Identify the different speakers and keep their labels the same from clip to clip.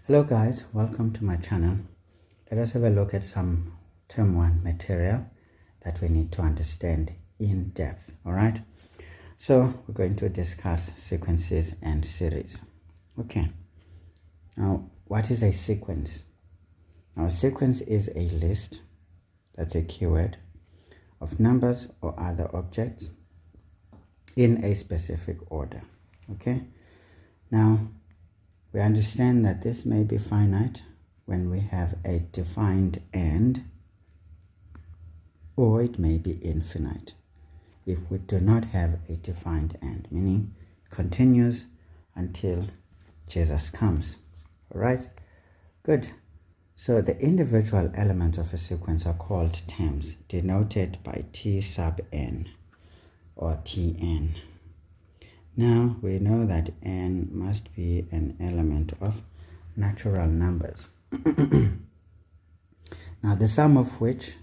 Speaker 1: Hello guys, welcome to my channel. Let us have a look at some term 1 material that we need to understand in depth. Alright, so we're going to discuss sequences and series. Okay, now what is a sequence? Now a sequence is a list, that's a keyword, of numbers or other objects in a specific order. Okay, now we understand that this may be finite when we have a defined end, or it may be infinite if we do not have a defined end, meaning continues until Jesus comes. All right, good. So the individual elements of a sequence are called terms, denoted by T sub n or Tn. Now we know that n must be an element of natural numbers. Now the sum of which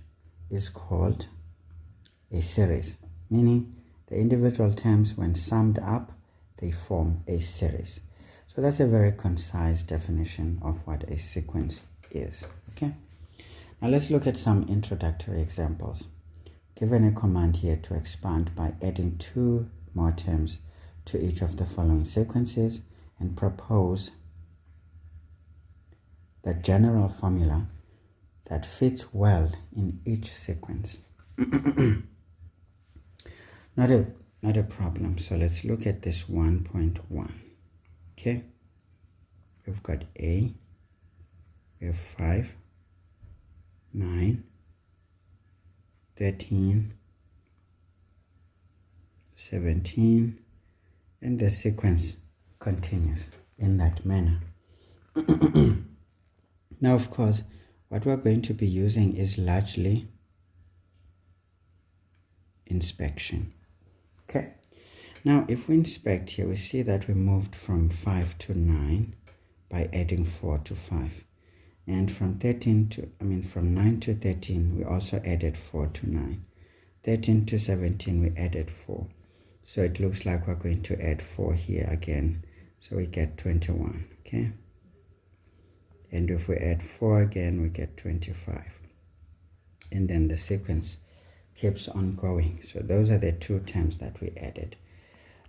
Speaker 1: is called a series, meaning the individual terms, when summed up, they form a series. So that's a very concise definition of what a sequence is. Okay, now let's look at some introductory examples. Given a command here to expand by adding 2 more terms to each of the following sequences and propose the general formula that fits well in each sequence. Not a problem. So let's look at this 1.1. Okay, we've got A, we have 5, 9, 13, 17, and the sequence continues in that manner. Now, of course, what we're going to be using is largely inspection. Okay, now if we inspect here, we see that we moved from 5 to 9 by adding 4 to 5, and from 9 to 13 we also added 4 to 9. 13 to 17 we added 4. So it looks like we're going to add 4 here again. So we get 21, okay? And if we add 4 again, we get 25. And then the sequence keeps on going. So those are the 2 terms that we added.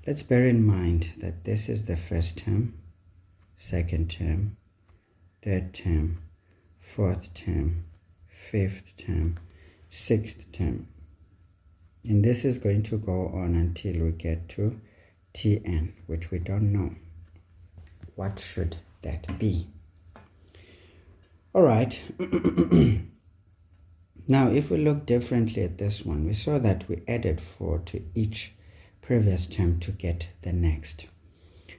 Speaker 1: Let's bear in mind that this is the first term, second term, third term, fourth term, fifth term, sixth term. And this is going to go on until we get to Tn, which we don't know. What should that be? All right. Now, if we look differently at this one, we saw that we added 4 to each previous term to get the next.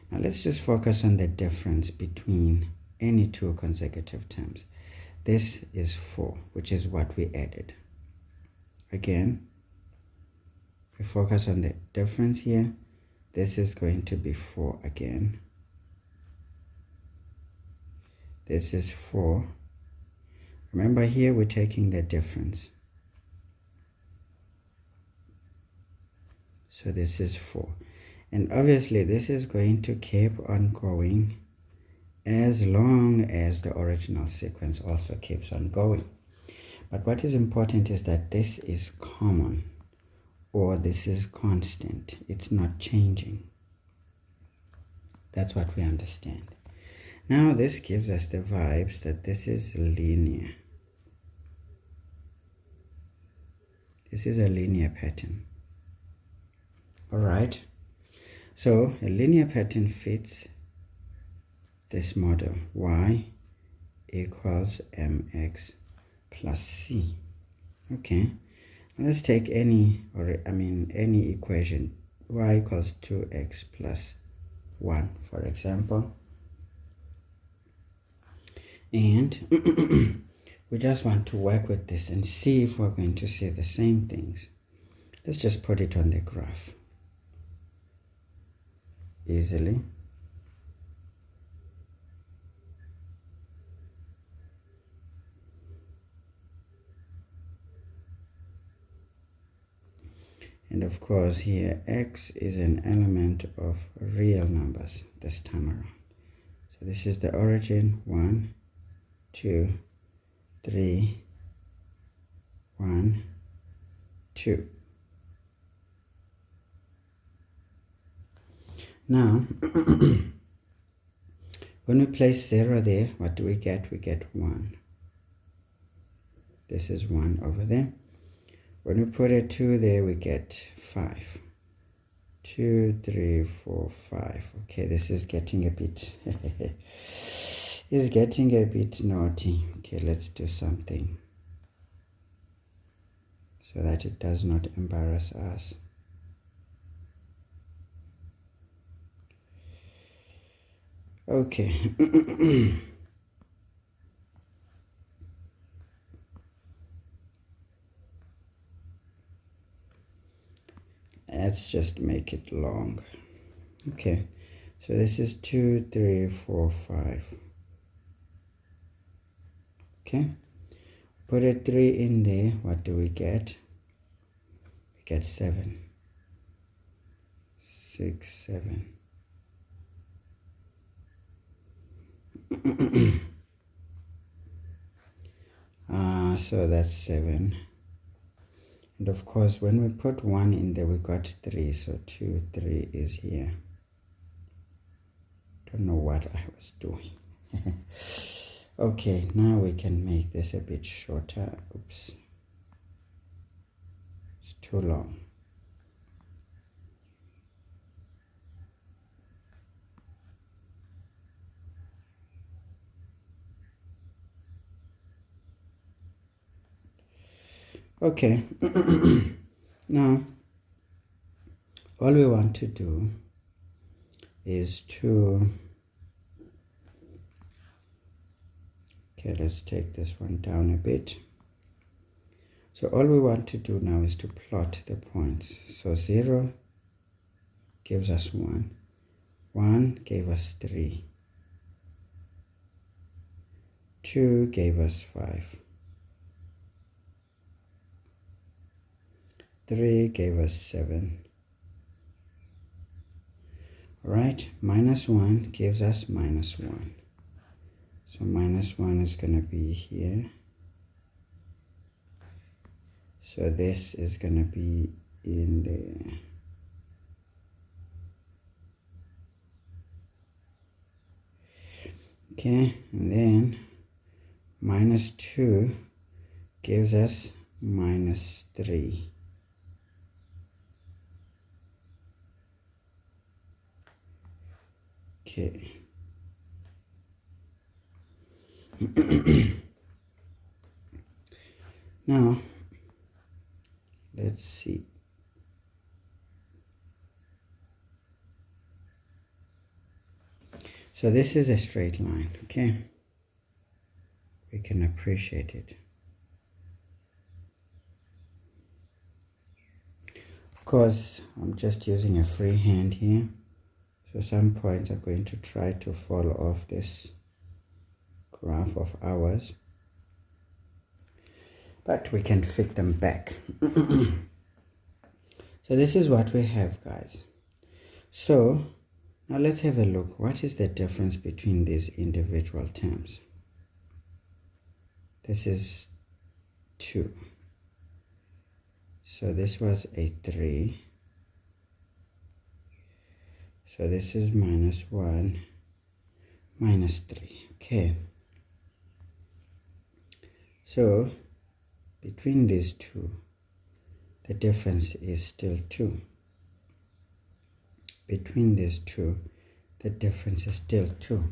Speaker 1: Now, let's just focus on the difference between any 2 consecutive terms. This is 4, which is what we added. Again, we focus on the difference here. This is going to be 4 again. This is 4. Remember, here we're taking the difference. So this is 4. And obviously this is going to keep on going as long as the original sequence also keeps on going. But what is important is that this is common, or this is constant. It's not changing. That's what we understand. Now this gives us the vibes that this is linear. This is a linear pattern. All right. So a linear pattern fits this model. Y equals mx plus c. Okay. Let's take any equation, y equals 2x plus 1, for example. And we just want to work with this and see if we're going to see the same things. Let's just put it on the graph easily. And of course here x is an element of real numbers this time around. So So this is the origin, 1, 2, 3, 1, 2. Now, when we place 0 there, what do we get? We get 1. This is 1 over there. When we put a 2 there, we get 5. 2, 3, 4, 5. Okay, this is getting a bit is getting a bit naughty. Okay, let's do something so that it does not embarrass us. Okay. Let's just make it long. Okay, so this is 2, 3, 4, 5. Okay, put a 3 in there. What do we get? We get 7. 6, 7. So that's 7. And of course, when we put 1 in there, we got 3. So 2, 3 is here. Don't know what I was doing. Okay, now we can make this a bit shorter. Oops. It's too long. Okay. Now, all we want to do is to... Okay, let's take this one down a bit. So all we want to do now is to plot the points. So 0 gives us 1. 1 gave us 3. 2 gave us 5. 3 gave us 7. Right, minus 1 gives us minus 1. So minus 1 is going to be here. So this is going to be in there. Okay, and then minus 2 gives us minus 3. Okay. Now, let's see. So this is a straight line, okay? We can appreciate it. Of course, I'm just using a free hand here. So some points are going to try to fall off this graph of ours. But we can fit them back. So this is what we have, guys. So now let's have a look. What is the difference between these individual terms? This is 2. So this was a 3. So this is minus 1, minus 3. Okay. So between these two, the difference is still 2. Between these two, the difference is still 2.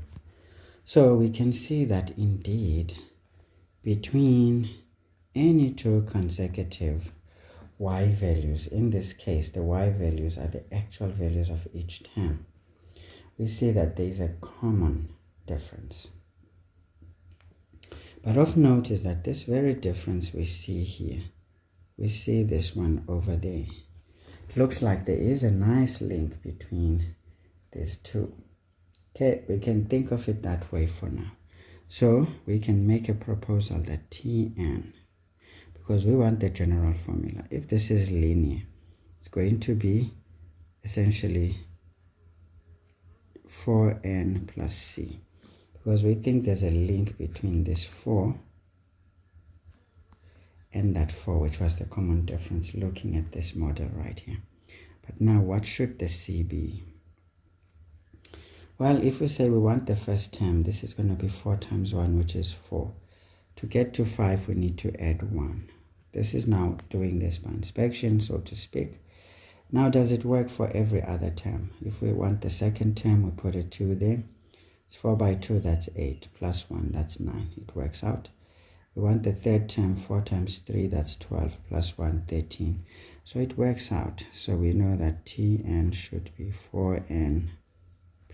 Speaker 1: So we can see that indeed, between any two consecutive y values, in this case, the y values are the actual values of each term, we see that there is a common difference. But of note is that this very difference we see here, we see this one over there. It looks like there is a nice link between these two. Okay, we can think of it that way for now. So we can make a proposal that Tn, because we want the general formula. If this is linear, it's going to be essentially 4n plus c. because we think there's a link between this 4 and that 4, which was the common difference looking at this model right here. But now what should the C be? Well, if we say we want the first term, this is going to be 4 times 1, which is 4. To get to 5, we need to add 1. This is now doing this by inspection, so to speak. Now, does it work for every other term? If we want the second term, we put a 2 there. It's 4 by 2, that's 8, plus 1, that's 9. It works out. We want the third term, 4 times 3, that's 12, plus 1, 13. So it works out. So we know that Tn should be 4n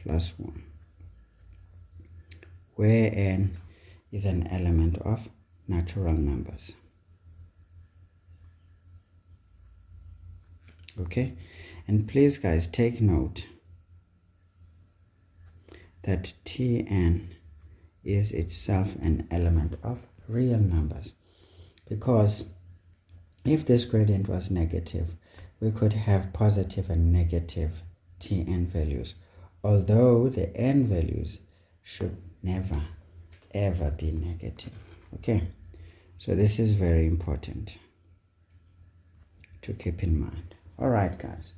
Speaker 1: plus 1, where n is an element of natural numbers. Okay, and please guys take note that Tn is itself an element of real numbers, because if this gradient was negative, we could have positive and negative Tn values, although the n values should never ever be negative. Okay, so this is very important to keep in mind. All right guys,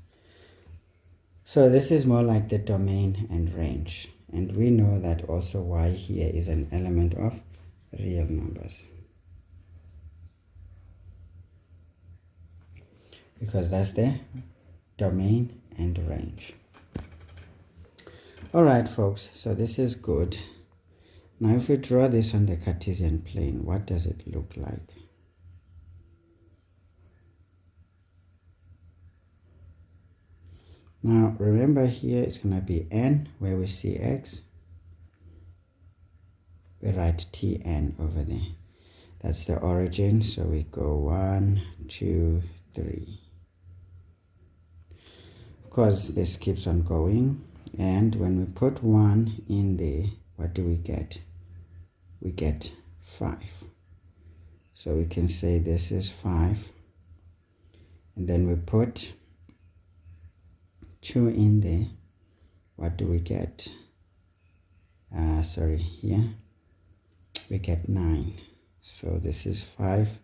Speaker 1: so this is more like the domain and range, and we know that also y here is an element of real numbers, because that's the domain and range. All right folks, so this is good. Now if we draw this on the Cartesian plane, what does it look like? Now remember, here it's going to be n, where we see x. We write Tn over there. That's the origin, so we go 1, 2, 3. Of course, this keeps on going, and when we put 1 in there, what do we get? We get 5. So we can say this is 5, and then we put 2 in there. What do we get? Here we get 9. So this is 5,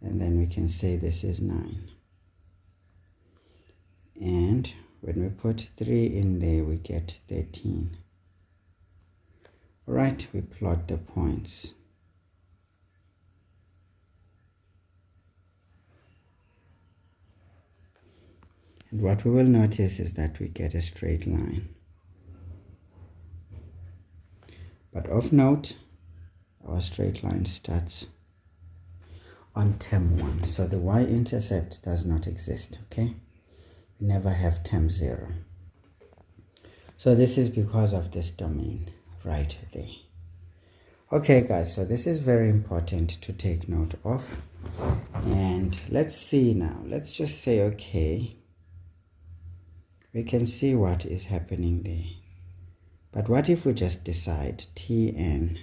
Speaker 1: and then we can say this is 9. And when we put 3 in there, we get 13. Right, we plot the points. And what we will notice is that we get a straight line. But of note, our straight line starts on term 1. So the y-intercept does not exist, okay? We never have term 0. So this is because of this domain right there. Okay guys, so this is very important to take note of. And let's see now. Let's just say, okay, we can see what is happening there. But what if we just decide Tn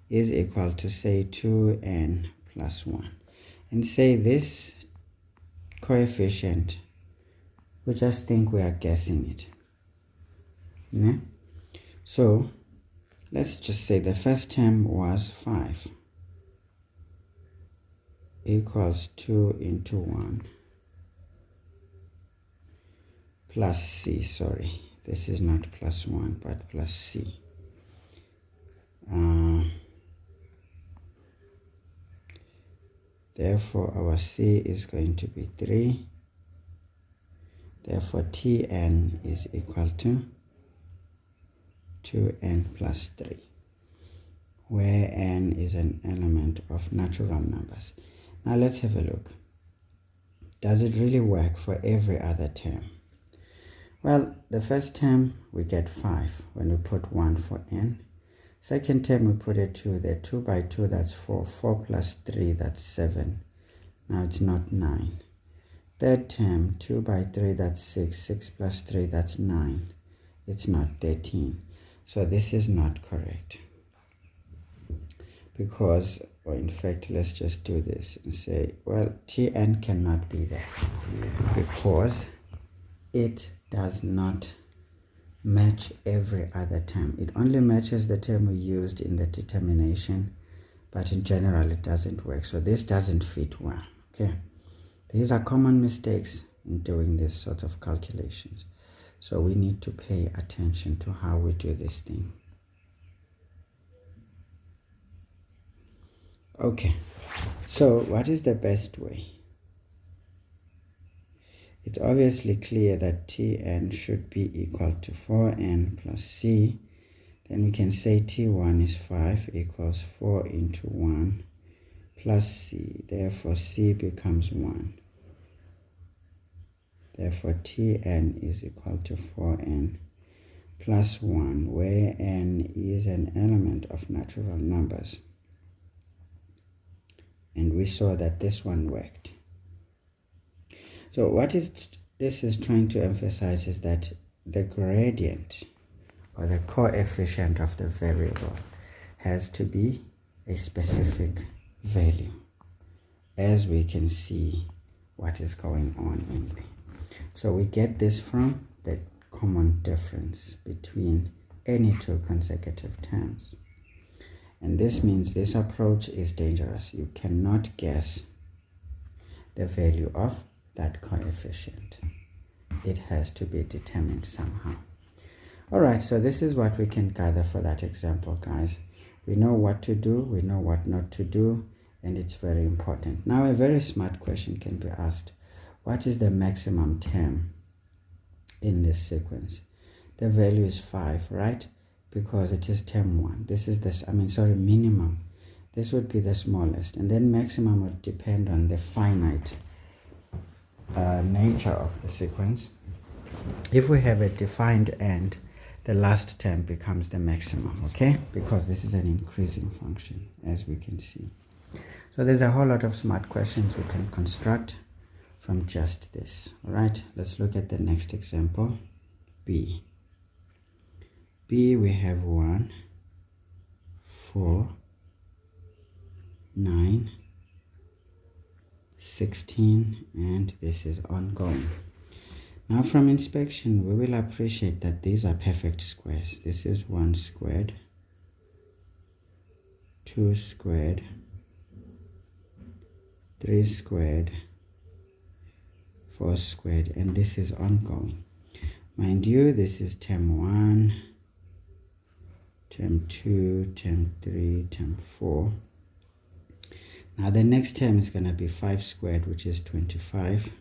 Speaker 1: is equal to, say, 2n plus 1, and say this coefficient, we just think we are guessing it. Yeah? So let's just say the first term was 5 equals 2 into 1 plus c, sorry, this is not plus 1 but plus c. Therefore our c is going to be 3. Therefore Tn is equal to 2n plus 3, where n is an element of natural numbers. Now let's have a look. Does it really work for every other term? Well, the first term we get 5 when we put 1 for n. Second term we put a 2 there. 2 by 2, that's 4. 4 plus 3, that's 7. Now it's not 9. Third term, 2 by 3, that's 6. 6 plus 3, that's 9. It's not 13. So this is not correct. Because, or in fact, let's just do this and say, well, Tn cannot be that, because it does not match every other term. It only matches the term we used in the determination, but in general it doesn't work. So this doesn't fit well. Okay, these are common mistakes in doing this sort of calculations. So we need to pay attention to how we do this thing. Okay, so what is the best way? It's obviously clear that Tn should be equal to 4n plus c. Then we can say T1 is 5 equals 4 into 1 plus c. Therefore, c becomes 1. Therefore, Tn is equal to 4n plus 1, where n is an element of natural numbers. And we saw that this one worked. So what this is trying to emphasize is that the gradient or the coefficient of the variable has to be a specific value, as we can see what is going on in there. So we get this from the common difference between any two consecutive terms. And this means this approach is dangerous. You cannot guess the value of that coefficient. It has to be determined somehow. All right, so this is what we can gather for that example, guys. We know what to do, we know what not to do, and it's very important. Now, a very smart question can be asked. What is the maximum term in this sequence? The value is 5, right? Because it is term 1. This is minimum. This would be the smallest. And then maximum would depend on the finite nature of the sequence. If we have a defined end, the last term becomes the maximum, okay? Because this is an increasing function, as we can see. So there's a whole lot of smart questions we can construct from just this. All right, let's look at the next example, B. B, we have 1, 4, 9, 16, and this is ongoing. Now from inspection, we will appreciate that these are perfect squares. This is 1 squared, 2 squared, 3 squared, 4 squared, and this is ongoing. Mind you, this is term 1, term 2, term 3, term 4. Now the next term is going to be 5 squared, which is 25.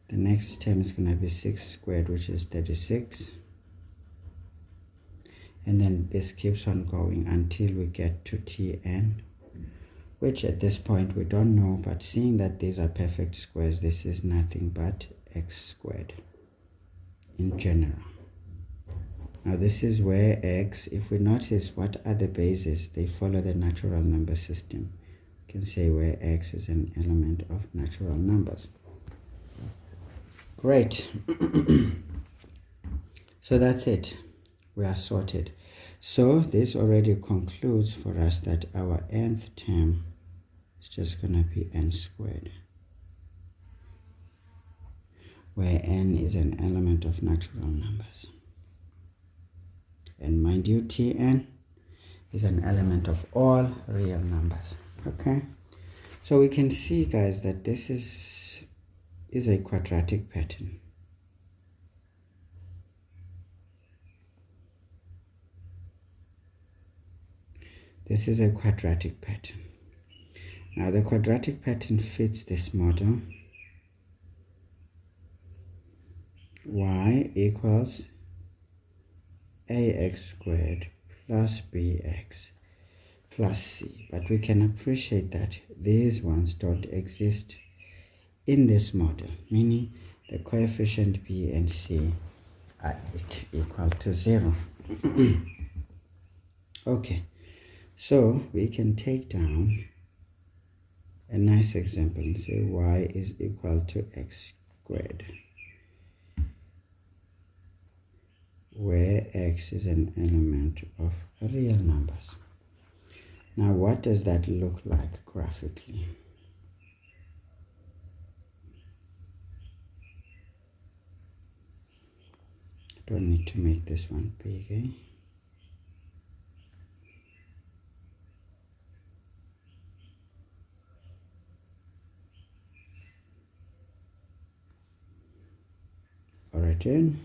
Speaker 1: The next term is going to be 6 squared, which is 36. And then this keeps on going until we get to Tn, which at this point we don't know, but seeing that these are perfect squares, this is nothing but x squared in general. Now this is where x, if we notice what are the bases, they follow the natural number system. We can say where x is an element of natural numbers. Great. So that's it. We are sorted. So this already concludes for us that our nth term is just going to be n squared, where n is an element of natural numbers. And mind you, Tn is an element of all real numbers. Okay? So we can see, guys, that this is a quadratic pattern. This is a quadratic pattern. Now the quadratic pattern fits this model. Y equals ax squared plus bx plus c. But we can appreciate that these ones don't exist in this model, meaning the coefficient b and c are each equal to 0. Okay, so we can take down a nice example and say y is equal to x squared, where x is an element of real numbers. Now what does that look like graphically? Don't need to make this one big, eh? Alright then,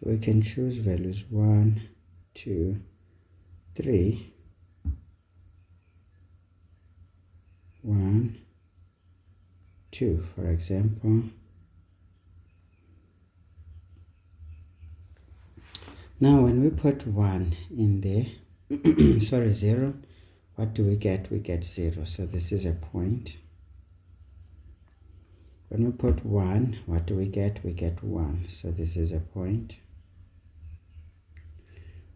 Speaker 1: so we can choose values 1, 2, 3, 1, 2, for example. Now when we put 1 in there, sorry, 0, what do we get? We get 0, so this is a point. When we put 1, what do we get? We get 1, so this is a point.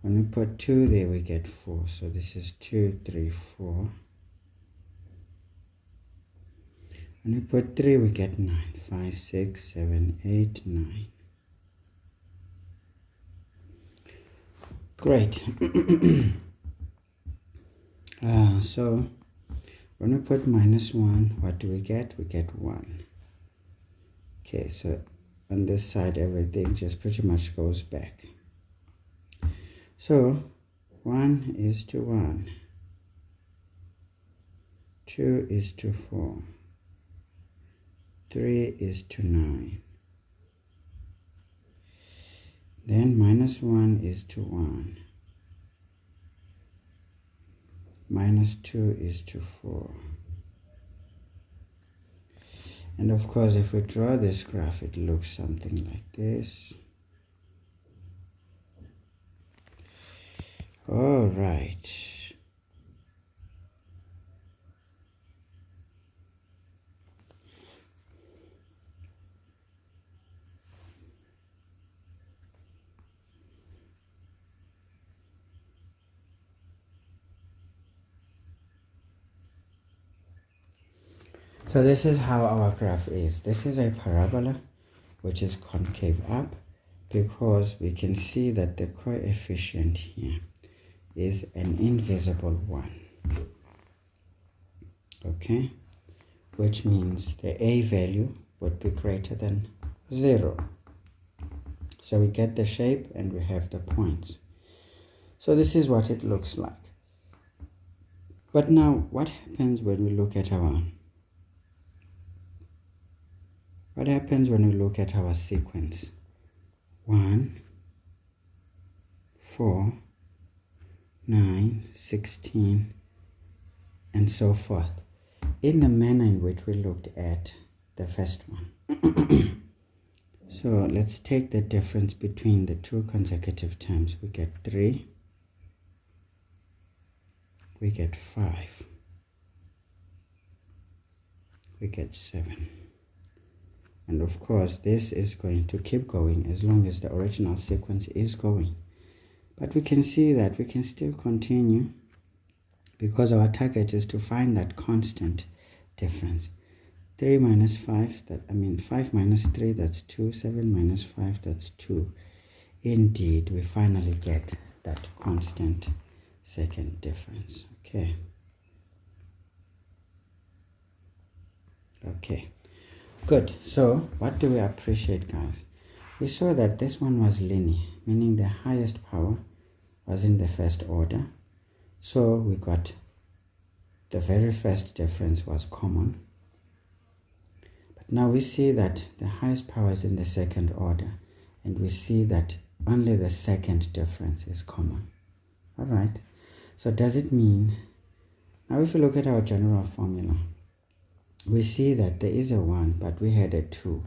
Speaker 1: When we put 2 there, we get 4, so this is 2, 3, 4. When we put 3, we get 9, 5, 6, 7, 8, 9. Great. So when we put -1, what do we get? We get 1. Okay, so on this side, everything just pretty much goes back. So 1 is to 1, 2 is to 4, 3 is to 9. Then -1 is to 1, -2 is to 4. And of course, if we draw this graph, it looks something like this. All right. So this is how our graph is. This is a parabola which is concave up, because we can see that the coefficient here is an invisible 1. Okay, which means the a value would be greater than 0. So we get the shape and we have the points. So this is what it looks like. But now what happens when we look at our sequence? 1, 4, 9, 16, and so forth, in the manner in which we looked at the first one. So let's take the difference between the two consecutive terms. We get 3, we get 5, we get 7. And of course, this is going to keep going as long as the original sequence is going. But we can see that we can still continue, because our target is to find that constant difference. 3 minus 5, 5 minus 3, that's 2. 7 minus 5, that's 2. Indeed, we finally get that constant second difference. Okay. Good. So what do we appreciate, guys? We saw that this one was linear, meaning the highest power was in the first order. So we got the very first difference was common. But now we see that the highest power is in the second order, and we see that only the second difference is common. All right. So does it mean, now if you look at our general formula, we see that there is a 1, but we had a 2,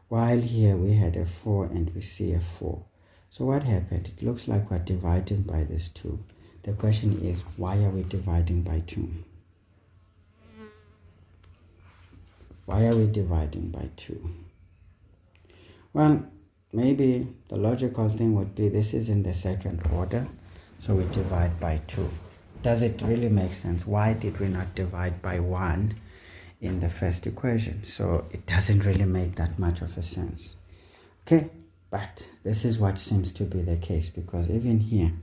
Speaker 1: while here we had a 4 and we see a 4. So what happened? It looks like we're dividing by this 2. The question is, why are we dividing by 2? Why are we dividing by 2? Well, maybe the logical thing would be this is in the second order, so we divide by 2. Does it really make sense? Why did we not divide by 1 in the first equation? So it doesn't really make that much of a sense. Okay, but this is what seems to be the case, because even here,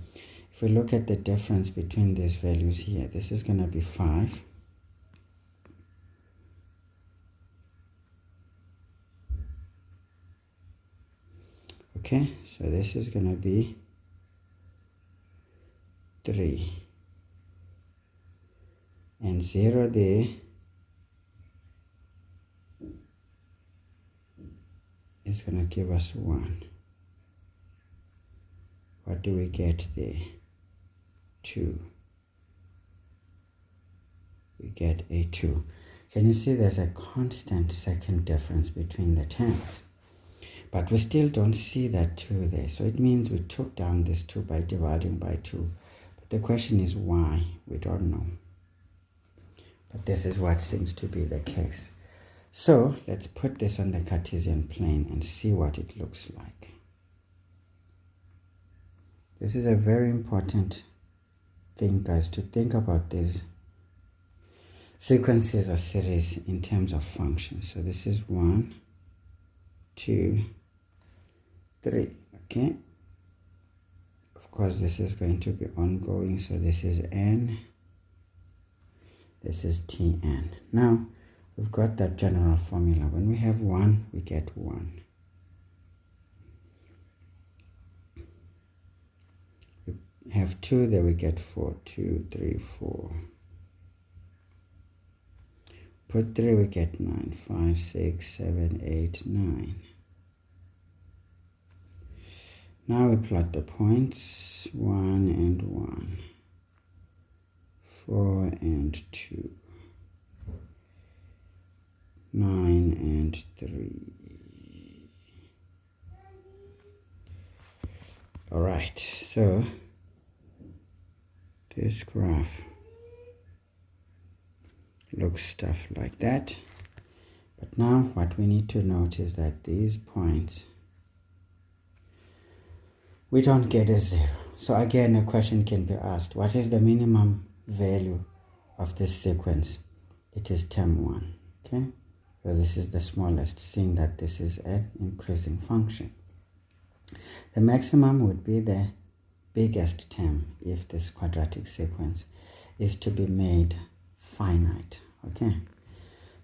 Speaker 1: if we look at the difference between these values here, this is going to be 5. Okay, so this is going to be 3. And 0 there is going to give us 1. What do we get there? 2. We get a 2. Can you see there's a constant second difference between the terms? But we still don't see that 2 there. So it means we took down this 2 by dividing by 2. But the question is why? We don't know. But this is what seems to be the case. So let's put this on the Cartesian plane and see what it looks like. This is a very important thing, guys, to think about these sequences or series in terms of functions. So this is 1, 2, 3. Okay. Of course, this is going to be ongoing. So this is n. This is Tn. Now, we've got that general formula. When we have 1, we get 1. We have 2, there we get 4. 2, 3, 4. Put 3, we get 9. 5, 6, 7, 8, 9. Now we plot the points. 1 and 1. 4 and 2. 9 and 3. All right, so this graph looks stuff like that. But now what we need to note is that these points, we don't get a 0. So again, a question can be asked, what is the minimum value of this sequence? It is term 1, okay? So this is the smallest, seeing that this is an increasing function. The maximum would be the biggest term if this quadratic sequence is to be made finite, okay?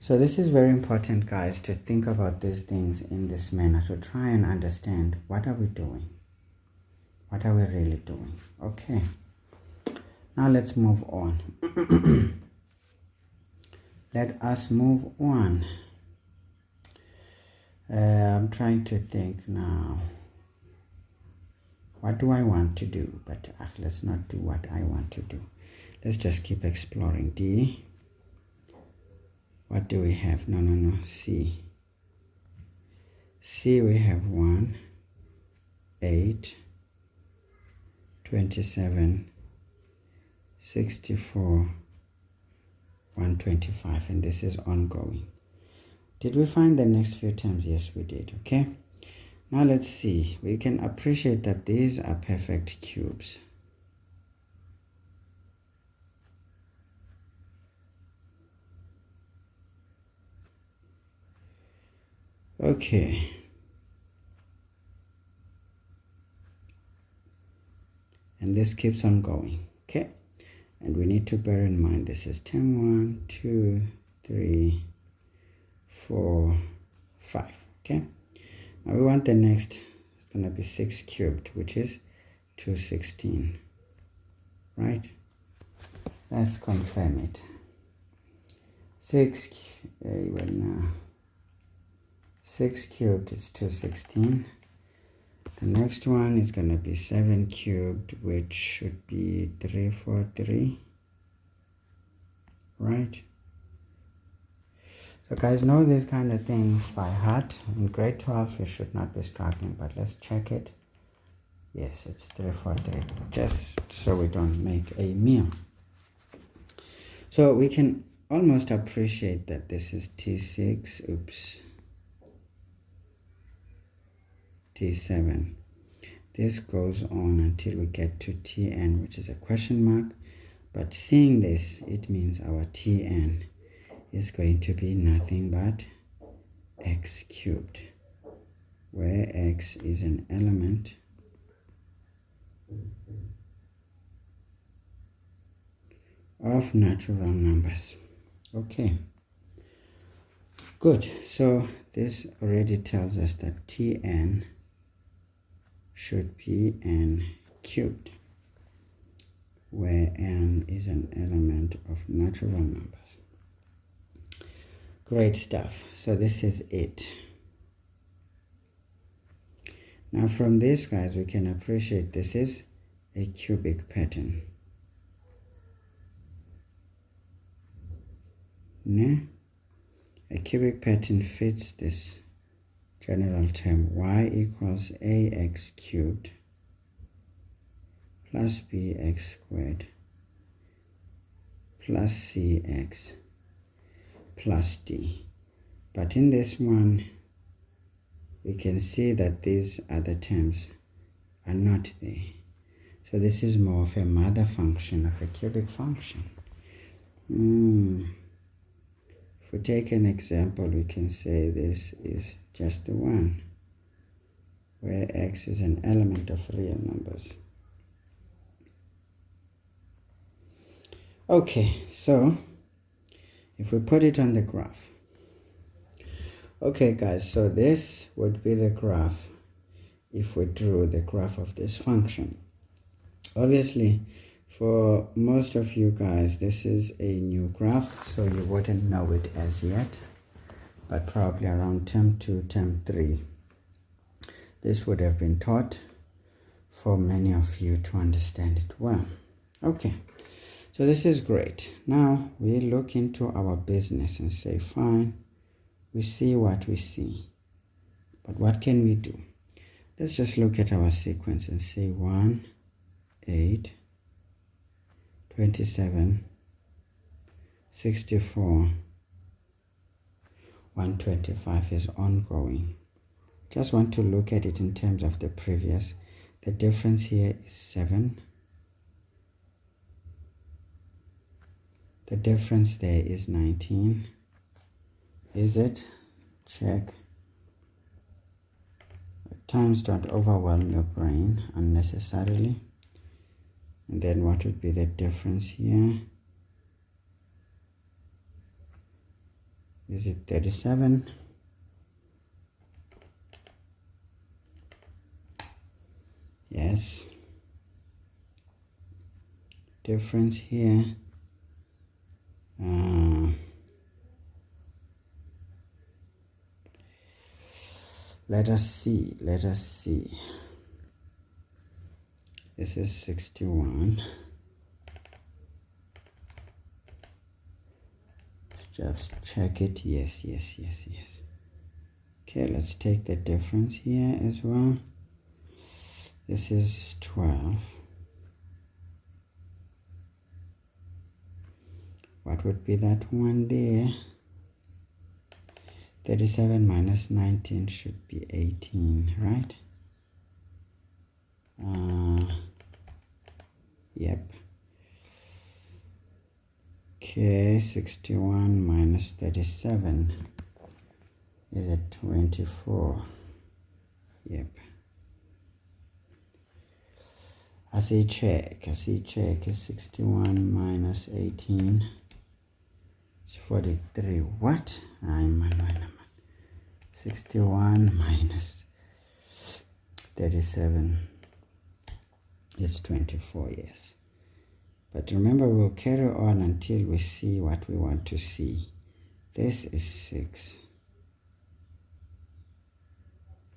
Speaker 1: So this is very important, guys, to think about these things in this manner, to try and understand what are we doing? What are we really doing? Okay. Now let's move on. Let us move on. I'm trying to think now. What do I want to do? But let's not do what I want to do. Let's just keep exploring. D. What do we have? No. C. C, we have 1, 8, 27, 64, 125, and this is ongoing. Did we find the next few terms? Yes, we did. Okay. Now let's see. We can appreciate that these are perfect cubes. Okay. And this keeps on going. Okay. And we need to bear in mind this is term 1, 2, 3, 4, 5. Okay. Now we want the next, it's going to be 6 cubed, which is 216. Right? Let's confirm it. 6 cubed is 216. The next one is going to be 7 cubed, which should be 343. Right? So guys, know these kind of things by heart. In grade 12, you should not be struggling, but let's check it. Yes, it's 343, just so we don't make a meal. So we can almost appreciate that this is T6, T7. This goes on until we get to Tn, which is a question mark. But seeing this, it means our Tn is going to be nothing but x cubed, where x is an element of natural numbers. Okay, good. So this already tells us that Tn should be n cubed, where n is an element of natural numbers. Great stuff. So this is it. Now from this, guys, we can appreciate this is a cubic pattern. A cubic pattern fits this general term y equals ax cubed plus bx squared plus cx plus d. But in this one, we can see that these other terms are not there. So this is more of a mother function of a cubic function. If we take an example, we can say this is just the one, where x is an element of real numbers. Okay, so if we put it on the graph. Okay guys, so this would be the graph if we drew the graph of this function. Obviously, for most of you guys, this is a new graph, so you wouldn't know it as yet, but probably around term 2, term 3, this would have been taught for many of you to understand it well. Okay, so this is great. Now we look into our business and say, fine, we see what we see, but what can we do? Let's just look at our sequence and say 1, 8, 27, 64, 125 is ongoing. Just want to look at it in terms of the previous. The difference here is 7. The difference there is 19. Is it? Check. Times don't overwhelm your brain unnecessarily. And then what would be the difference here? Is it 37? Yes. Difference here. Let us see. This is 61. Let's just check it. Yes. Okay, let's take the difference here as well. This is 12. What would be that one there? 37 minus 19 should be 18, right? Yep. Okay, 61 minus 37 is at 24. Yep. I see check is 61 minus 18. It's 43. What? 61 minus 37. It's 24, yes. But remember, we'll carry on until we see what we want to see. This is 6.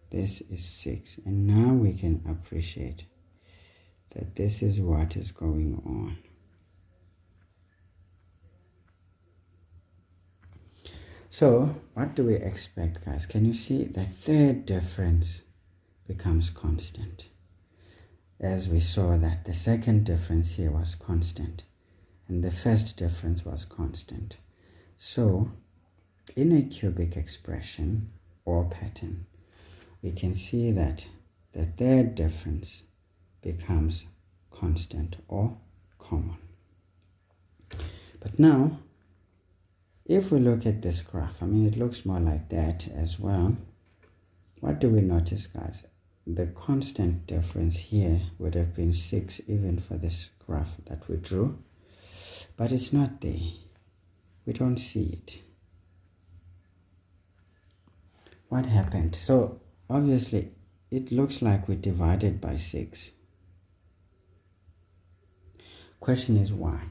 Speaker 1: This is 6. And now we can appreciate that this is what is going on. So, what do we expect, guys? Can you see the third difference becomes constant? As we saw that the second difference here was constant, and the first difference was constant. So, in a cubic expression or pattern, we can see that the third difference becomes constant or common. But now, if we look at this graph, it looks more like that as well. What do we notice, guys? The constant difference here would have been 6 even for this graph that we drew, but it's not there. We don't see it. What happened? So obviously it looks like we divided by 6. Question is why?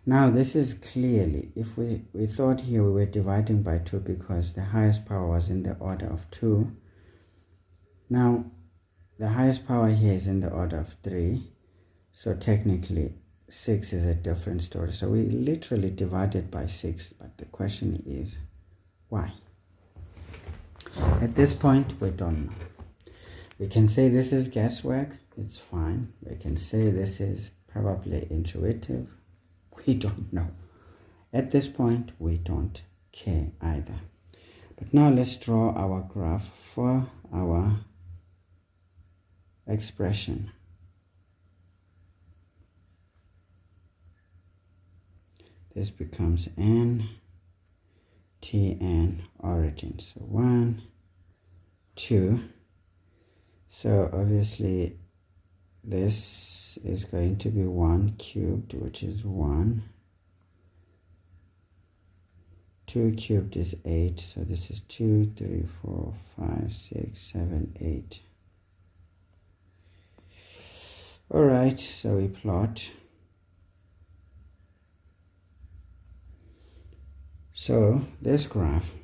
Speaker 1: Now this is clearly, if we thought here we were dividing by 2 because the highest power was in the order of 2. Now the highest power here is in the order of 3. So technically 6 is a different story. So we literally divided by 6. But the question is why? At this point we don't know. We can say this is guesswork. It's fine. We can say this is probably intuitive. We don't know. At this point, we don't care either. But now let's draw our graph for our expression. This becomes n, t, n, origin. So 1, 2. So obviously this is going to be 1 cubed, which is 1. 2 cubed is 8, so this is 2, 3, 4, 5, 6, 7, 8. Alright, so we plot. So this graph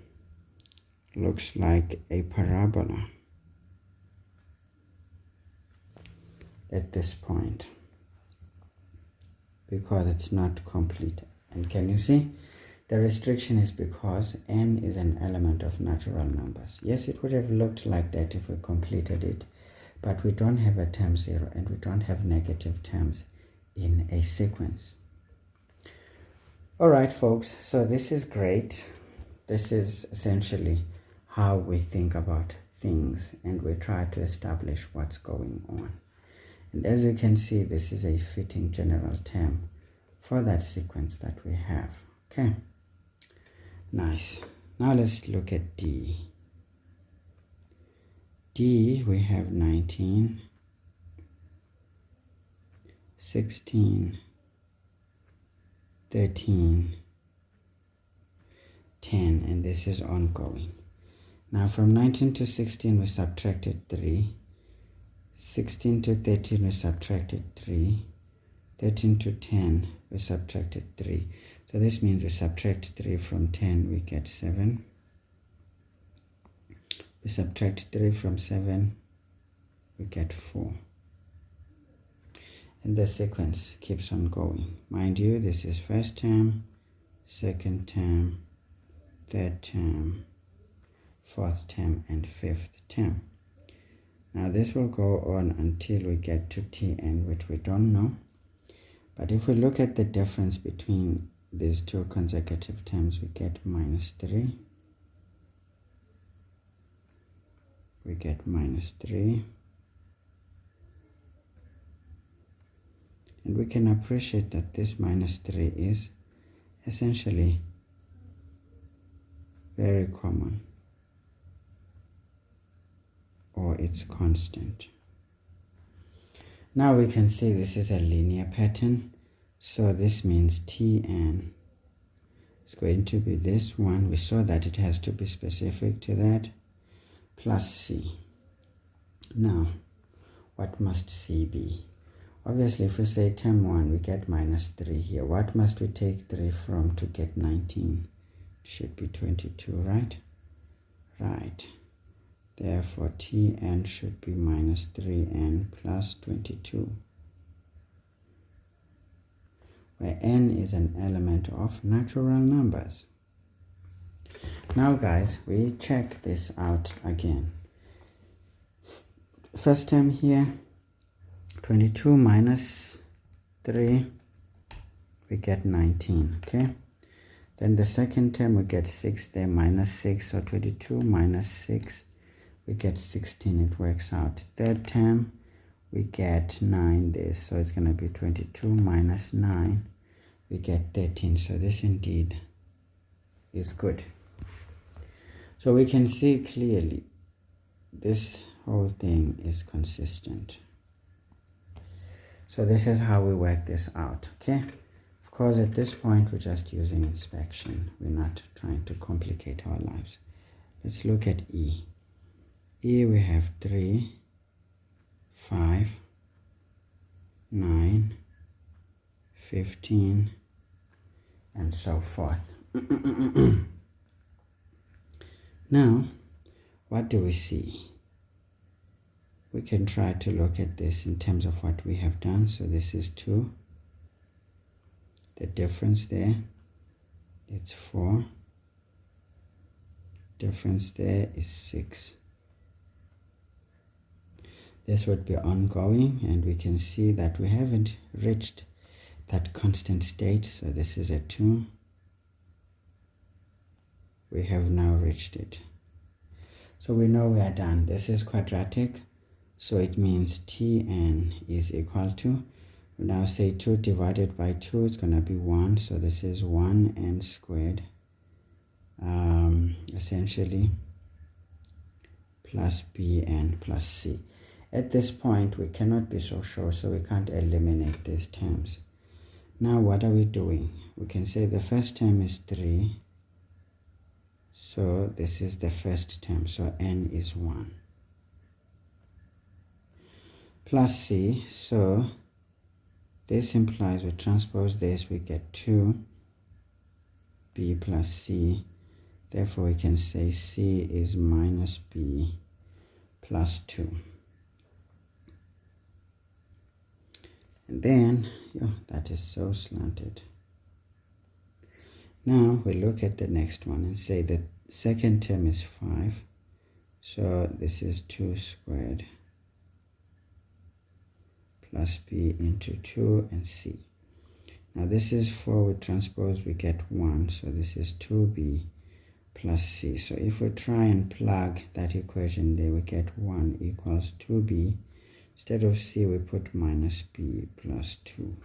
Speaker 1: looks like a parabola at this point because it's not complete. And can you see? The restriction is because n is an element of natural numbers. Yes, it would have looked like that if we completed it, but we don't have a term 0 and we don't have negative terms in a sequence. Alright folks, so this is great. This is essentially how we think about things and we try to establish what's going on. And as you can see, this is a fitting general term for that sequence that we have. Okay, nice. Now let's look at D. D, we have 19, 16, 13, 10, and this is ongoing. Now from 19 to 16 we subtracted 3, 16 to 13 we subtracted 3, 13 to 10 we subtracted 3. So this means we subtract 3 from 10, we get 7. We subtract 3 from 7, we get 4. And the sequence keeps on going. Mind you, this is first term, second term, third term, fourth term, and fifth term. Now this will go on until we get to Tn, which we don't know. But if we look at the difference between these two consecutive terms, we get minus 3. We get minus 3. And we can appreciate that this minus 3 is essentially very common, or it's constant. Now we can see this is a linear pattern, so this means Tn is going to be this one. We saw that it has to be specific to that, plus C. Now, what must C be? Obviously, if we say term 1, we get minus 3 here. What must we take 3 from to get 19? It should be 22, right? Right. Therefore, Tn should be minus 3n plus 22, where n is an element of natural numbers. Now, guys, we check this out again. First term here, 22 minus 3, we get 19, okay? Then the second term, we get 6 there, minus 6, so 22 minus 6, we get 16, it works out. Third term, we get 9 there, so it's going to be 22 minus 9, we get 13, so this indeed is good. So we can see clearly this whole thing is consistent. So this is how we work this out, okay? Of course, at this point, we're just using inspection. We're not trying to complicate our lives. Let's look at E. E, we have 3, 5, 9, 15, and so forth. Now, what do we see? We can try to look at this in terms of what we have done. So this is 2. The difference there, it's 4. Difference there is 6. This would be ongoing, and we can see that we haven't reached that constant state. So this is a 2. We have now reached it. So we know we are done. This is quadratic, so it means Tn is equal to, we now say 2 divided by 2 is going to be 1. So this is 1n squared, essentially, plus bn plus c. At this point, we cannot be so sure, so we can't eliminate these terms. Now, what are we doing? We can say the first term is 3. So this is the first term, so n is 1. Plus c, so this implies we transpose this, we get 2b plus c. Therefore, we can say c is minus b plus 2. And then, that is so slanted. Now we look at the next one and say the second term is 5. So this is 2 squared plus b into 2 and c. Now this is 4, we transpose, we get 1. So this is 2b plus c. So if we try and plug that equation there, we get 1 equals 2b. Instead of c, we put minus b plus 2.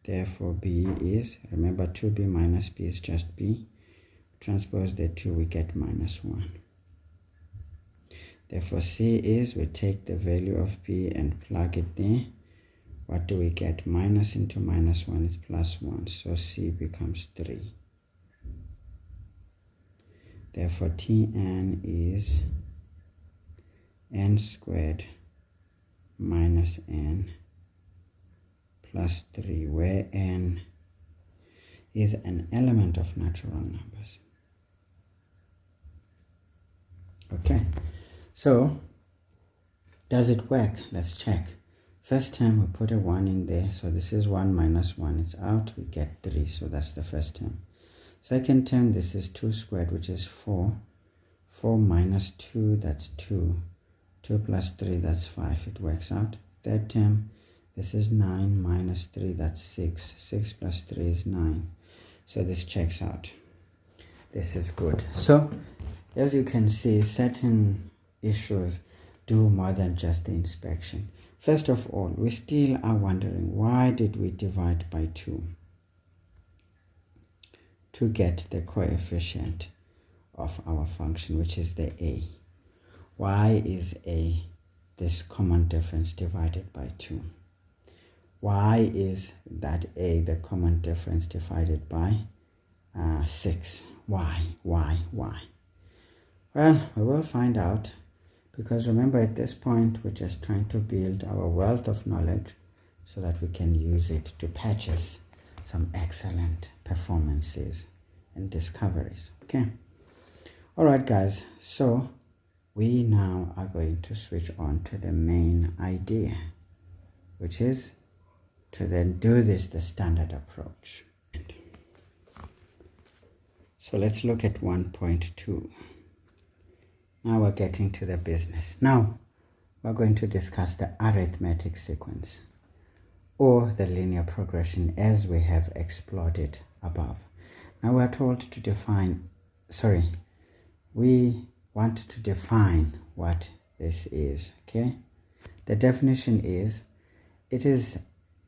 Speaker 1: Therefore, b is, remember 2b minus b is just b. Transpose the 2, we get minus 1. Therefore, c is, we take the value of b and plug it there. What do we get? Minus into minus 1 is plus 1. So c becomes 3. Therefore, Tn is n squared minus n plus 3, where n is an element of natural numbers. Okay, so does it work? Let's check. First term, we put a 1 in there, so this is 1 minus 1, it's out, we get 3, so that's the first term. Second term, this is 2 squared, which is 4. 4 minus 2, that's 2. 2 plus 3, that's 5, it works out. Third term, this is 9 minus 3, that's 6. 6 plus 3 is 9. So this checks out. This is good. So, as you can see, certain issues do more than just the inspection. First of all, we still are wondering, why did we divide by 2? To get the coefficient of our function, which is the a. Why is a this common difference divided by 2? Why is that a the common difference divided by 6? Why? Well, we will find out, because remember, at this point we're just trying to build our wealth of knowledge so that we can use it to purchase some excellent performances and discoveries. Okay, all right guys, so we now are going to switch on to the main idea, which is to then do this the standard approach. So let's look at 1.2. Now we're getting to the business. Now we're going to discuss the arithmetic sequence, or the linear progression as we have explored it above. Now we're told to define, we want to define what this is, okay? The definition is, it is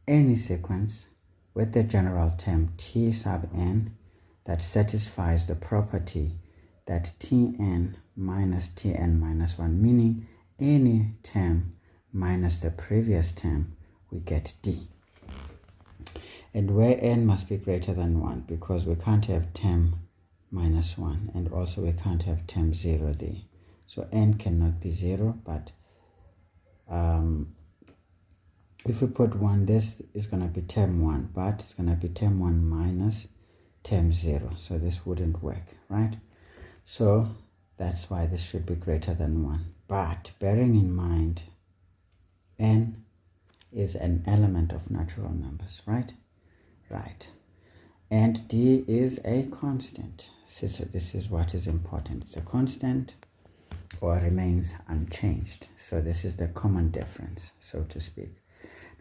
Speaker 1: any sequence with the general term t sub n that satisfies the property that Tn minus Tn minus 1, meaning any term minus the previous term, we get d. And where n must be greater than 1, because we can't have term minus 1, and also we can't have term 0 there. So n cannot be 0, but if we put 1, this is going to be term 1, but it's going to be term 1 minus term 0. So this wouldn't work, right? So that's why this should be greater than 1. But bearing in mind, n is an element of natural numbers, right? Right. And d is a constant. So this is what is important. It's a constant or remains unchanged. So this is the common difference, so to speak.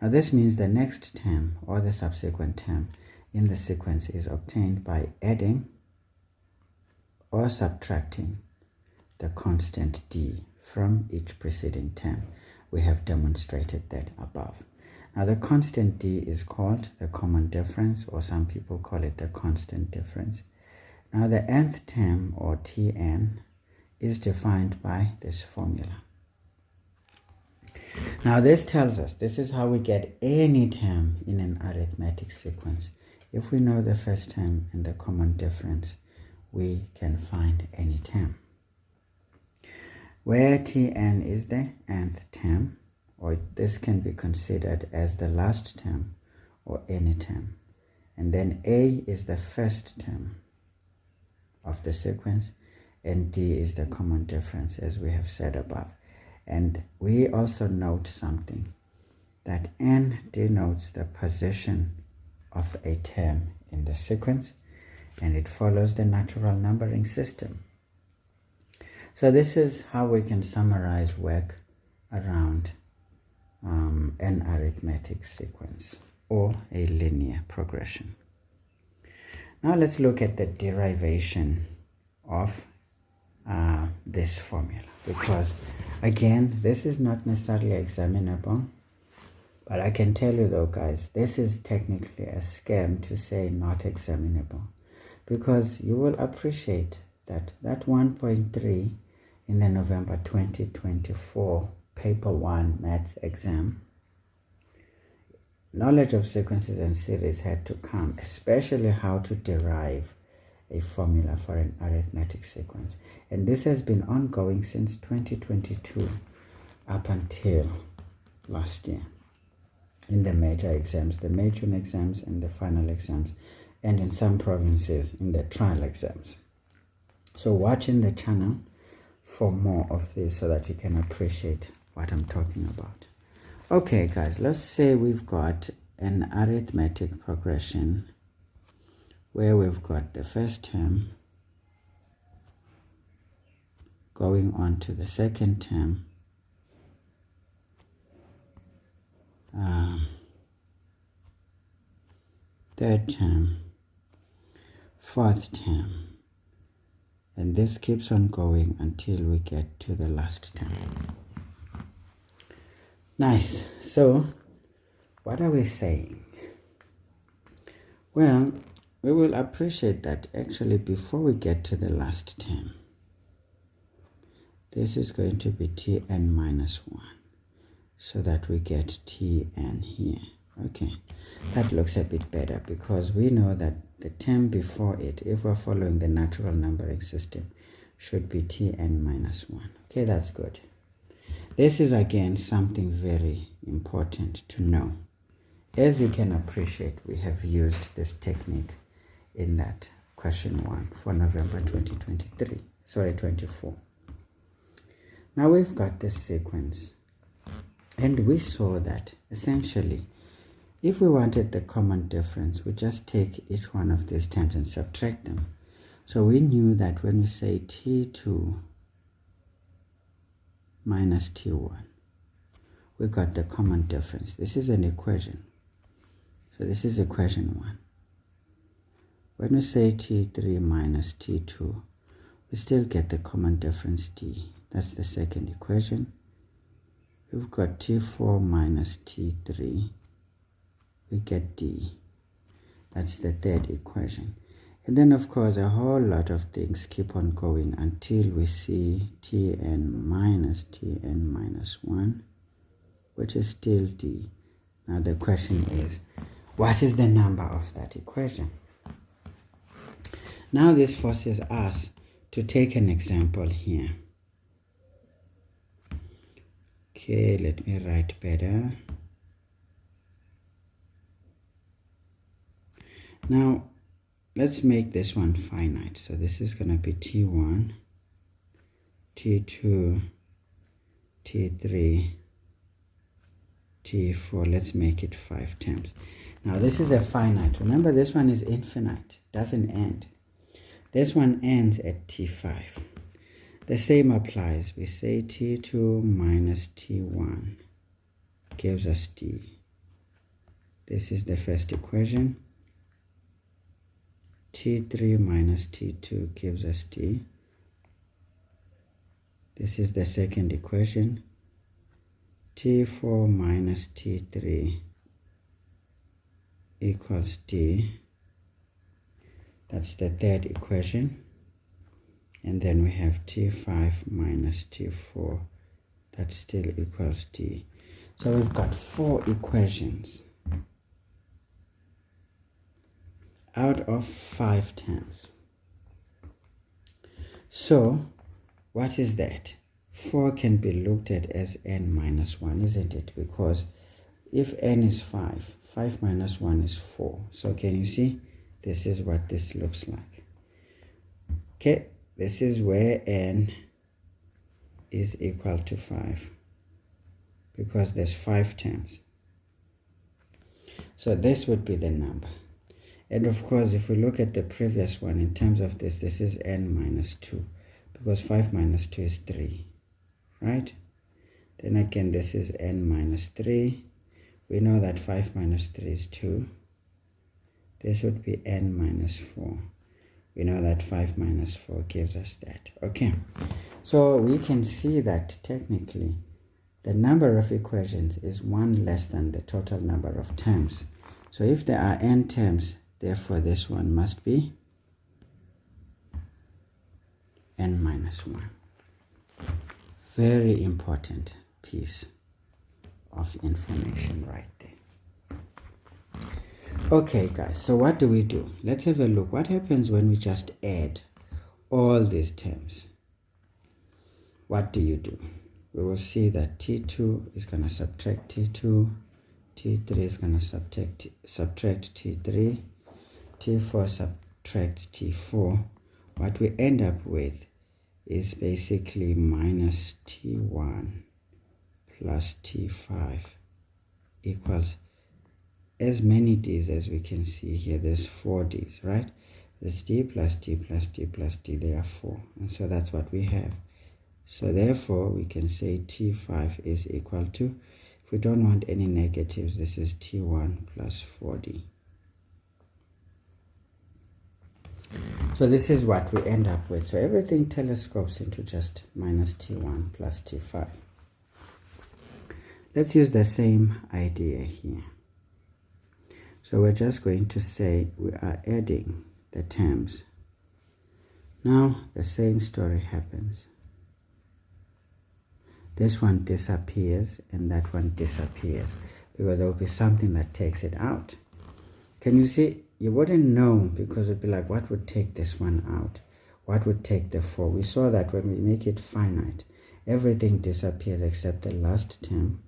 Speaker 1: Now this means the next term or the subsequent term in the sequence is obtained by adding or subtracting the constant d from each preceding term. We have demonstrated that above. Now the constant d is called the common difference, or some people call it the constant difference. Now the nth term, or Tn, is defined by this formula. Now this tells us, this is how we get any term in an arithmetic sequence. If we know the first term and the common difference, we can find any term. Where Tn is the nth term, or this can be considered as the last term or any term. And then A is the first term of the sequence, and D is the common difference, as we have said above. And we also note something, that N denotes the position of a term in the sequence, and it follows the natural numbering system. So this is how we can summarize work around an arithmetic sequence or a linear progression. Now let's look at the derivation of this formula, because again, this is not necessarily examinable, but I can tell you though, guys, this is technically a scam to say not examinable, because you will appreciate that 1.3 in the November 2024 paper 1 maths exam, knowledge of sequences and series had to come, especially how to derive a formula for an arithmetic sequence. And this has been ongoing since 2022 up until last year in the major exams, the matron exams and the final exams, and in some provinces in the trial exams. So watch in the channel for more of this so that you can appreciate what I'm talking about. Okay guys, let's say we've got an arithmetic progression where we've got the first term going on to the second term, third term, fourth term, and this keeps on going until we get to the last term. Nice. So what are we saying? Well, we will appreciate that actually before we get to the last term, this is going to be Tn minus 1, so that we get Tn here. Okay, that looks a bit better, because we know that the term before it, if we're following the natural numbering system, should be Tn minus 1. Okay, that's good. This is again something very important to know. As you can appreciate, we have used this technique in that question 1 for November 24. Now we've got this sequence, and we saw that essentially if we wanted the common difference, we just take each one of these terms and subtract them. So we knew that when we say T2 minus T1, we got the common difference. This is an equation. So this is equation 1. When we say T3 minus T2, we still get the common difference D. That's the second equation. We've got T4 minus T3. We get D. That's the third equation. And then, of course, a whole lot of things keep on going until we see Tn minus 1, which is still D. Now the question is, what is the number of that equation? Now this forces us to take an example here. Okay, let me write better. Now, let's make this one finite. So this is going to be T1, T2, T3, T4. Let's make it 5 terms. Now, this is a finite. Remember, this one is infinite, doesn't end. This one ends at T5. The same applies. We say T2 minus T1 gives us D. This is the first equation. T3 minus T2 gives us D. This is the second equation. T4 minus T3 equals D. That's the third equation. And then we have T5 minus T4. That still equals D. So we've got 4 equations out of 5 terms. So what is that? 4 can be looked at as n minus 1, isn't it? Because if n is 5, 5 minus 1 is 4. So can you see? This is what this looks like. Okay, this is where n is equal to 5, because there's 5 terms. So this would be the number. And of course, if we look at the previous one, in terms of this is n minus 2, because 5 minus 2 is 3, right? Then again, this is n minus 3. We know that 5 minus 3 is 2. This would be n minus 4. We know that 5 minus 4 gives us that. Okay, so we can see that technically the number of equations is 1 less than the total number of terms. So if there are n terms, therefore this one must be n minus 1. Very important piece of information right there. Okay guys, so what do we do? Let's have a look. What happens when we just add all these terms? What do you do? We will see that T2 is going to subtract T2, T3 is going to subtract T3, T4 subtracts T4. What we end up with is basically minus T1 plus T5 equals as many D's as we can see here. There's 4 D's, right? There's D plus D plus D plus D. There are 4. And so that's what we have. So therefore, we can say T5 is equal to, if we don't want any negatives, this is T1 plus 4D. So this is what we end up with. So everything telescopes into just minus T1 plus T5. Let's use the same idea here. So we're just going to say we are adding the terms. Now the same story happens. This one disappears and that one disappears, because there will be something that takes it out. Can you see? You wouldn't know, because it would be like, what would take this one out? What would take the 4? We saw that when we make it finite, everything disappears except the last term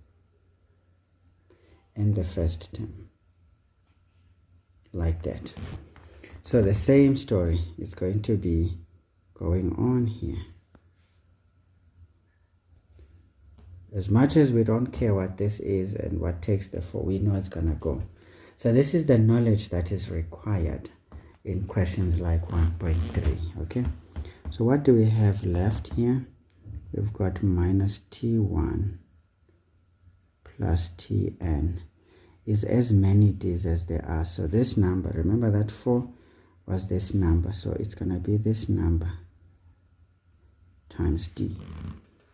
Speaker 1: and the first term. Like that. So the same story is going to be going on here. As much as we don't care what this is and what takes the 4, we know it's going to go. So this is the knowledge that is required in questions like 1.3, okay? So what do we have left here? We've got minus T1 plus Tn is as many D's as there are. So this number, remember that 4 was this number, so it's going to be this number times D.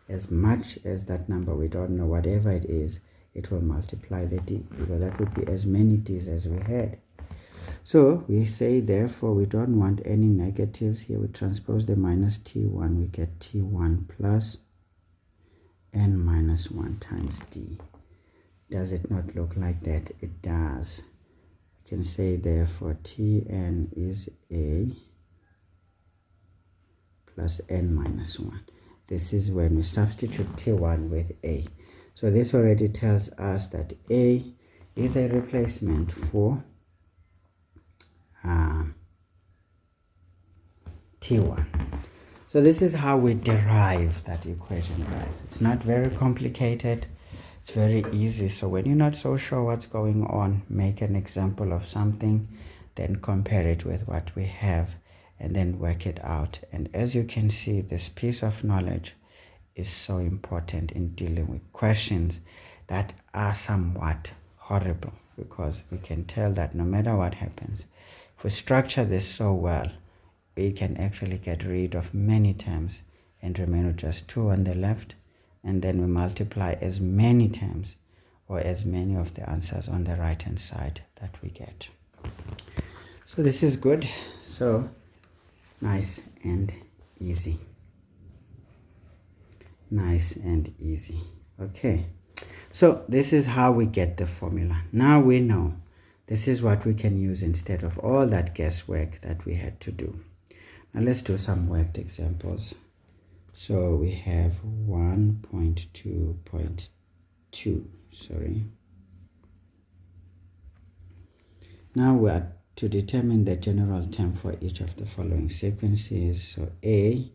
Speaker 1: As much as that number, we don't know, whatever it is, it will multiply the D, because that would be as many D's as we had. So we say, therefore, we don't want any negatives here. We transpose the minus T1, we get T1 plus n minus 1 times D. Does it not look like that? It does. We can say, therefore, Tn is A plus n minus 1. This is when we substitute T1 with A. So this already tells us that A is a replacement for T1. So this is how we derive that equation, guys. It's not very complicated. It's very easy. So when you're not so sure what's going on, make an example of something, then compare it with what we have, and then work it out. And as you can see, this piece of knowledge is so important in dealing with questions that are somewhat horrible, because we can tell that no matter what happens, if we structure this so well, we can actually get rid of many terms and remain with just 2 on the left, and then we multiply as many terms or as many of the answers on the right hand side that we get. So this is good. So nice and easy. Nice and easy. Okay, so this is how we get the formula. Now we know this is what we can use instead of all that guesswork that we had to do. Now let's do some worked examples. So we have 1.2.2, sorry. Now we are to determine the general term for each of the following sequences. So A,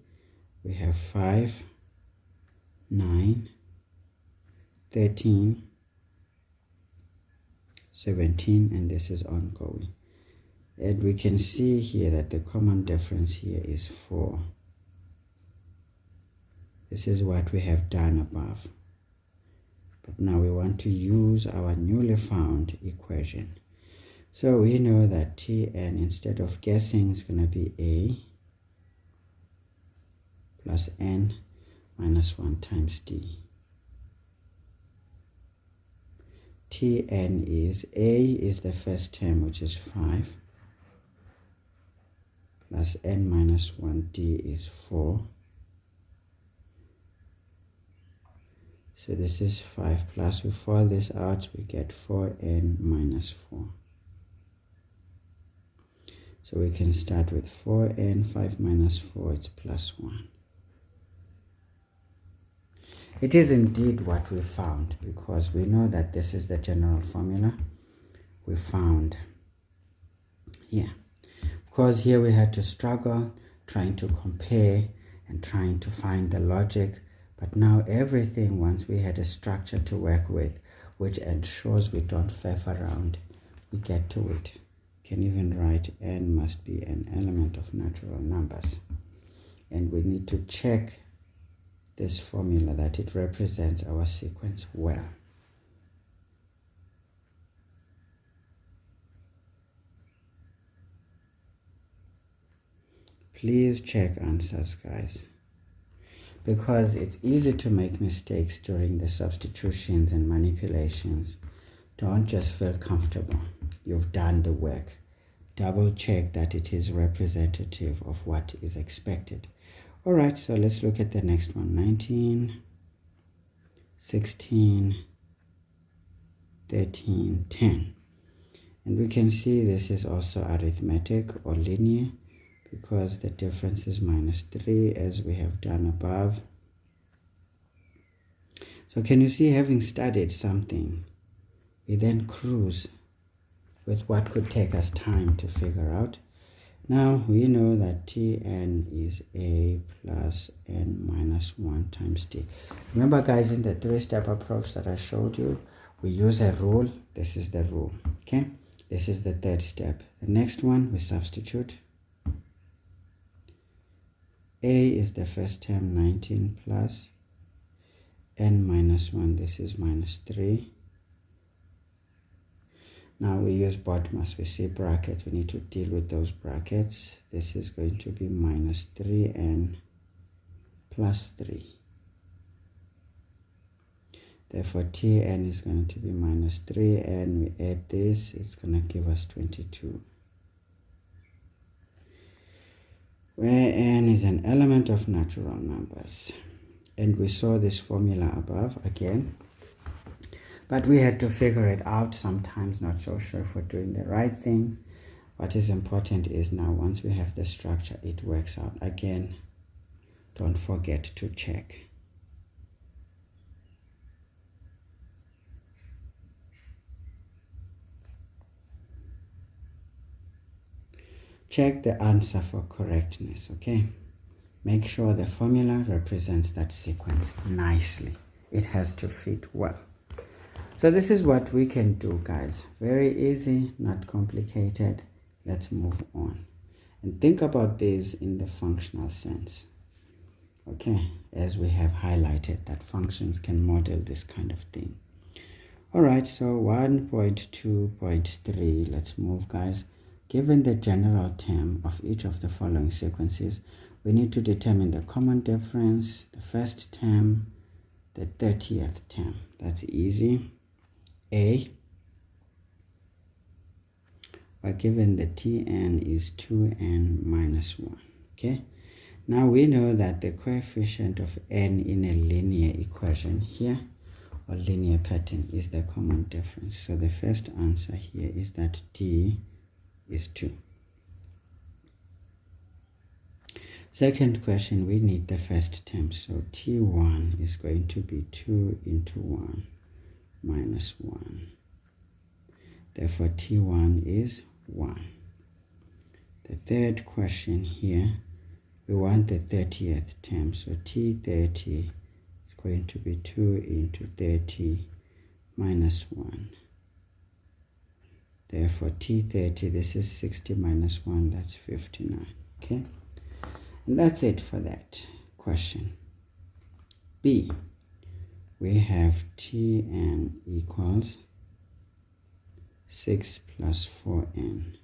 Speaker 1: we have 5, 9, 13, 17, and this is ongoing. And we can see here that the common difference here is 4. This is what we have done above. But now we want to use our newly found equation. So we know that Tn, instead of guessing, is going to be A plus n minus 1 times d. Tn is A is the first term, which is 5, plus n minus 1d is 4. So this is 5 plus, we fall this out, we get 4n minus 4. So we can start with 4n, 5 minus 4, it's plus 1. It is indeed what we found, because we know that this is the general formula we found here. Of course, here we had to struggle trying to compare and trying to find the logic, but now everything, once we had a structure to work with, which ensures we don't faff around, we get to it. Can even write n must be an element of natural numbers, and we need to check this formula that it represents our sequence well. Please check answers, guys, because it's easy to make mistakes during the substitutions and manipulations. Don't just feel comfortable. You've done the work. Double check that it is representative of what is expected. All right, so let's look at the next one. 19, 16, 13, 10. And we can see this is also arithmetic or linear, because the difference is minus 3 as we have done above. So can you see, having studied something, we then cruise with what could take us time to figure out. Now we know that Tn is A plus n minus 1 times d. Remember, guys, in the 3-step approach that I showed you, we use a rule. This is the rule, okay? This is the 3rd step. The next one, we substitute. A is the first term, 19, plus n minus 1, this is minus 3. Now we use BODMAS, we see brackets, we need to deal with those brackets. This is going to be minus 3n plus 3. Therefore Tn is going to be minus 3n, we add this, it's going to give us 22. Where n is an element of natural numbers. And we saw this formula above again, but we had to figure it out. Sometimes not so sure if we're doing the right thing. What is important is now once we have the structure, it works out. Again, don't forget to check. check the answer for correctness, okay? Make sure the formula represents that sequence nicely. It has to fit well. So this is what we can do, guys. Very easy, not complicated. Let's move on. And think about this in the functional sense. Okay, as we have highlighted that functions can model this kind of thing. Alright, so 1.2.3, let's move, guys. Given the general term of each of the following sequences, we need to determine the common difference, the first term, the 30th term. That's easy. A, we're given the Tn is 2n minus 1. Okay, now we know that the coefficient of n in a linear equation here, or linear pattern, is the common difference. So the first answer here is that T is 2. Second question, we need the first term. So T1 is going to be 2 into 1 minus 1. Therefore, T1 is 1. The third question here, we want the 30th term. So T30 is going to be 2 into 30 minus 1. Therefore, T30, this is 60 minus 1, that's 59. Okay? And that's it for that question. B, we have Tn equals 6 plus 4n.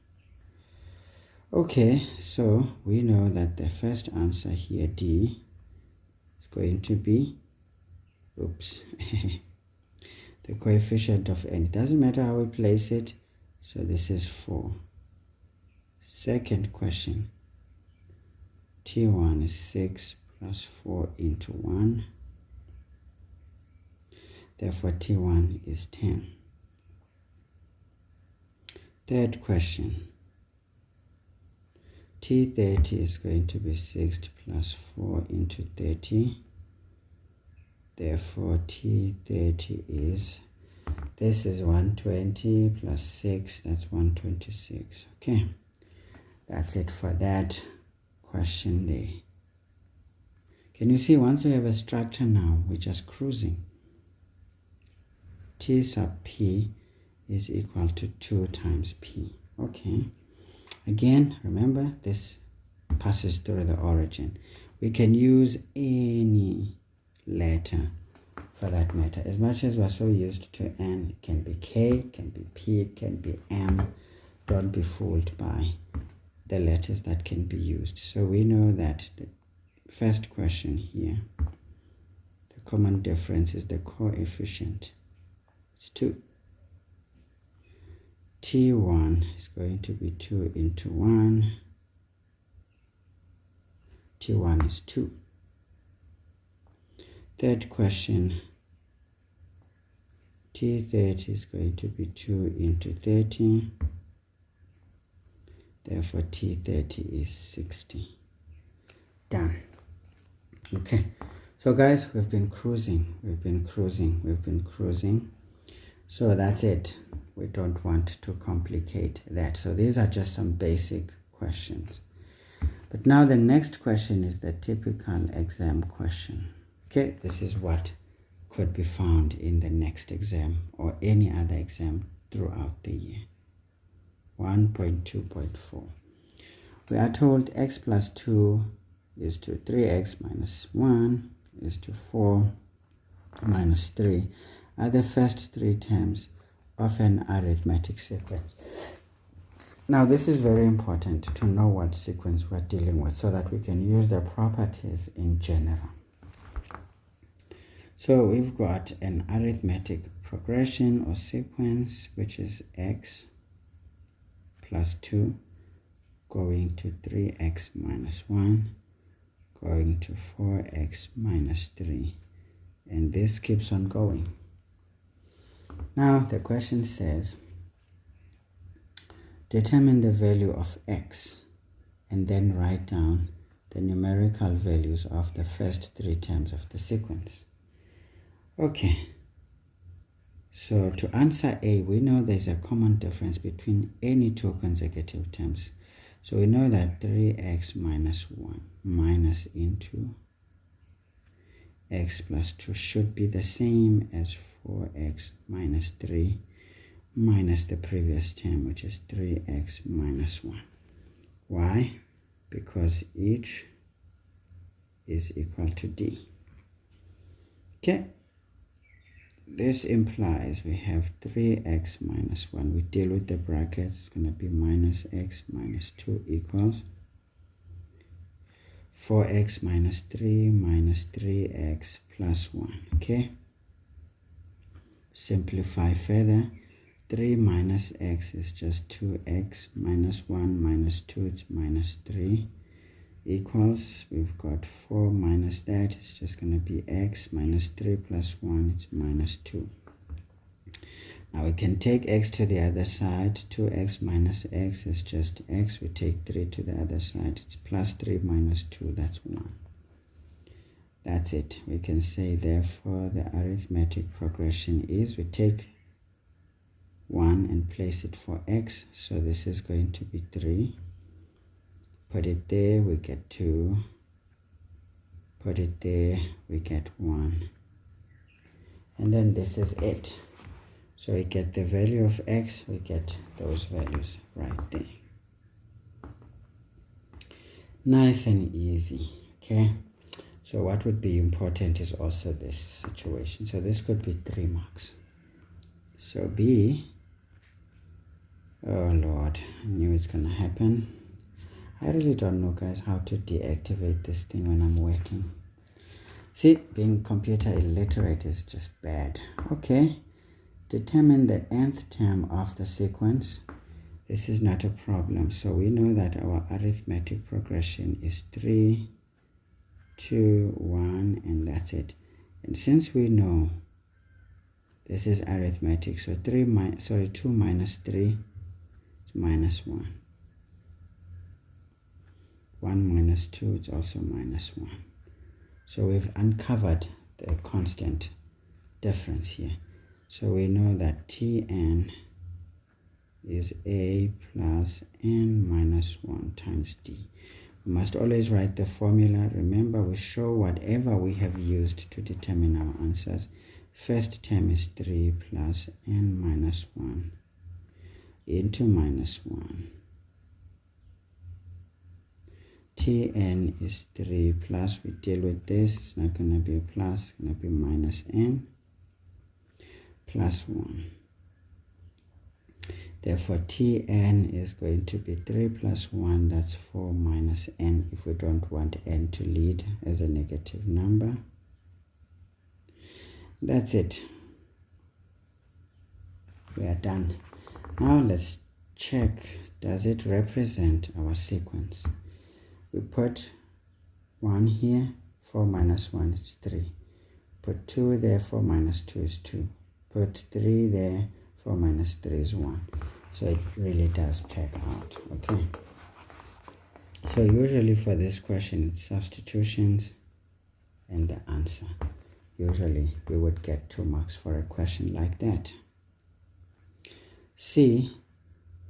Speaker 1: Okay, so we know that the first answer here, D, is going to be, the coefficient of n. It doesn't matter how we place it, so this is 4. Second question, T1 is 6 plus 4 into 1. Therefore, T1 is 10. Third question, T30 is going to be 6 plus 4 into 30. Therefore, T30 is, this is 120 plus 6, that's 126. Okay, that's it for that question there. Can you see, once we have a structure now, we're just cruising. T sub P is equal to 2 times P. Okay. Again, remember, this passes through the origin. We can use any letter for that matter. As much as we're so used to N, it can be K, it can be P, it can be M. Don't be fooled by the letters that can be used. So we know that the first question here, the common difference is the coefficient. It's 2. T1 is going to be 2 into 1. T1 is 2. Third question, T30 is going to be 2 into 30. Therefore, T30 is 60. Done. Okay. So guys, we've been cruising. So that's it. We don't want to complicate that. So these are just some basic questions. But now the next question is the typical exam question. Okay, this is what could be found in the next exam or any other exam throughout the year. 1.2.4. We are told x plus 2 is to 3x minus 1 is to 4 minus 3 are the first 3 terms of an arithmetic sequence. Now this is very important to know what sequence we're dealing with so that we can use the properties in general. So we've got an arithmetic progression or sequence, which is x plus 2 going to 3x minus 1 going to 4x minus 3, and this keeps on going. Now the question says, determine the value of x and then write down the numerical values of the first 3 terms of the sequence. Okay, so to answer A, we know there's a common difference between any 2 consecutive terms. So we know that 3x minus 1 minus into x plus 2 should be the same as 4x minus 3 minus the previous term, which is 3x minus 1. Why? Because each is equal to d. Okay, this implies we have 3x minus 1. We deal with the brackets. It's going to be minus x minus 2 equals 4x minus 3 minus 3x plus 1. Okay, simplify further. 3 minus x is just 2x minus 1 minus 2, it's minus 3, equals, we've got 4 minus that, it's just going to be x minus 3 plus 1, it's minus 2. Now we can take x to the other side. 2x minus x is just x. We take 3 to the other side, it's plus 3 minus 2, that's 1. That's it. We can say therefore the arithmetic progression is, we take 1 and place it for x, so this is going to be 3. Put it there, we get 2. Put it there, we get 1. And then this is it. So we get the value of x, we get those values right there. Nice and easy, okay? So what would be important is also this situation. So this could be 3 marks. So B, oh Lord, I knew it's gonna happen. I really don't know, guys, how to deactivate this thing when I'm working. See, being computer illiterate is just bad. Okay, determine the nth term of the sequence. This is not a problem. So we know that our arithmetic progression is 3, 2, 1, and that's it. And since we know this is arithmetic, so 2 minus 3, it's minus 1. 1 minus 2, it's also minus 1. So we've uncovered the constant difference here. So we know that Tn is a plus n minus 1 times d. We must always write the formula. Remember, we show whatever we have used to determine our answers. First term is 3 plus n minus 1 into minus 1. Tn is 3 plus, we deal with this, it's not going to be a plus, it's going to be minus n plus 1. Therefore, Tn is going to be 3 plus 1, that's 4 minus n, if we don't want n to lead as a negative number. That's it. We are done. Now let's check, does it represent our sequence? We put 1 here, 4 minus 1 is 3. Put 2 there, 4 minus 2 is 2. Put 3 there, 4 minus 3 is 1. So it really does check out, okay? So usually for this question, it's substitutions and the answer. Usually we would get 2 marks for a question like that. C,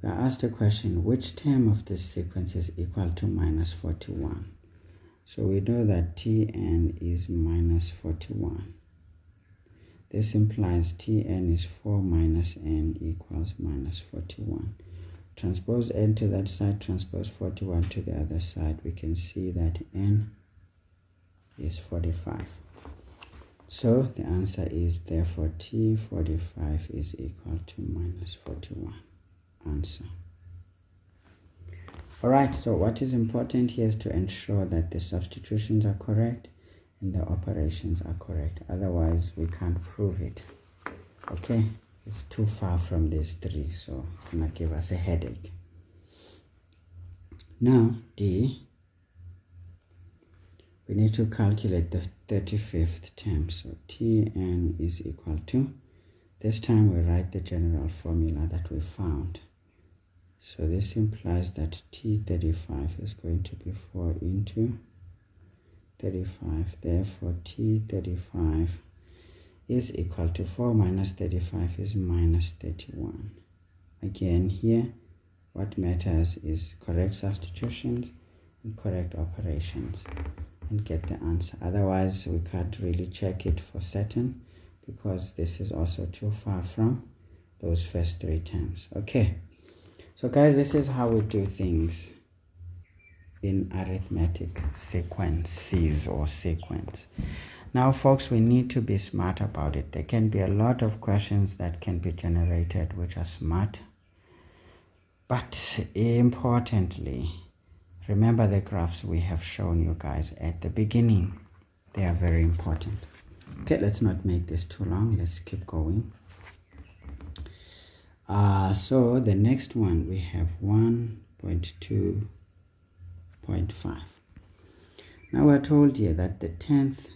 Speaker 1: we are asked a question, which term of this sequence is equal to minus 41? So we know that Tn is minus 41. This implies Tn is 4 minus n equals minus 41. Transpose n to that side, transpose 41 to the other side. We can see that n is 45. So the answer is therefore T45 is equal to minus 41. Answer. Alright, so what is important here is to ensure that the substitutions are correct and the operations are correct. Otherwise, we can't prove it. Okay, it's too far from these 3, so it's gonna give us a headache. Now, D, we need to calculate the 35th term. So Tn is equal to, this time we write the general formula that we found. So this implies that T35 is going to be 4 into 35. Therefore, T35 is equal to 4 minus 35 is minus 31. Again, here What matters is correct substitutions and correct operations and get the answer. Otherwise, we can't really check it for certain because this is also too far from those first three terms. Okay, so guys, this is how we do things in arithmetic sequences or sequence. Now folks, we need to be smart about it. There can be a lot of questions that can be generated which are smart, but importantly, remember the graphs we have shown you guys at the beginning. They are very important. Okay, let's not make this too long. Let's keep going. So the next one, we have 1.2.5. Now we're told here that the 10th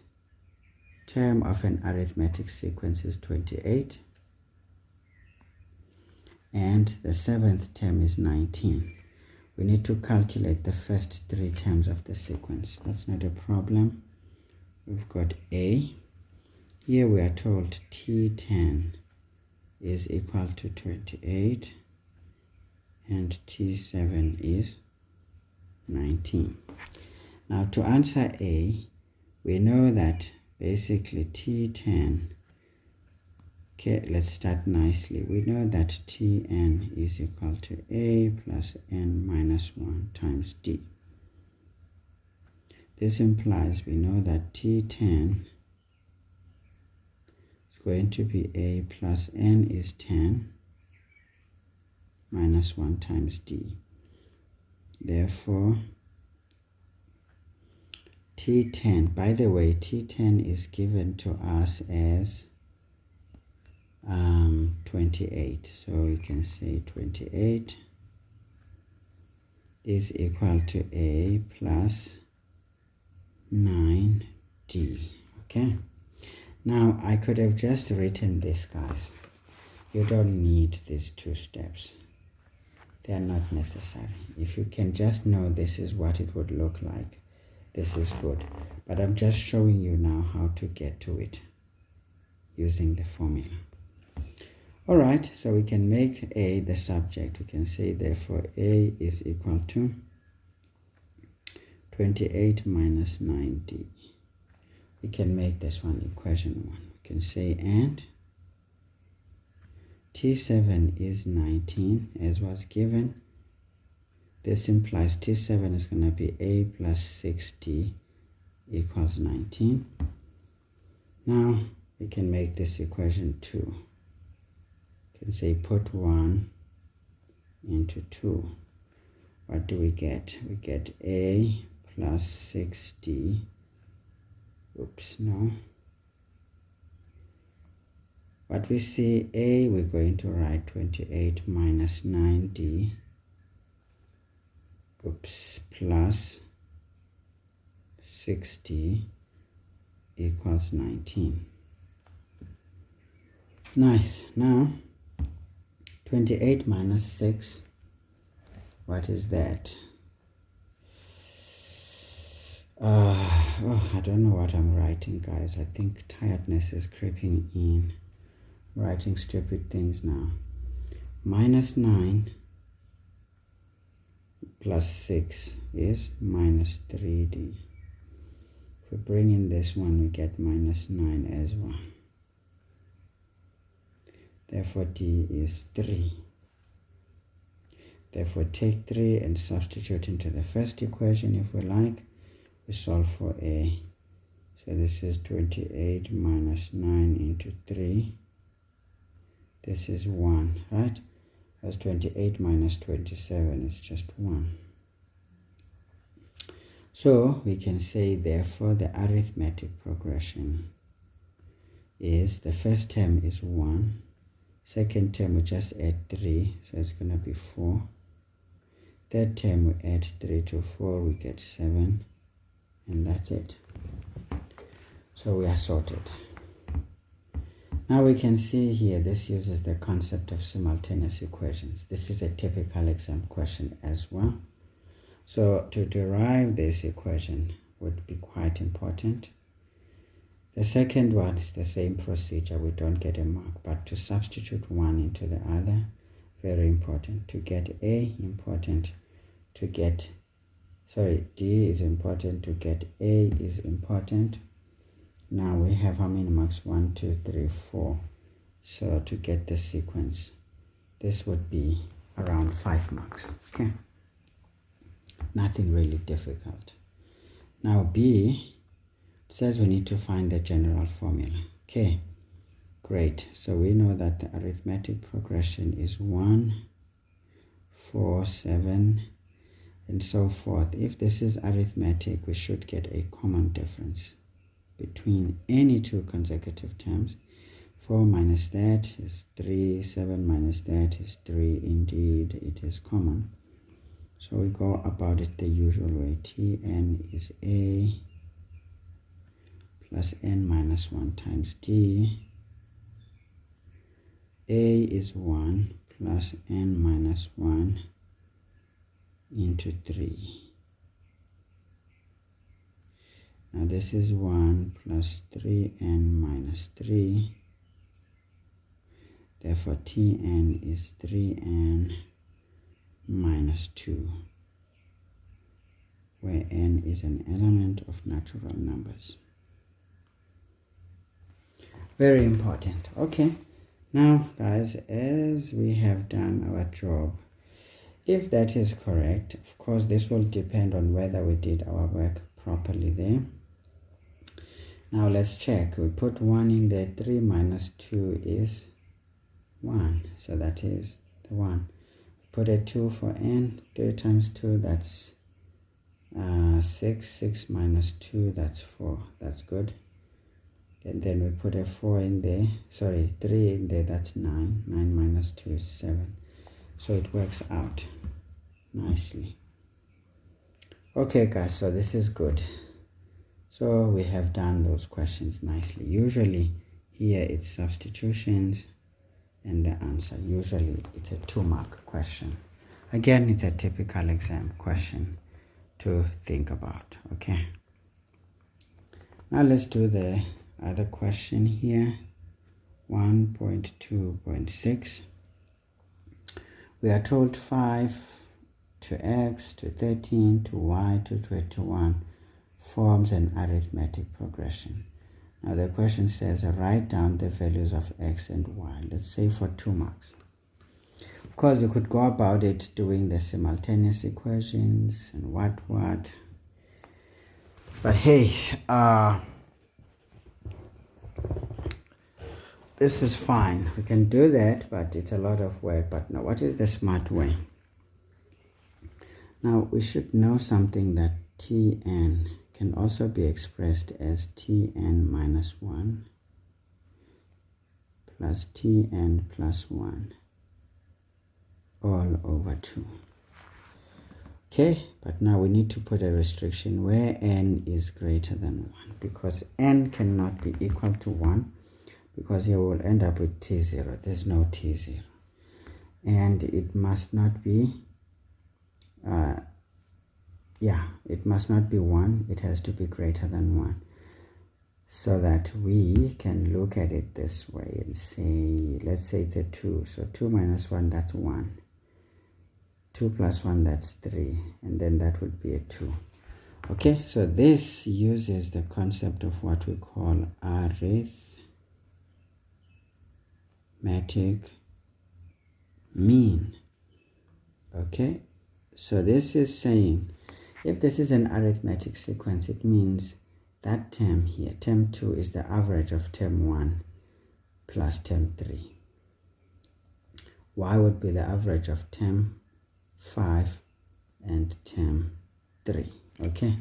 Speaker 1: term of an arithmetic sequence is 28 and the 7th term is 19. We need to calculate the first three terms of the sequence. That's not a problem. We've got A. Here we are told T10 is equal to 28 and T7 is 19. Now to answer A, we know that basically T10, okay, let's start nicely. We know that Tn is equal to A plus n minus 1 times D. This implies we know that T10 is going to be A plus n is 10 minus 1 times D. Therefore, T10, by the way, T10 is given to us as 28. So we can say 28 is equal to A plus 9D. Okay. Now I could have just written this, guys. You don't need these two steps. They are not necessary. If you can just know this is what it would look like, this is good. But I'm just showing you now how to get to it using the formula. All right, so we can make A the subject. We can say therefore A is equal to 28 minus 9D. We can make this one equation 1. We can say and T7 is 19 as was given. This implies T7 is going to be A plus 6D equals 19. Now we can make this equation 2. We can say put 1 into 2. What do we get? We get A plus 6D. Oops, no. What we see, A, we're going to write 28 minus 9D. Oops, plus 60 equals 19. Nice. Now, 28 minus 6, what is that? I don't know what I'm writing, guys. I think tiredness is creeping in. I'm writing stupid things now. Minus 9 plus 6 is minus 3D. If we bring in this one, we get minus 9 as well. Therefore, D is 3. Therefore, take 3 and substitute into the first equation if we like. We solve for A. So this is 28 minus 9 into 3. This is 1, right? That's 28 minus 27 is just 1. So we can say, therefore, the arithmetic progression is the first term is 1. Second term, we just add 3, so it's going to be 4. Third term, we add 3 to 4, we get 7. And that's it. So we are sorted. Now we can see here, this uses the concept of simultaneous equations. This is a typical exam question as well. So to derive this equation would be quite important. The second one is the same procedure. We don't get a mark, but to substitute one into the other, very important. To get A, important to get, sorry, D is important, to get A is important. Now we have how many marks? 1, 2, 3, 4. So to get the sequence, this would be around 5 marks. Okay, nothing really difficult. Now B says we need to find the general formula. Okay, great. So we know that the arithmetic progression is 1, 4, 7, and so forth. If this is arithmetic, we should get a common difference between any two consecutive terms. 4 minus that is 3, 7 minus that is 3. Indeed, it is common. So we go about it the usual way. Tn is A plus n minus 1 times D. A is 1 plus n minus 1 into 3. Now this is 1 plus 3n minus 3. Therefore, Tn is 3n minus 2, where n is an element of natural numbers. Very important. Okay, now guys, as we have done our job, if that is correct, of course this will depend on whether we did our work properly there. Now let's check. We put 1 in there. 3 minus 2 is 1, so that is the 1. Put a 2 for n. 3 times 2, that's 6. 6 minus 2, that's 4. That's good. And then we put a 4 in there, sorry, 3 in there, that's 9. 9 minus 2 is 7. So it works out nicely. Okay guys, so this is good. So we have done those questions nicely. Usually here it's substitutions and the answer. Usually it's a 2-mark question. Again, it's a typical exam question to think about. Okay, now let's do the other question here. 1.2.6. we are told 5 to x to 13 to y to 21 forms an arithmetic progression. Now the question says write down the values of x and y, let's say for 2 marks. Of course, you could go about it doing the simultaneous equations and what. But hey, this is fine. We can do that, but it's a lot of work. But now, what is the smart way? Now, we should know something, that Tn can also be expressed as Tn minus 1 plus Tn plus 1 all over 2. Okay, but now we need to put a restriction where n is greater than 1, because n cannot be equal to 1, because here we'll end up with t0. There's no t0. And it must not be, it must not be 1. It has to be greater than 1. So that we can look at it this way and say, let's say it's a 2. So 2 minus 1, that's 1. 2 plus 1, that's 3. And then that would be a 2. Okay, so this uses the concept of what we call arithmetic mean. Okay, so this is saying if this is an arithmetic sequence, it means that term here, term 2, is the average of term 1 plus term 3. Y would be the average of term 5 and term 3. Okay,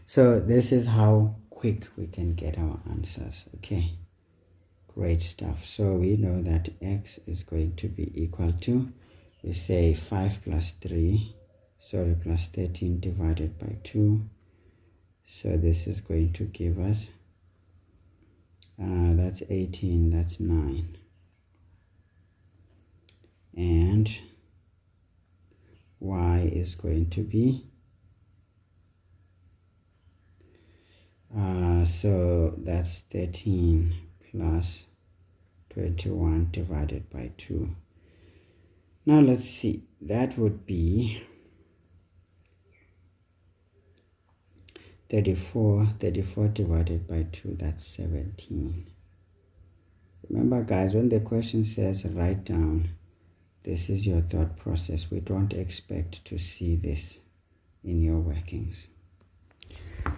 Speaker 1: so this is how quick we can get our answers. Okay, great stuff. So we know that x is going to be equal to, we say 5 plus 13 divided by 2. So this is going to give us, that's 18, that's 9. And y is going to be, so that's 13 plus 21 divided by 2. Now let's see, that would be 34 divided by 2, that's 17. Remember guys, when the question says write down, this is your thought process. We don't expect to see this in your workings.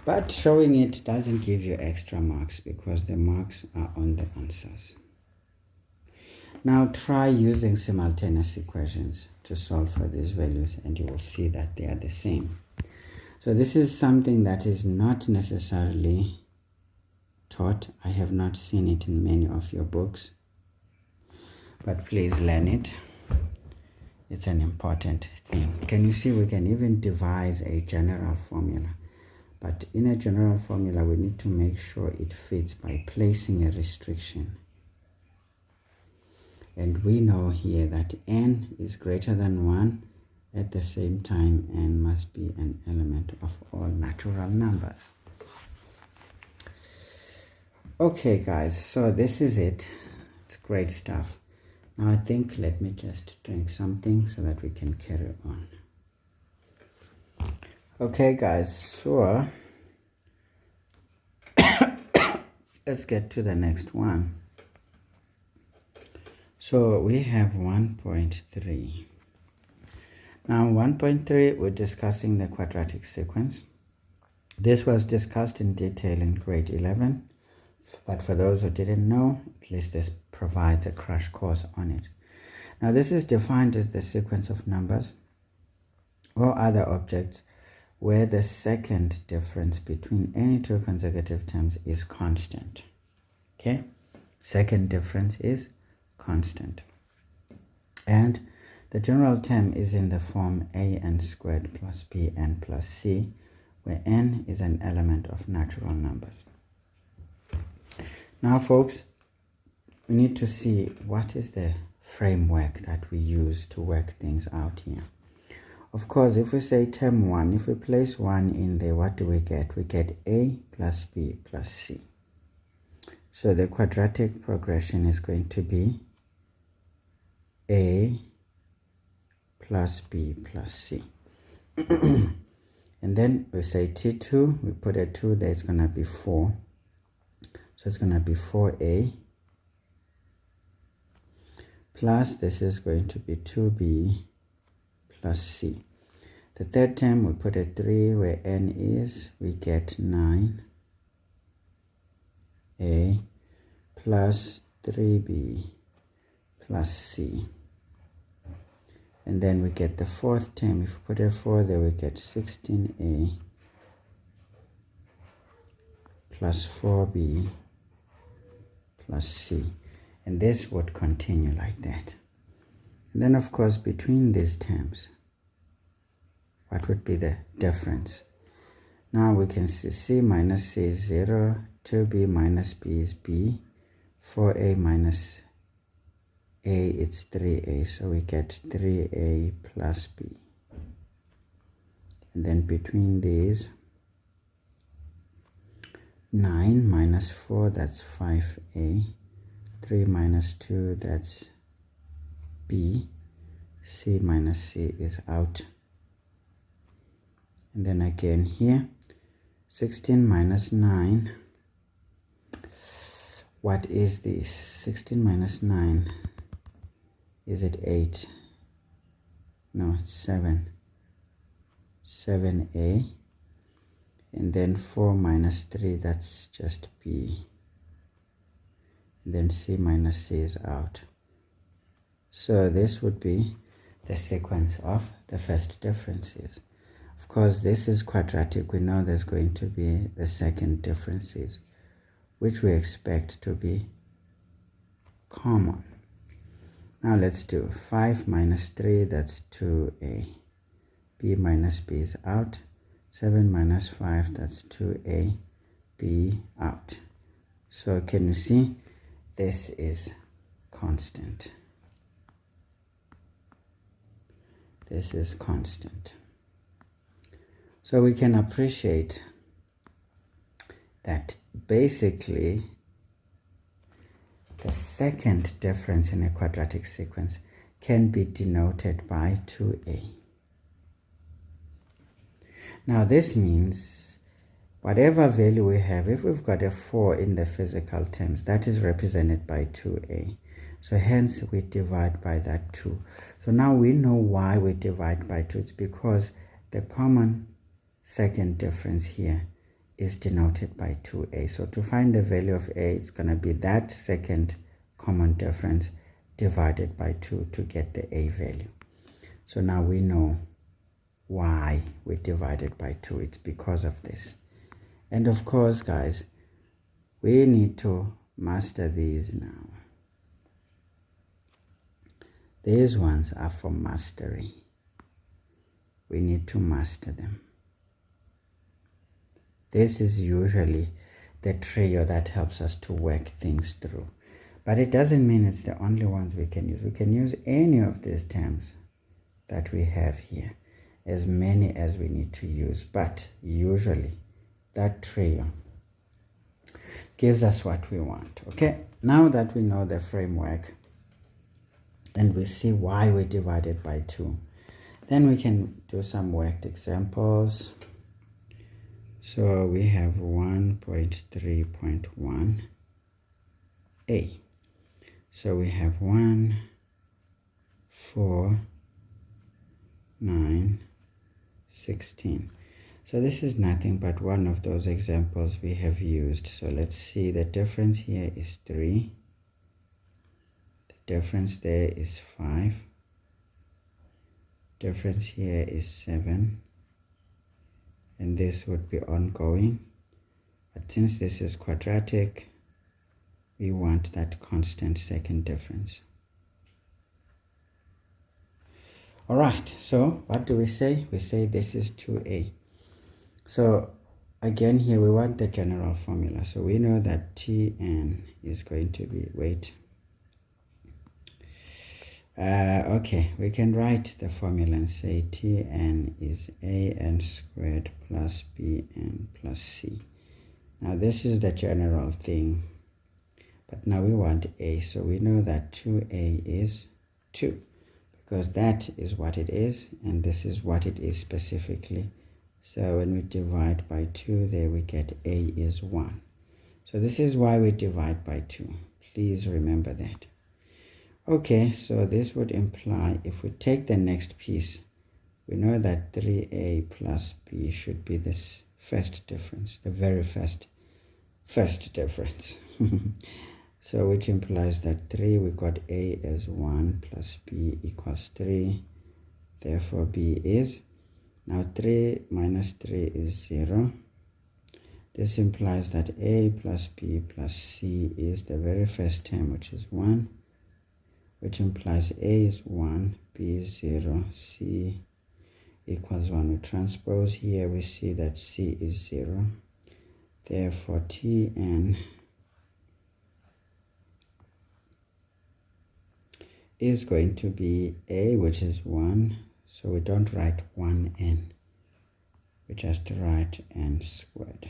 Speaker 1: But showing it doesn't give you extra marks because the marks are on the answers. Now try using simultaneous equations to solve for these values and you will see that they are the same. So this is something that is not necessarily taught. I have not seen it in many of your books, but please learn it. It's an important thing. Can you see we can even devise a general formula? But in a general formula, we need to make sure it fits by placing a restriction. And we know here that n is greater than 1. At the same time, n must be an element of all natural numbers. Okay guys, so this is it. It's great stuff. Now I think let me just drink something so that we can carry on. Okay guys, so let's get to the next one. So we have 1.3. Now 1.3, we're discussing the quadratic sequence. This was discussed in detail in grade 11, but for those who didn't know, at least this provides a crash course on it. Now this is defined as the sequence of numbers or other objects where the second difference between any two consecutive terms is constant. Okay, second difference is constant. And the general term is in the form an squared plus bn plus c, where n is an element of natural numbers. Now folks, we need to see what is the framework that we use to work things out here. Of course, if we say term 1, if we place 1 in there, what do we get? We get a plus b plus c. So the quadratic progression is going to be a plus b plus c. And then we say T2, we put a 2 there, it's going to be 4. So it's going to be 4a plus this is going to be 2b plus c. The third term, we put a 3 where n is, we get 9a plus 3b plus c. And then we get the fourth term. If we put a 4 there, we get 16a plus 4b plus c. And this would continue like that. And then, of course, between these terms, what would be the difference? Now we can see c minus c is 0, 2b minus b is b, 4a minus a, it's 3a, so we get 3a plus b. And then between these, 9 minus 4, that's 5a, 3 minus 2, that's b, c minus c is out. And then again here, 16 minus 9, what is this? 16 minus 9, is it 8? No, it's 7. 7a. And then 4 minus 3, that's just b. And then c minus c is out. So this would be the sequence of the first differences. Of course, this is quadratic. We know there's going to be the second differences, which we expect to be common. Now let's do 5 minus 3, that's 2a. b minus b is out. 7 minus 5, that's 2a. b out. So can you see? This is constant. This is constant. So we can appreciate that basically the second difference in a quadratic sequence can be denoted by 2a. Now this means whatever value we have, if we've got a 4 in the physical terms, that is represented by 2a. So hence we divide by that 2. So now we know why we divide by 2. It's because the common second difference here is denoted by 2a. So to find the value of a, it's going to be that second common difference divided by 2 to get the a value. So now we know why we divided by 2. It's because of this. And of course, guys, we need to master these now. These ones are for mastery. We need to master them. This is usually the trio that helps us to work things through. But it doesn't mean it's the only ones we can use. We can use any of these terms that we have here, as many as we need to use. But usually that trio gives us what we want. Okay, now that we know the framework and we see why we divided by 2, then we can do some worked examples. So we have 1.3.1a. So we have 1, 4, 9, 16. So this is nothing but one of those examples we have used. So let's see, the difference here is 3. The difference there is 5. Difference here is 7. And this would be ongoing. But since this is quadratic, we want that constant second difference. All right, so what do we say? We say this is 2a. So again here we want the general formula. So we know that Tn is going to be, okay, we can write the formula and say Tn is an squared plus bn plus c. Now this is the general thing, but now we want a, so we know that 2a is 2, because that is what it is, and this is what it is specifically. So when we divide by 2, there we get a is 1. So this is why we divide by 2. Please remember that. Okay, so this would imply, if we take the next piece, we know that 3a plus b should be this first difference, the very first difference. So which implies that 3, we got a as 1 plus b equals 3. Therefore b is, now 3 minus 3 is 0. This implies that a plus b plus c is the very first term, which is 1. Which implies a is 1, b is 0, c equals 1. We transpose here, we see that c is 0. Therefore, Tn is going to be a, which is 1. So we don't write 1n. We just write n squared.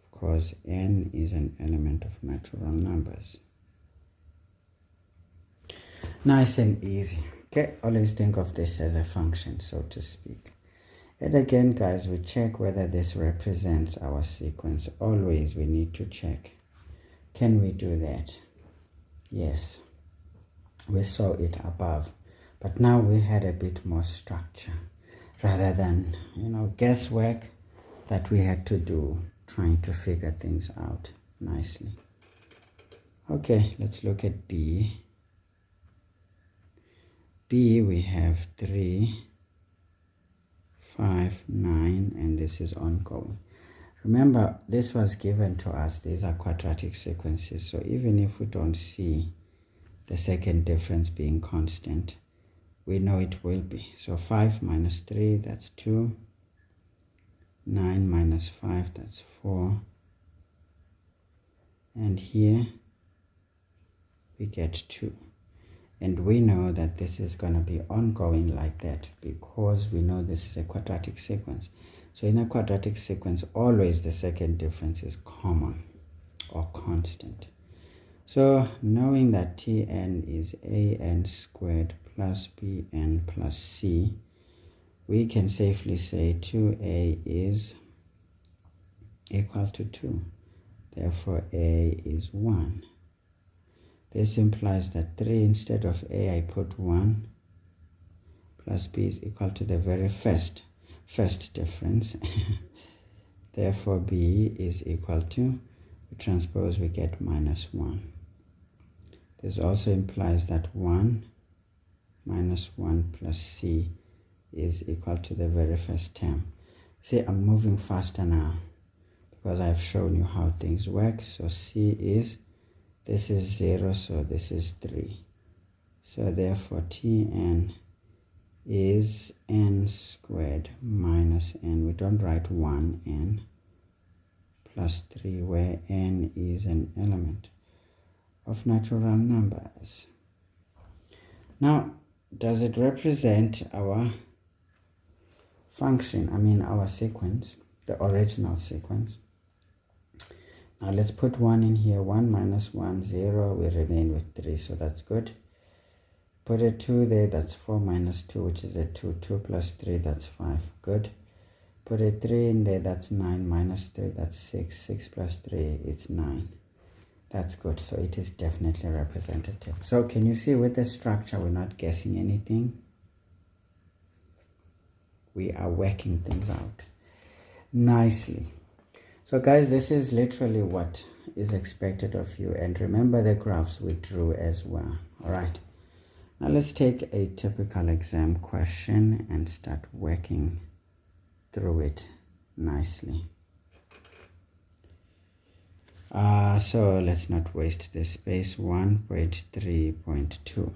Speaker 1: Of course, n is an element of natural numbers. Nice and easy. Okay, always think of this as a function, so to speak. And again, guys, we check whether this represents our sequence. Always we need to check. Can we do that? Yes. We saw it above, but now we had a bit more structure rather than, guesswork that we had to do trying to figure things out nicely. Okay, let's look at B. B, we have 3, 5, 9, and this is ongoing. Remember, this was given to us. These are quadratic sequences, so even if we don't see the second difference being constant, we know it will be. So 5 minus 3, that's 2. 9 minus 5, that's 4. And here we get 2. And we know that this is going to be ongoing like that because we know this is a quadratic sequence. So in a quadratic sequence, always the second difference is common or constant. So knowing that Tn is an squared plus Bn plus c, we can safely say 2a is equal to 2. Therefore, a is 1. This implies that 3 instead of a, I put 1 plus b is equal to the very first difference. Therefore, b is equal to, we transpose, we get minus 1. This also implies that 1 minus 1 plus c is equal to the very first term. See, I'm moving faster now because I've shown you how things work. So c is, this is 0, so this is 3. So therefore Tn is n squared minus n. We don't write 1n plus 3, where n is an element of natural numbers. Now, does it represent our function? I mean our sequence, the original sequence. Now let's put 1 in here. 1 minus 1, 0. We remain with 3, so that's good. Put a 2 there, that's 4 minus 2, which is a 2. 2 plus 3, that's 5. Good. Put a 3 in there, that's 9. Minus 3, that's 6. 6 plus 3, it's 9. That's good. So it is definitely representative. So can you see with the structure, we're not guessing anything. We are working things out nicely. So guys, this is literally what is expected of you. And remember the graphs we drew as well. All right. Now let's take a typical exam question and start working through it nicely. So let's not waste this space. 1.3.2.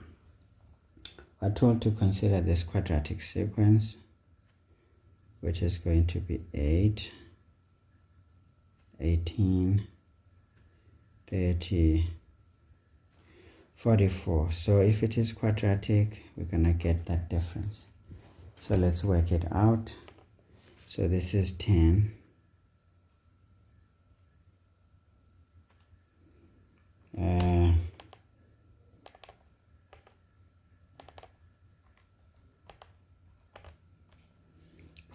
Speaker 1: We're told to consider this quadratic sequence, which is going to be 8, 18, 30, 44. So if it is quadratic, we're going to get that difference. So let's work it out. So this is 10.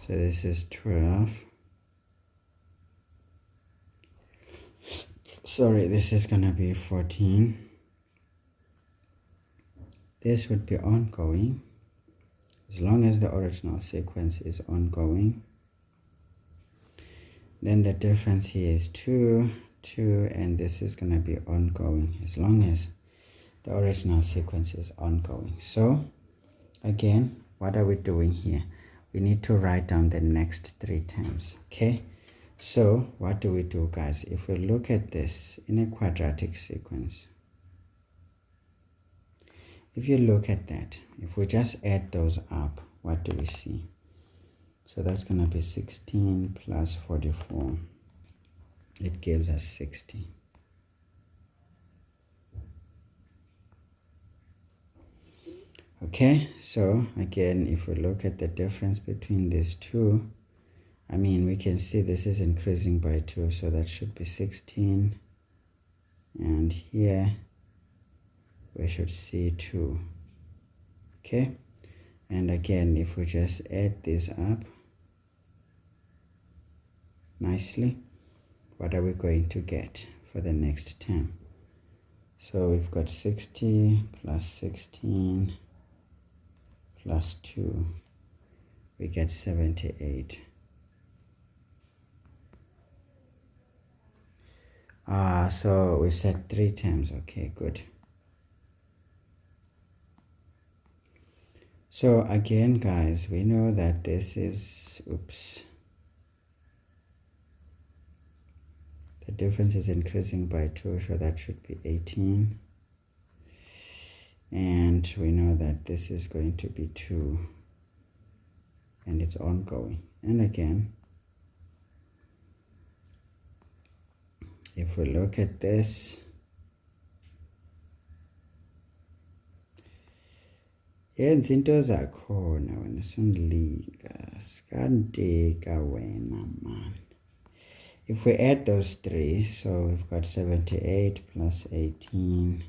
Speaker 1: So this is 12. Sorry, this is going to be 14. This would be ongoing as long as the original sequence is ongoing. Then the difference here is 2, 2, and this is going to be ongoing as long as the original sequence is ongoing. So again, what are we doing here? We need to write down the next 3 terms. Okay, so what do we do, guys? If we look at this in a quadratic sequence, if you look at that, if we just add those up, what do we see? So that's going to be 16 plus 44. It gives us 60. Okay, so again, if we look at the difference between these two, I mean, we can see this is increasing by 2, so that should be 16. And here, we should see 2. Okay, and again, if we just add this up nicely, what are we going to get for the next term? So we've got 60 plus 16 plus 2, we get 78. So we said 3 terms. Okay, good. So again, guys, we know that this is, the difference is increasing by 2, so that should be 18. And we know that this is going to be 2, and it's ongoing. And again, if we look at this, yenza into zakhona wena sindilika sikandeka wena man. If we add those three, so we've got 78 plus 18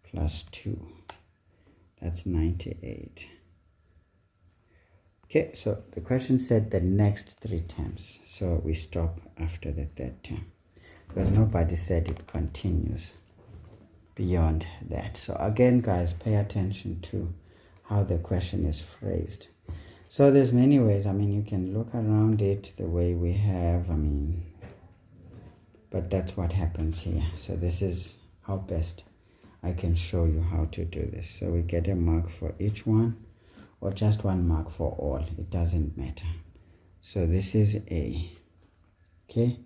Speaker 1: plus 2. That's 98. Okay, so the question said the next 3 terms. So we stop after the third term, because nobody said it continues beyond that. So again, guys, pay attention to how the question is phrased. So there's many ways. I mean, you can look around it the way we have, but that's what happens here. So this is how best I can show you how to do this. So we get a mark for each one, or just 1 mark for all. It doesn't matter. So this is A. Okay.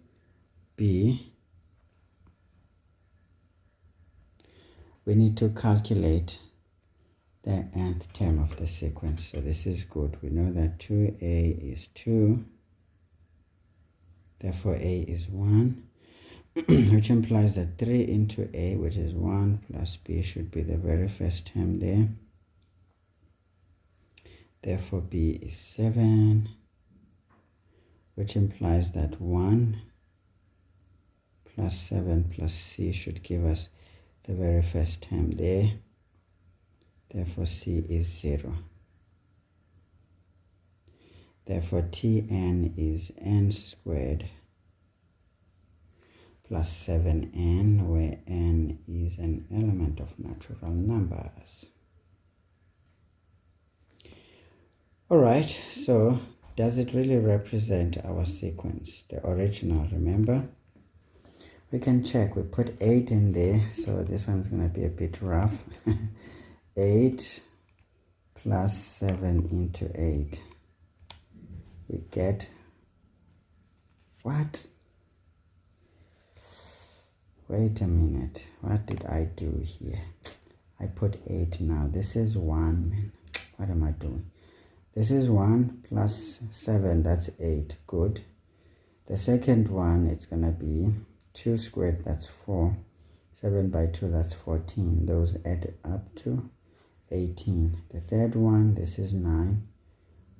Speaker 1: B. We need to calculate the nth term of the sequence. So this is good. We know that 2A is 2. Therefore, A is 1. Which implies that 3 into A, which is 1, plus B should be the very first term there. Therefore, B is 7. Which implies that 1 plus 7 plus C should give us the very first term there. Therefore, C is 0. Therefore, Tn is n squared plus 7n, where n is an element of natural numbers. Alright, so does it really represent our sequence, the original? Remember, we can check. We put 8 in there, so this one's going to be a bit rough. 8 plus 7 into 8. We get what? Wait a minute. What did I do here? I put 8 now. This is 1. What am I doing? This is 1 plus 7. That's 8. Good. The second one, it's going to be 2 squared. That's 4. 7 by 2, that's 14. Those add up to 18. The third one, this is 9.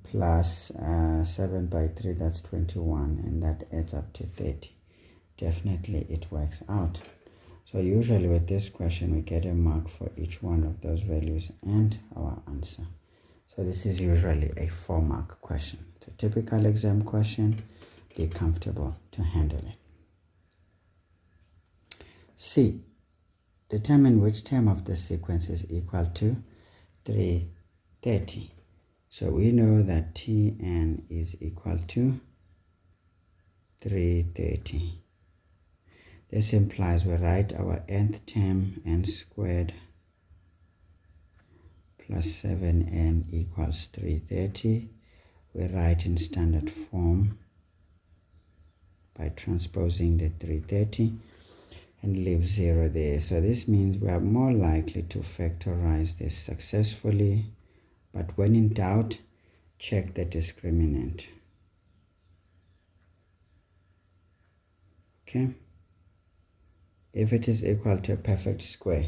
Speaker 1: Plus 7 by 3, that's 21. And that adds up to 30. Definitely it works out. So usually with this question, we get a mark for each one of those values and our answer. So this is usually a 4-mark question. It's a typical exam question. Be comfortable to handle it. C. Determine which term of the sequence is equal to 330. So we know that Tn is equal to 330. This implies we write our nth term, n squared plus 7n equals 330. We write in standard form by transposing the 330 and leave 0 there. So this means we are more likely to factorize this successfully, but when in doubt, check the discriminant. Okay? If it is equal to a perfect square,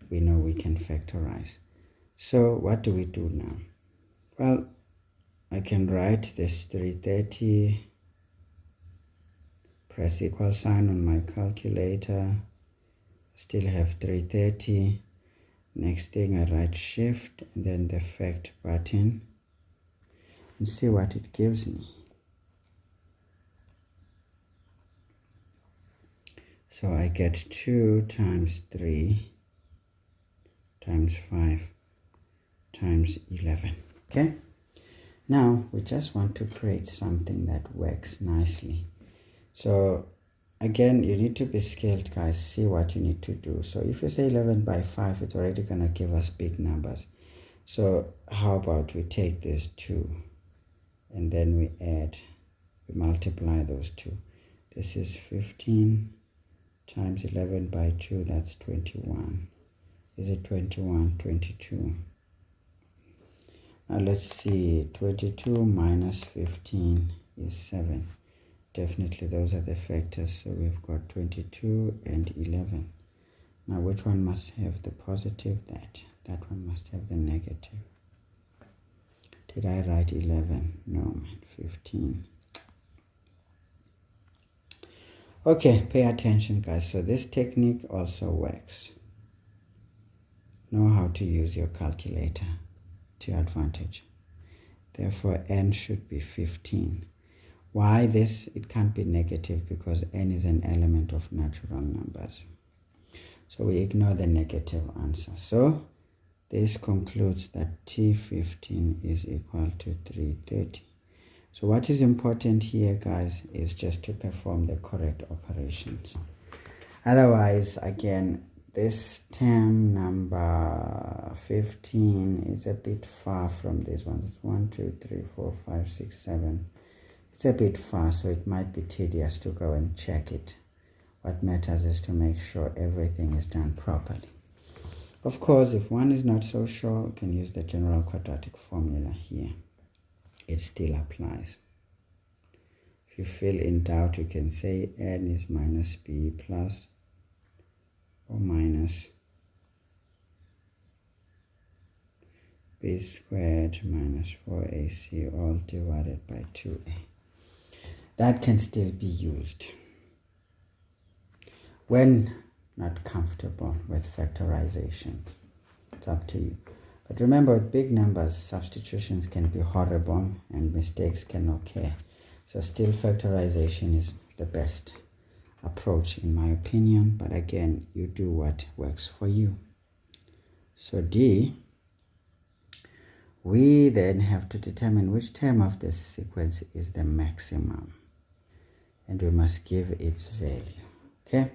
Speaker 1: we know we can factorize. So what do we do now? Well, I can write this 330, press equal sign on my calculator, still have 330. Next thing, I write shift and then the fact button and see what it gives me. So I get 2 times 3 times 5 times 11. Okay? Now, we just want to create something that works nicely. So, again, you need to be skilled, guys. See what you need to do. So, if you say 11 by 5, it's already going to give us big numbers. So, how about we take this 2 and then we multiply those 2. This is 15 times 11 by 2, that's 21. Is it 21? 22. Now let's see, 22 minus 15 is 7. Definitely those are the factors, so we've got 22 and 11. Now which one must have the positive? That one must have the negative. Did I write 11? No, man, 15. Okay, pay attention, guys. So this technique also works. Know how to use your calculator to your advantage. Therefore, n should be 15. Why this? It can't be negative because n is an element of natural numbers. So we ignore the negative answer. So this concludes that T15 is equal to 330. So what is important here, guys, is just to perform the correct operations. Otherwise, again, this term number 15 is a bit far from this one. It's 1, 2, 3, 4, 5, 6, 7. It's a bit far, so it might be tedious to go and check it. What matters is to make sure everything is done properly. Of course, if one is not so sure, you can use the general quadratic formula here. It still applies. If you feel in doubt, you can say n is minus b plus or minus b squared minus 4ac all divided by 2a. That can still be used when not comfortable with factorization. It's up to you. But remember, with big numbers, substitutions can be horrible and mistakes can occur. So still factorization is the best approach in my opinion. But again, you do what works for you. So D, we then have to determine which term of this sequence is the maximum. And we must give its value. Okay?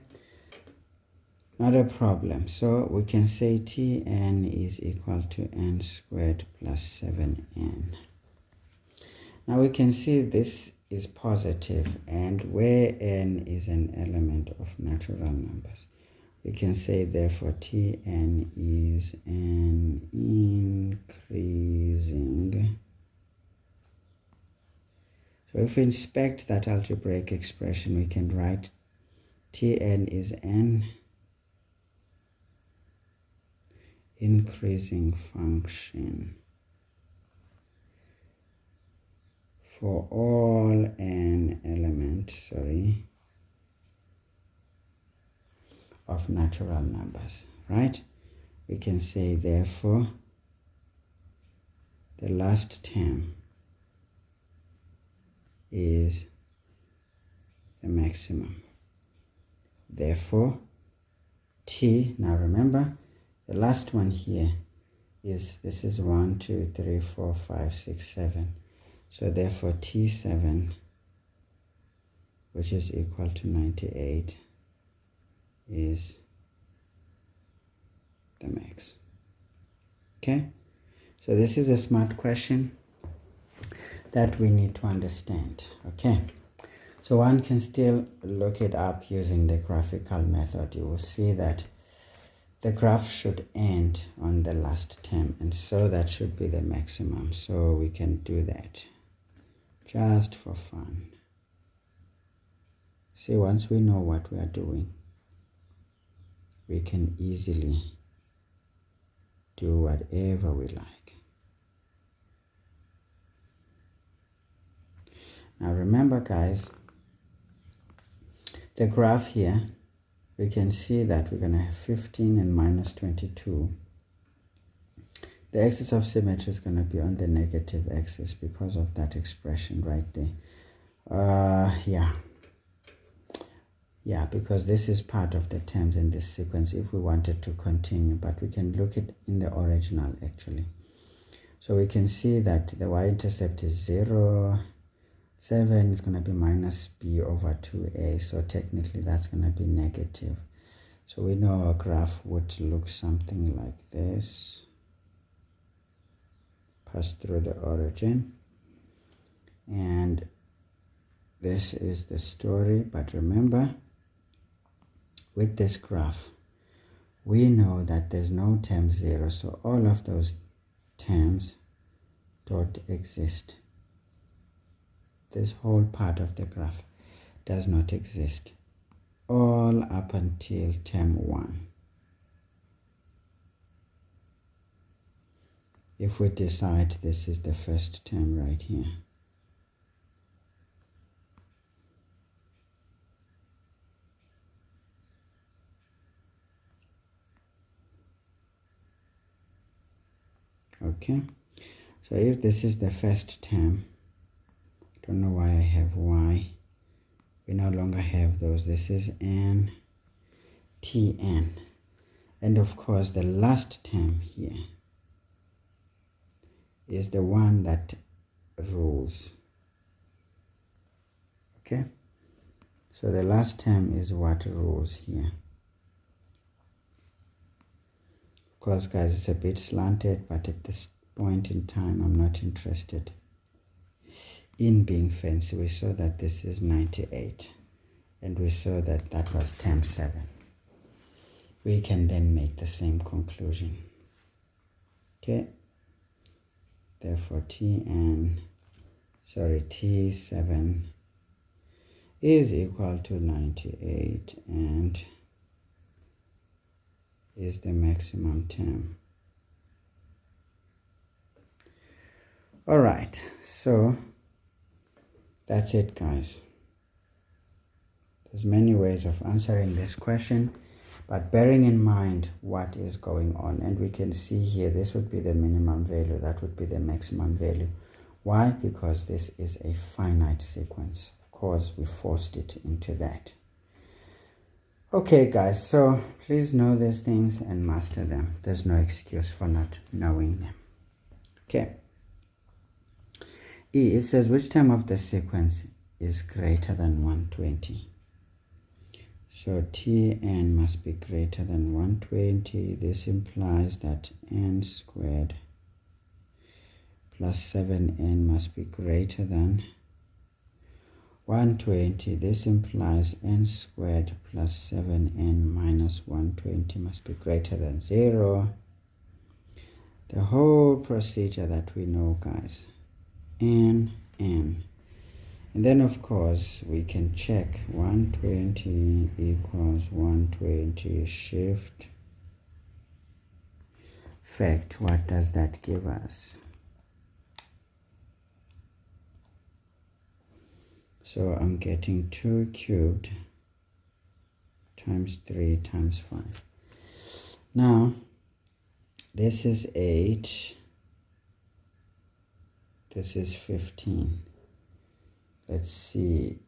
Speaker 1: Not a problem. So we can say Tn is equal to n squared plus 7n. Now we can see this is positive, and where n is an element of natural numbers, we can say therefore Tn is an increasing. So if we inspect that algebraic expression, we can write Tn is n increasing function for all n element, of natural numbers, right? We can say therefore the last term is the maximum. Therefore T, now remember, the last one here is, this is 1, 2, 3, 4, 5, 6, 7. So therefore T7, which is equal to 98, is the max. Okay? So this is a smart question that we need to understand. Okay? So one can still look it up using the graphical method. You will see that the graph should end on the last term, and so that should be the maximum. So we can do that just for fun. See, once we know what we are doing, we can easily do whatever we like. Now remember, guys, the graph here, we can see that we're going to have 15 and minus 22. The axis of symmetry is going to be on the negative axis because of that expression right there. Yeah, because this is part of the terms in this sequence if we wanted to continue, but we can look at in the original actually. So we can see that the y-intercept is 0, 7 is going to be minus b over 2a, so technically that's going to be negative. So we know our graph would look something like this. Pass through the origin, and this is the story. But remember, with this graph, we know that there's no term 0, so all of those terms don't exist. This whole part of the graph does not exist, all up until term 1. If we decide this is the first term right here. Okay, so if this is the first term, I don't know why I have y, we no longer have those. This is n, tn, and of course the last term here is the one that rules. Okay, so the last term is what rules here. Of course, guys, it's a bit slanted, but at this point in time I'm not interested in being fancy. We saw that this is 98, and we saw that that was term 7. We can then make the same conclusion. Okay, therefore T7 is equal to 98 and is the maximum term. All right, so that's it, guys. There's many ways of answering this question, but bearing in mind what is going on, and we can see here this would be the minimum value, that would be the maximum value. Why? Because this is a finite sequence. Of course, we forced it into that. Okay, guys, so please know these things and master them. There's no excuse for not knowing them. Okay. E, it says which term of the sequence is greater than 120? So Tn must be greater than 120. This implies that n squared plus 7n must be greater than 120. This implies n squared plus 7n minus 120 must be greater than 0. The whole procedure that we know, guys. n. And then, of course, we can check 120 equals 120 shift fact. What does that give us? So I'm getting 2 cubed times 3 times 5. Now, this is 8. This is 15. Let's see.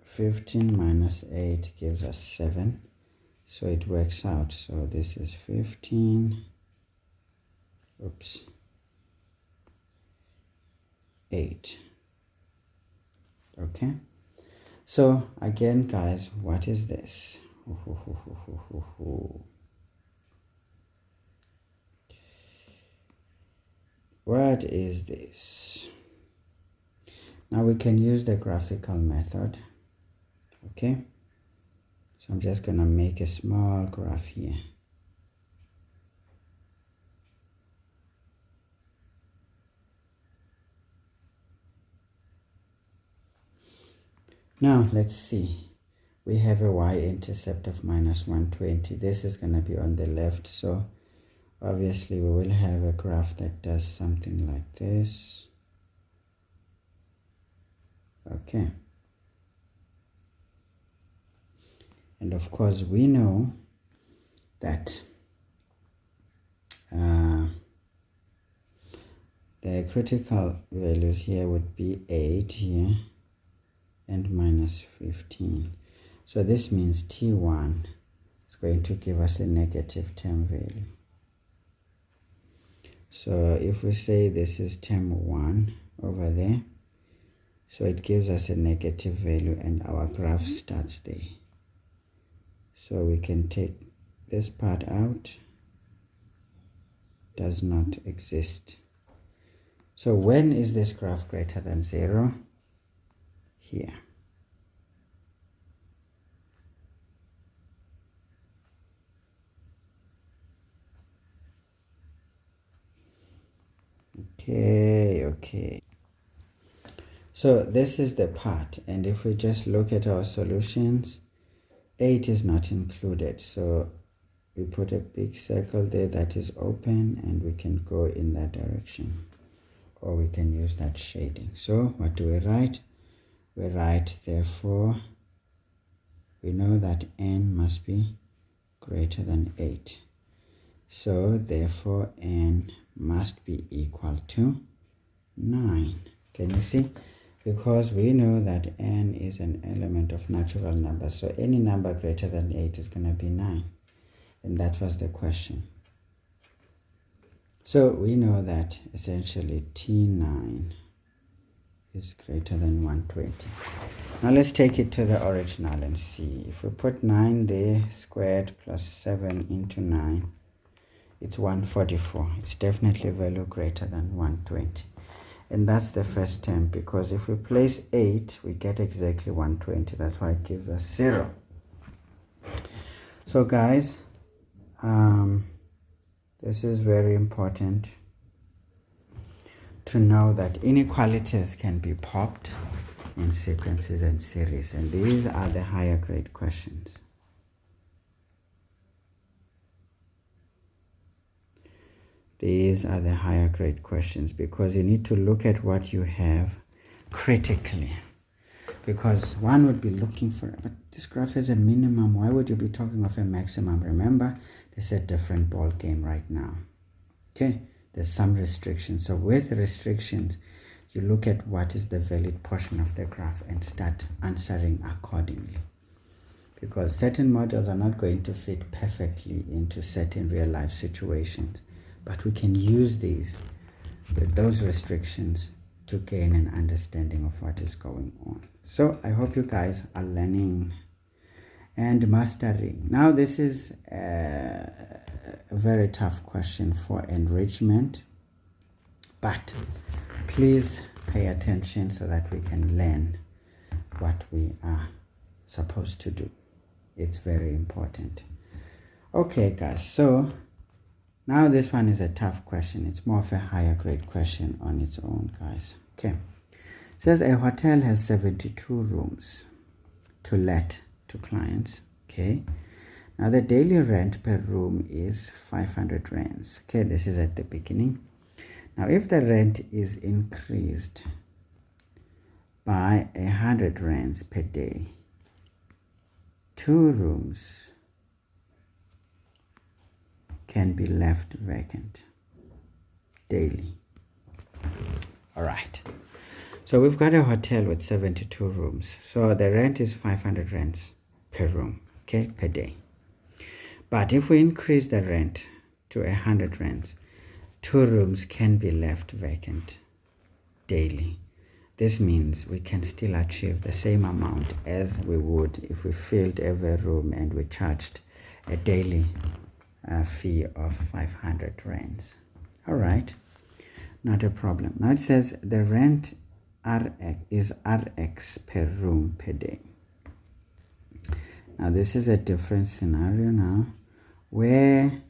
Speaker 1: 15 minus 8 gives us 7. So it works out. So this is 15. Oops. 8. Okay. So again, guys, what is this? What is this? Now we can use the graphical method. Okay. So I'm just gonna make a small graph here. Now let's see. We have a y-intercept of minus 120. This is gonna be on the left, so obviously we will have a graph that does something like this. Okay. And of course we know that the critical values here would be 8 here and minus 15. So this means T1 is going to give us a negative term value. So if we say this is term 1 over there, so it gives us a negative value and our graph starts there. So we can take this part out. Does not exist. So when is this graph greater than 0? Here. Okay. So this is the part, and if we just look at our solutions, 8 is not included. So we put a big circle there that is open, and we can go in that direction, or we can use that shading. So what do we write? We write, therefore, we know that n must be greater than 8. So therefore n must be equal to 9. Can you see? Because we know that n is an element of natural numbers, so any number greater than 8 is going to be 9. And that was the question. So we know that essentially T9 is greater than 120. Now let's take it to the original and see. If we put 9 there, squared plus 7 into 9, it's 144. It's definitely a value greater than 120. And that's the first term, because if we place 8, we get exactly 120. That's why it gives us 0. So guys, this is very important to know that inequalities can be popped in sequences and series, and these are the higher grade questions. These are the higher grade questions because you need to look at what you have critically. Because one would be looking for, but this graph has a minimum. Why would you be talking of a maximum? Remember, this is a different ball game right now. Okay, there's some restrictions. So with restrictions, you look at what is the valid portion of the graph and start answering accordingly. Because certain models are not going to fit perfectly into certain real life situations. But we can use these with those restrictions to gain an understanding of what is going on. So I hope you guys are learning and mastering. Now this is a very tough question for enrichment, but please pay attention so that we can learn what we are supposed to do. It's very important. Okay guys, so now this one is a tough question. It's more of a higher grade question on its own, guys. Okay. It says a hotel has 72 rooms to let to clients. Okay. Now the daily rent per room is 500 rands. Okay, this is at the beginning. Now if the rent is increased by 100 rands per day, 2 rooms can be left vacant daily. All right, so we've got a hotel with 72 rooms, so the rent is 500 rands per room, okay, per day. But if we increase the rent to 100 rands, 2 rooms can be left vacant daily. This means we can still achieve the same amount as we would if we filled every room and we charged a daily fee of 500 rands. All right, not a problem. Now it says the rent is Rx per room per day. Now this is a different scenario now where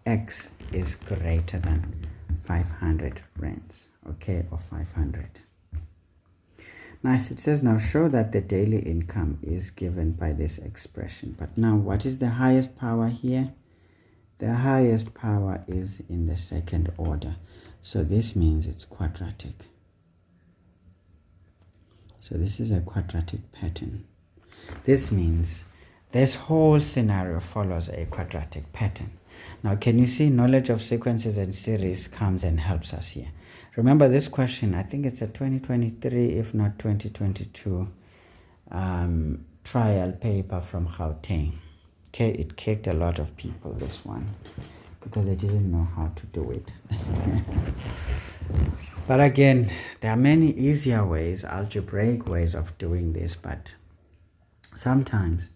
Speaker 1: X is greater than 500 rands, okay, or 500. Nice. It says now show that the daily income is given by this expression. But now what is the highest power here? The highest power is in the second order. So this means it's quadratic. So this is a quadratic pattern. This means this whole scenario follows a quadratic pattern. Now can you see knowledge of sequences and series comes and helps us here. Remember this question, I think it's a 2023, if not 2022, trial paper from Gauteng. Okay, it kicked a lot of people, this one, because they didn't know how to do it. But again, there are many easier ways, algebraic ways of doing this, but sometimes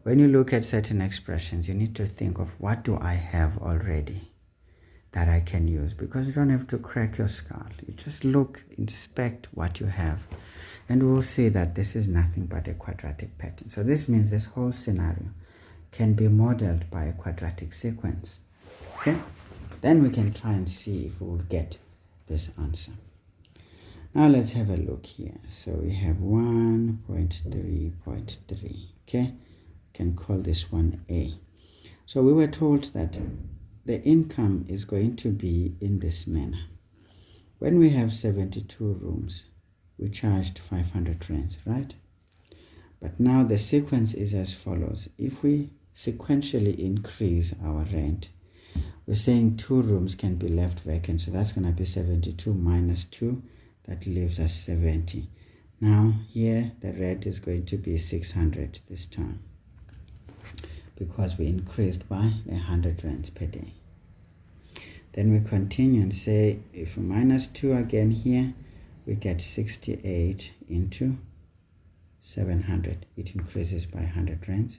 Speaker 1: when you look at certain expressions, you need to think of what do I have already that I can use, because you don't have to crack your skull. You just look, inspect what you have, and we'll see that this is nothing but a quadratic pattern. So this means this whole scenario can be modeled by a quadratic sequence. Okay, then we can try and see if we will get this answer. Now let's have a look here. So we have 1.3.3. okay, we can call this one A. So we were told that the income is going to be in this manner. When we have 72 rooms, we charged 500 rands, right? But now the sequence is as follows. If we sequentially increase our rent, we're saying 2 rooms can be left vacant, so that's going to be 72 minus 2. That leaves us 70. Now here the rent is going to be 600 this time, because we increased by 100 rands per day. Then we continue and say, if we minus 2 again here, we get 68 into 700. It increases by 100 rands.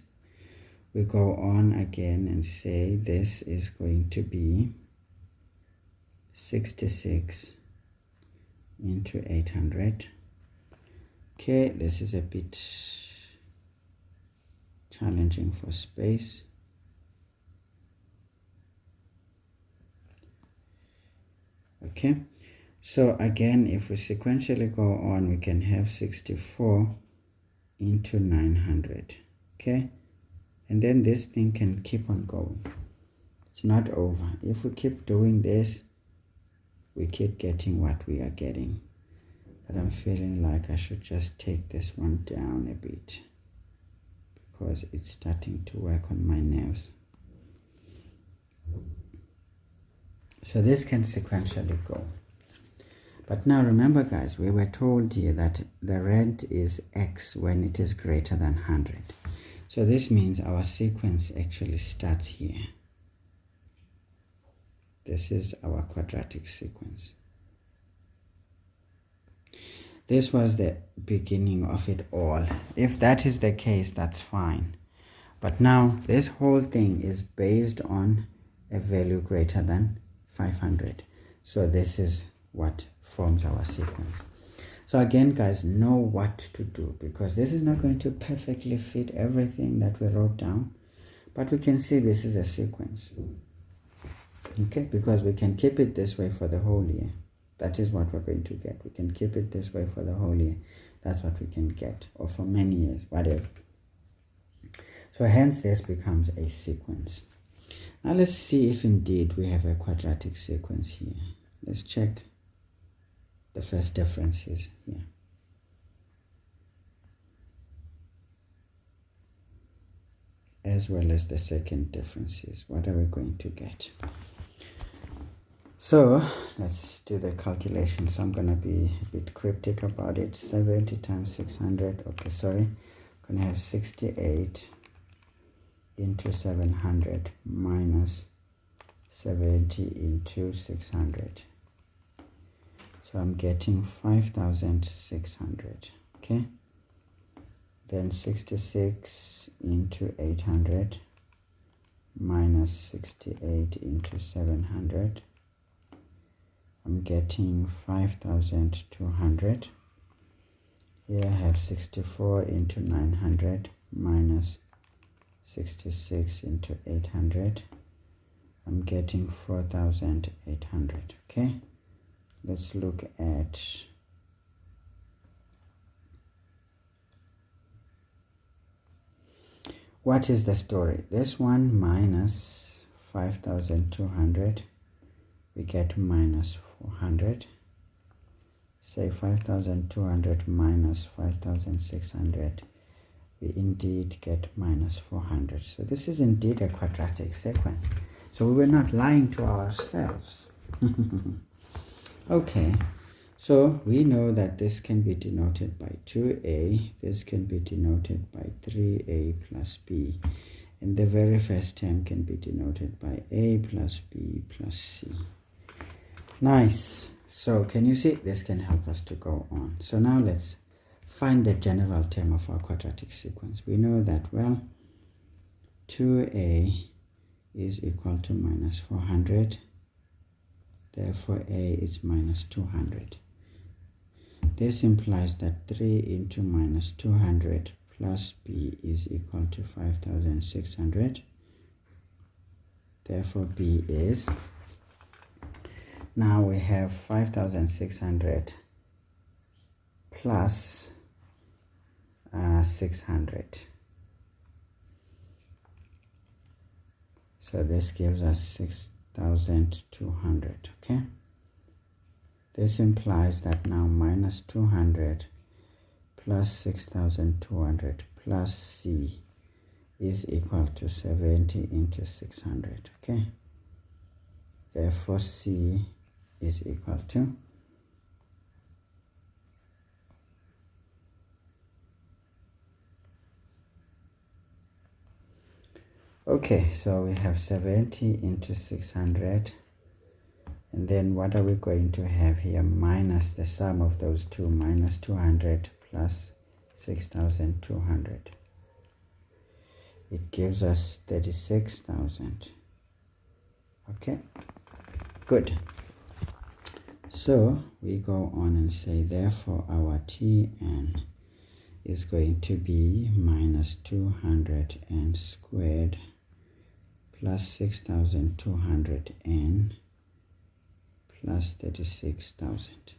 Speaker 1: We go on again and say this is going to be 66 into 800. Okay, this is a bit challenging for space. Okay, so again, if we sequentially go on, we can have 64 into 900. Okay, and then this thing can keep on going. It's not over. If we keep doing this, we keep getting what we are getting. But I'm feeling like I should just take this one down a bit, because it's starting to work on my nerves. So this can sequentially go. But now remember guys, we were told here that the rent is X when it is greater than 100. So this means our sequence actually starts here. This is our quadratic sequence. This was the beginning of it all. If that is the case, that's fine. But now this whole thing is based on a value greater than 500. So this is what forms our sequence. So again guys, know what to do, because this is not going to perfectly fit everything that we wrote down, but we can see this is a sequence. Okay, because we can keep it this way for the whole year. That is what we're going to get. We can keep it this way for the whole year. That's what we can get, or for many years, whatever. So hence this becomes a sequence. Now let's see if indeed we have a quadratic sequence here. Let's check the first differences here. As well as the second differences. What are we going to get? So let's do the calculation. So I'm going to be a bit cryptic about it. 70 times 600. Okay, sorry. I'm going to have 68 into 700 minus 70 into 600. So I'm getting 5,600. Okay. Then 66 into 800 minus 68 into 700. I'm getting 5,200. Here I have 64 into 900 minus 66 into 800. I'm getting 4,800. Okay, let's look at what is the story. This one minus 5,200, we get minus 400. Say 5,200 minus 5,600, we indeed get minus 400. So this is indeed a quadratic sequence. So we were not lying to ourselves. Okay, so we know that this can be denoted by 2a, this can be denoted by 3a plus b, and the very first term can be denoted by a plus b plus c. Nice. So can you see this can help us to go on? So now let's find the general term of our quadratic sequence. We know that, well, 2a is equal to minus 400. Therefore, a is minus 200. This implies that 3 into minus 200 plus b is equal to 5,600. Therefore, b is, now we have 5,600 plus 600. So this gives us 6,200. Okay, this implies that now minus 200 plus 6,200 plus c is equal to 70 into 600. Okay, Therefore, C is equal to okay, so we have 70 into 600, and then what are we going to have here? Minus the sum of those two, minus 200 plus 6,200. It gives us 36,000. Okay, good. So we go on and say, therefore our Tn is going to be minus 200 n squared plus 6,200 n plus 36,000.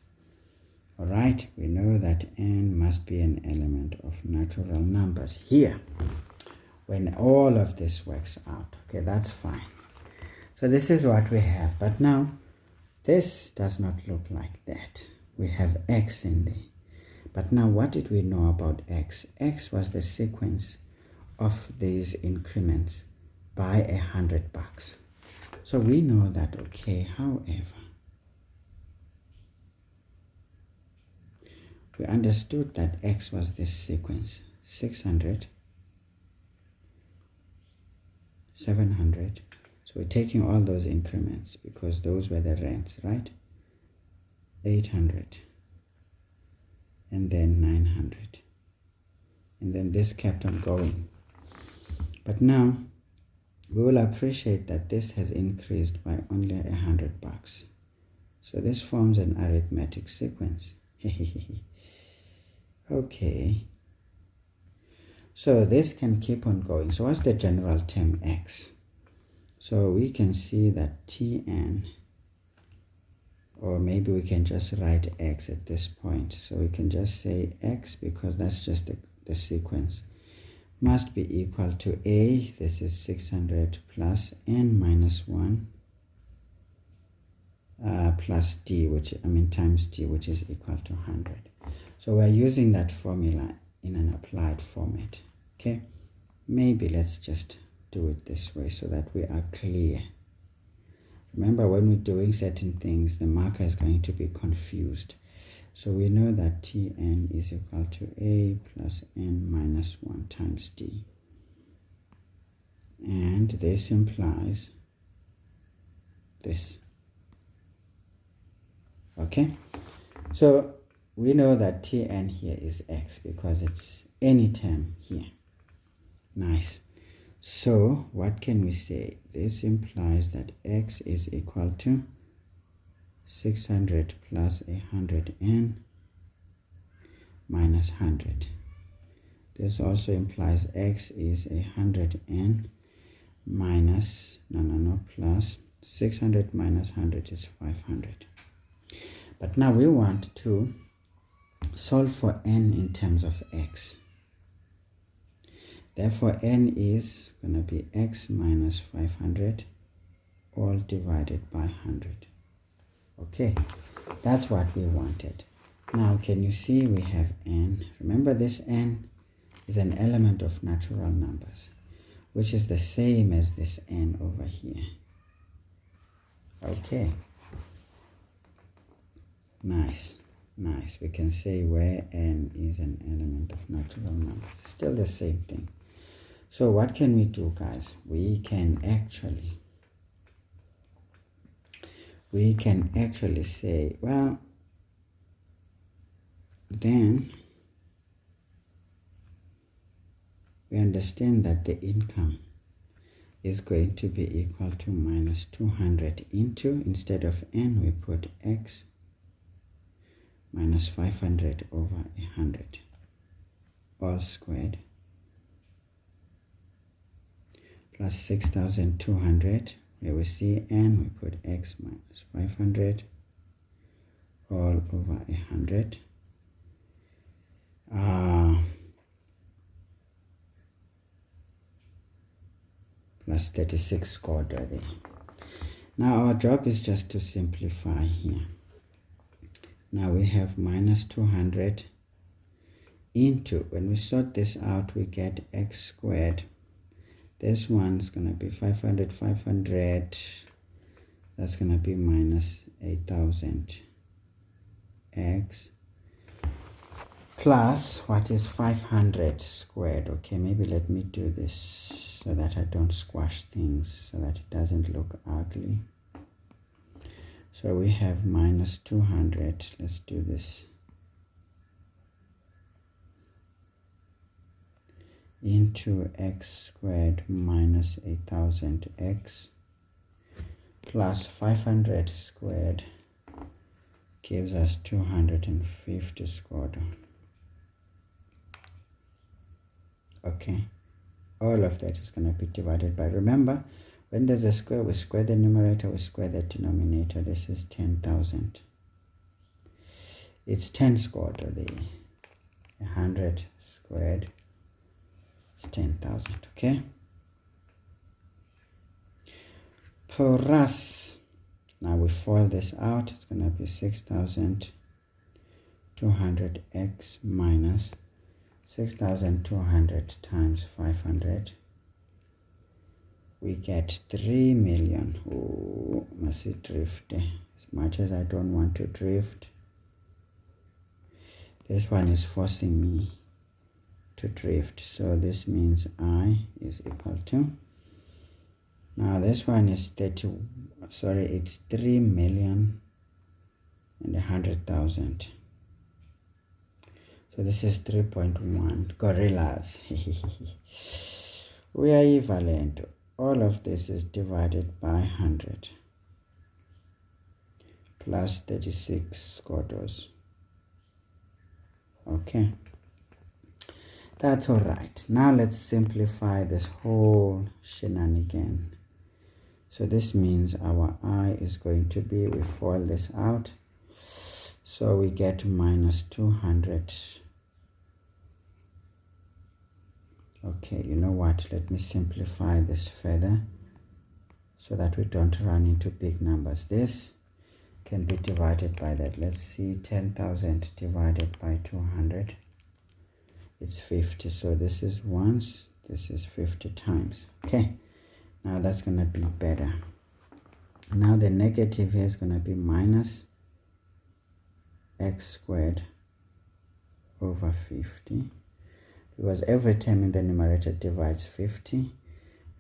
Speaker 1: All right, we know that n must be an element of natural numbers here when all of this works out. Okay, that's fine. So this is what we have. But now this does not look like that. We have x in there. But now what did we know about x? X was the sequence of these increments by $100. So we know that, okay, however, we understood that x was this sequence, 600, 700. So we're taking all those increments because those were the rents, right? 800. And then 900. And then this kept on going. But now we will appreciate that this has increased by only $100. So this forms an arithmetic sequence. Okay. So this can keep on going. So what's the general term x? So we can see that Tn, or maybe we can just write x at this point. So we can just say x, because that's just the sequence, must be equal to a, this is 600 plus n minus 1 plus d, times d, which is equal to 100. So we're using that formula in an applied format. Okay, maybe let's just do it this way so that we are clear. Remember, when we're doing certain things, the marker is going to be confused. So we know that Tn is equal to a plus n minus 1 times d. And this implies this. Okay, so we know that Tn here is x because it's any term here. Nice. So what can we say? This implies that x is equal to 600 plus 100n minus 100. This also implies x is 100n minus, plus 600 minus 100 is 500. But now we want to solve for n in terms of x. Therefore, n is going to be x minus 500 all divided by 100. Okay, that's what we wanted. Now, can you see we have n? Remember, this n is an element of natural numbers, which is the same as this n over here. Okay. Nice. Nice. We can say where n is an element of natural numbers. It's still the same thing. So what can we do, guys? We can actually say, well, then we understand that the income is going to be equal to minus 200 into, instead of n, we put x minus 500 over 100 all squared plus 6,200, where we see n, we put x minus 500 all over 100 plus 36 squared there. Now our job is just to simplify here. Now we have minus 200 into, when we sort this out, we get x squared. This one's going to be 500, That's going to be minus 8,000 x plus what is 500 squared. Okay, maybe let me do this so that I don't squash things, so that it doesn't look ugly. So we have minus 200. Let's do this. Into x squared minus 8,000x plus 500 squared gives us 250 squared. Okay, all of that is going to be divided by, remember, when there's a square, we square the numerator, we square the denominator. This is 10,000. It's 10 squared, or the 100 squared. It's 10,000, okay? Plus, now we FOIL this out, it's going to be 6,200x minus 6,200 times 500. We get 3 million. Oh, must it drift? As much as I don't want to drift, this one is forcing me to drift. So this means I is equal to, now this one is it's 3,100,000. So this is 3.1 gorillas. We are equivalent. All of this is divided by 100 plus 36 squares. Okay, that's all right. Now let's simplify this whole shenanigan. So this means our I is going to be, we FOIL this out, so we get minus 200. Okay, you know what, let me simplify this further so that we don't run into big numbers. This can be divided by that. Let's see, 10,000 divided by 200, it's 50. So this is once, this is 50 times. Okay, now that's going to be better. Now the negative here is going to be minus x squared over 50, because every term in the numerator divides 50.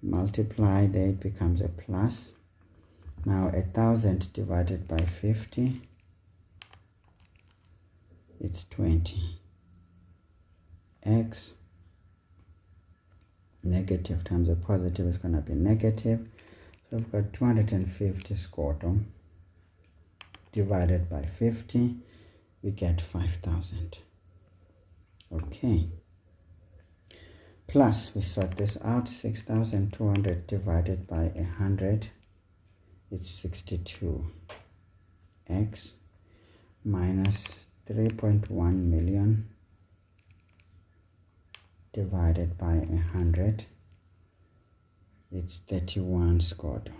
Speaker 1: Multiply, there it becomes a plus. Now 1,000 divided by 50, it's 20. X, negative times a positive is going to be negative. So we've got 250 squared divided by 50, we get 5,000. Okay. Plus, we sort this out, 6,200 divided by 100, it's 62. X minus 3.1 million divided by 100, it's 31 squared.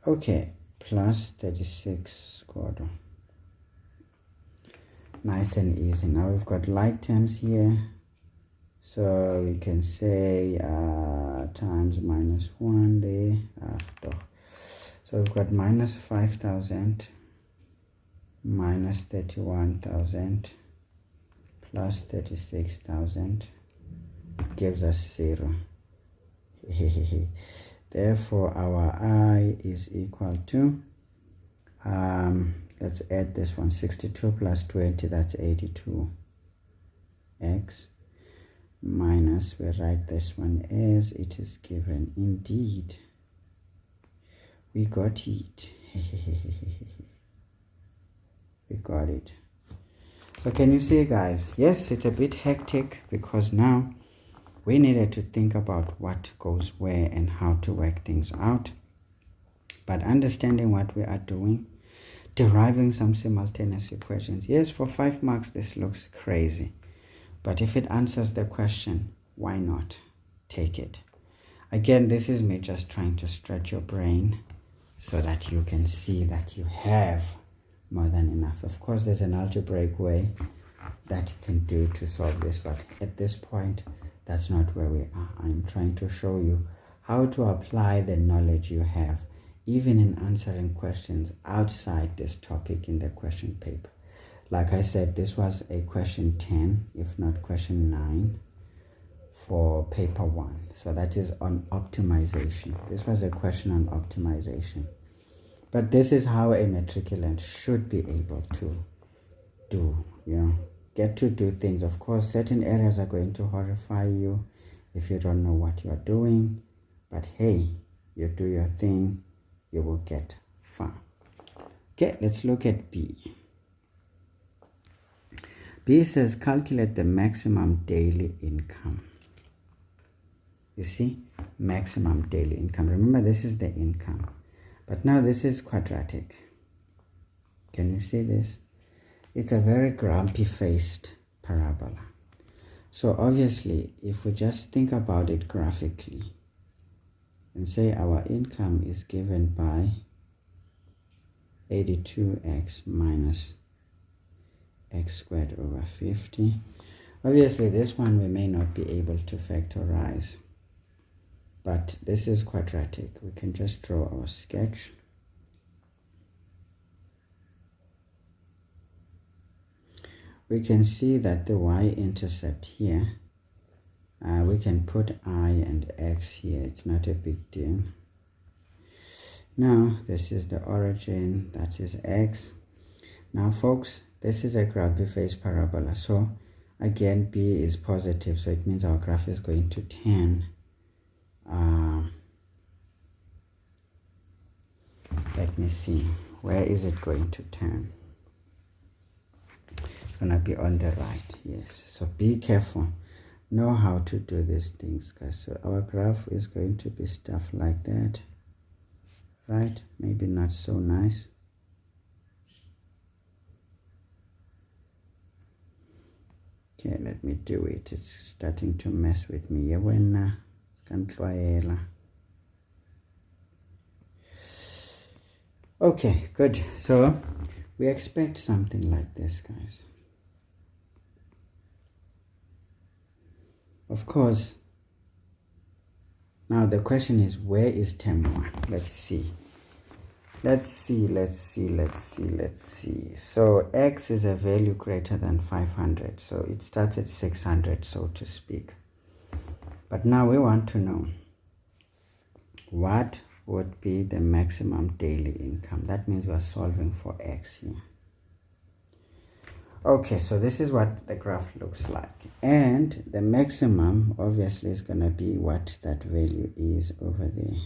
Speaker 1: Okay, plus 36 squared. Nice and easy. Now we've got like terms here, so we can say times minus 1 there. So we've got minus 5,000 minus 31,000 plus 36,000 gives us 0. Therefore our I is equal to, let's add this one, 62 plus 20, that's 82. X minus, we write this one as it is given. Indeed, we got it. We got it. So can you see, guys? Yes, it's a bit hectic because now we needed to think about what goes where and how to work things out. But understanding what we are doing, deriving some simultaneous equations. Yes, for 5 marks, this looks crazy. But if it answers the question, why not? Take it. Again, this is me just trying to stretch your brain so that you can see that you have more than enough. Of course, there's an algebraic way that you can do to solve this, but at this point, That's not where we are. I'm trying to show you how to apply the knowledge you have, even in answering questions outside this topic in the question paper. Like I said, this was a question 10, if not question 9, for paper 1. So that is on optimization. This was a question on optimization. But this is how a matriculant should be able to do, get to do things. Of course, certain areas are going to horrify you if you don't know what you're doing. But hey, you do your thing, you will get far. Okay, let's look at B. B says calculate the maximum daily income. You see, maximum daily income. Remember, this is the income. But now this is quadratic. Can you see this? It's a very grumpy-faced parabola. So obviously, if we just think about it graphically and say our income is given by 82x minus x squared over 50. Obviously, this one we may not be able to factorize, but this is quadratic. We can just draw our sketch. We can see that the y-intercept here, we can put I and x here. It's not a big deal. Now, this is the origin, that is x. Now, folks, this is a grumpy-faced parabola. So, again, B is positive, so it means our graph is going to turn. Let me see. Where is it going to turn? It's going to be on the right, yes. So be careful. Know how to do these things, guys. So our graph is going to be stuff like that, right? Maybe not so nice. Okay, let me do it. It's starting to mess with me. Okay, good. So we expect something like this, guys. Of course, now the question is, where is term 1? Let's see. So x is a value greater than 500. So it starts at 600, so to speak. But now we want to know what would be the maximum daily income. That means we're solving for x here. Okay, so this is what the graph looks like. And the maximum obviously is going to be what that value is over there.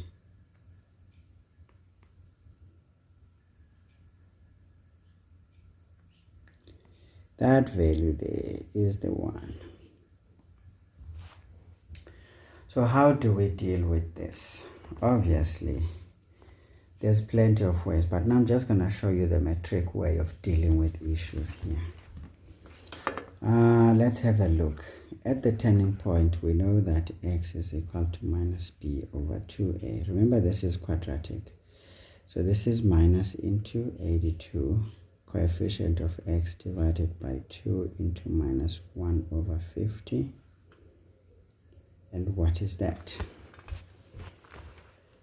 Speaker 1: That value there is the 1. So how do we deal with this? Obviously, there's plenty of ways, but now I'm just going to show you the metric way of dealing with issues here. Let's have a look. At the turning point, we know that x is equal to minus b over 2a. Remember, this is quadratic. So this is minus into 82. Coefficient of x divided by 2 into minus 1 over 50. And what is that?